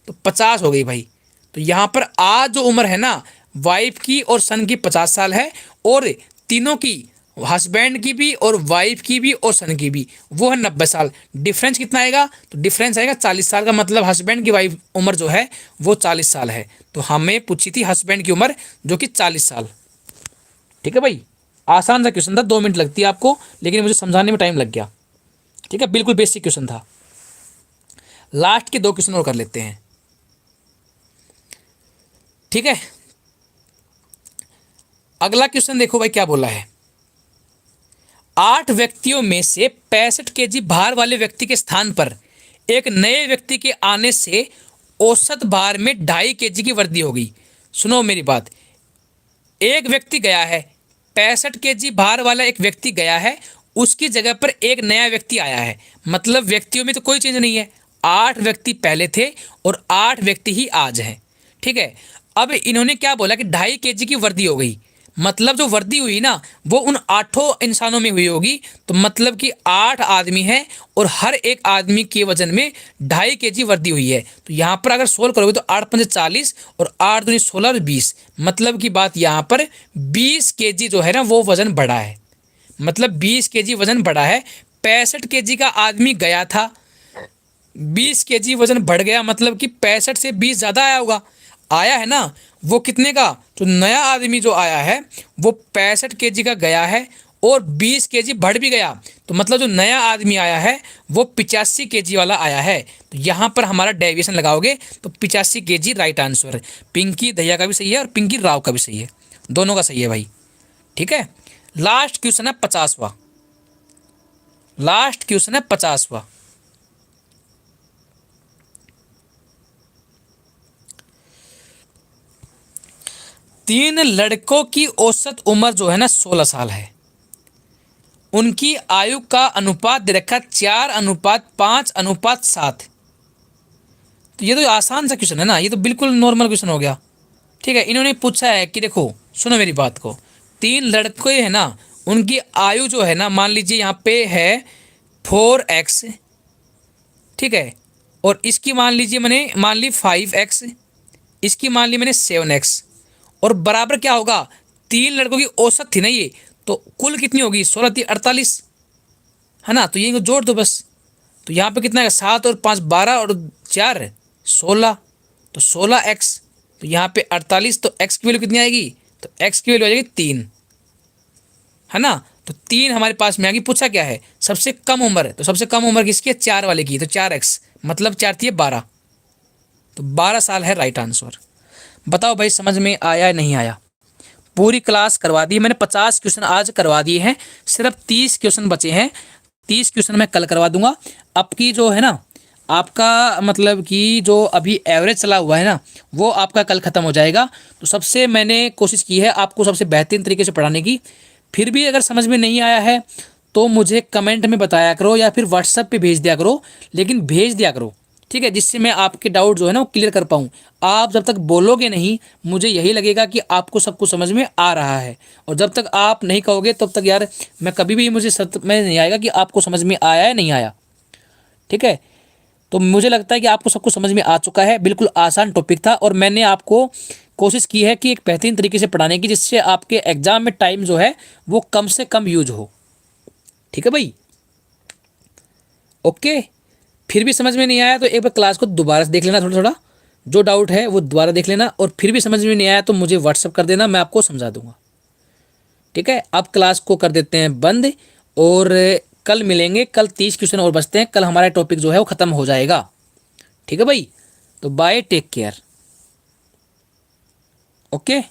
तो 50 हो गई भाई। तो यहाँ पर आज जो उम्र है ना वाइफ की और सन की 50 साल है, और तीनों की, हस्बैंड की भी और वाइफ की भी और सन की भी, वो है 90 साल। डिफरेंस कितना आएगा? तो डिफरेंस आएगा 40 साल का। मतलब हस्बैंड की वाइफ उम्र जो है वो 40 साल है। तो हमें पूछी थी हस्बैंड की उम्र जो कि 40 साल। ठीक है भाई, आसान सा क्वेश्चन था, 2 मिनट लगती है आपको, लेकिन मुझे समझाने में टाइम लग गया। ठीक है, बिल्कुल बेसिक क्वेश्चन था। लास्ट के 2 क्वेश्चन और कर लेते हैं। ठीक है, अगला क्वेश्चन देखो भाई क्या बोला है। 8 व्यक्तियों में से 65 केजी भार वाले व्यक्ति के स्थान पर एक नए व्यक्ति के आने से औसत भार में 2.5 केजी की वृद्धि होगी। सुनो मेरी बात, एक व्यक्ति गया है, 65 केजी भार वाला एक व्यक्ति गया है, उसकी जगह पर एक नया व्यक्ति आया है। मतलब व्यक्तियों में तो कोई चेंज नहीं है, 8 व्यक्ति पहले थे और 8 व्यक्ति ही आज हैं। ठीक है, अब इन्होंने क्या बोला कि 2.5 केजी की वृद्धि हो गई। मतलब जो वृद्धि हुई ना वो उन 8 इंसानों में हुई होगी। तो मतलब कि 8 आदमी हैं और हर एक आदमी के वजन में 2.5 केजी वृद्धि हुई है। तो यहाँ पर अगर सोल्व करोगे तो 8 पंजे 40 और 8 दूनी 16 और 20, मतलब की बात यहाँ पर 20 केजी जो है ना वो वजन बढ़ा है। मतलब 20 केजी वजन बढ़ा है। 65 केजी का आदमी गया था, 20 केजी वजन बढ़ गया, मतलब कि 65 से 20 ज़्यादा आया होगा। आया है ना, वो कितने का? जो नया आदमी जो आया है वो 65 केजी का गया है और 20 केजी बढ़ भी गया। तो मतलब जो नया आदमी आया है वो 85 केजी वाला आया है। तो यहाँ पर हमारा डेविएशन लगाओगे तो 85 केजी राइट आंसर है। पिंकी दहिया का भी सही है और पिंकी राव का भी सही है, दोनों का सही है भाई। ठीक है, लास्ट क्वेश्चन है 50वां। लास्ट क्वेश्चन है 50वां। तीन लड़कों की औसत उम्र जो है ना 16 साल है। उनकी आयु का अनुपात दे रखा 4:5:7। तो ये तो आसान सा क्वेश्चन है ना, ये तो बिल्कुल नॉर्मल क्वेश्चन हो गया। ठीक है, इन्होंने पूछा है कि देखो सुनो मेरी बात को, 3 लड़के है ना, उनकी आयु जो है ना, मान लीजिए यहाँ पे है 4x, ठीक है, और इसकी मान लीजिए मैंने मान ली 5x, इसकी मान ली मैंने 7x, और बराबर क्या होगा, 3 लड़कों की औसत थी ना ये, तो कुल कितनी होगी, 16 थी 48, है ना। तो ये जोड़ दो बस। तो यहाँ पे कितना है, 7 और 5 12 और 4 16, तो 16x, तो यहाँ पे 48, तो x की वैल्यू कितनी आएगी, तो x की वैल्यू आ जाएगी 3, है ना। तो 3 हमारे पास में आ गई। पूछा क्या है, सबसे कम उम्र, तो सबसे कम उम्र किसकी है, 4 वाले की, तो 4x मतलब 4 थी 12, तो 12 साल है राइट आंसर। बताओ भाई समझ में आया या नहीं आया। पूरी क्लास करवा दी मैंने, 50 क्वेश्चन आज करवा दिए हैं, सिर्फ 30 क्वेश्चन बचे हैं। 30 क्वेश्चन मैं कल करवा दूंगा। अब की जो है ना आपका मतलब कि जो अभी एवरेज चला हुआ है ना, वो आपका कल ख़त्म हो जाएगा। तो सबसे मैंने कोशिश की है आपको सबसे बेहतरीन तरीके से पढ़ाने की। फिर भी अगर समझ में नहीं आया है तो मुझे कमेंट में बताया करो या फिर व्हाट्सएप पे भेज दिया करो, लेकिन भेज दिया करो, ठीक है, जिससे मैं आपके डाउट जो है ना वो क्लियर कर पाऊँ। आप जब तक बोलोगे नहीं, मुझे यही लगेगा कि आपको सब कुछ समझ में आ रहा है, और जब तक आप नहीं कहोगे तब तक यार मैं कभी भी मुझे सत में नहीं आएगा कि आपको समझ में आया है नहीं आया। ठीक है, तो मुझे लगता है कि आपको सब कुछ समझ में आ चुका है। बिल्कुल आसान टॉपिक था, और मैंने आपको कोशिश की है कि एक बेहतरीन तरीके से पढ़ाने की, जिससे आपके एग्जाम में टाइम जो है वो कम से कम यूज हो। ठीक है भाई, ओके। फिर भी समझ में नहीं आया तो एक बार क्लास को दोबारा से देख लेना, थोड़ा थोड़ा जो डाउट है वो दोबारा देख लेना, और फिर भी समझ में नहीं आया तो मुझे व्हाट्सअप कर देना, मैं आपको समझा दूंगा। ठीक है, अब क्लास को कर देते हैं बंद, और कल मिलेंगे। कल 30 क्वेश्चन और बचते हैं, कल हमारा टॉपिक जो है वो ख़त्म हो जाएगा। ठीक है भाई, तो बाय, टेक केयर, ओके।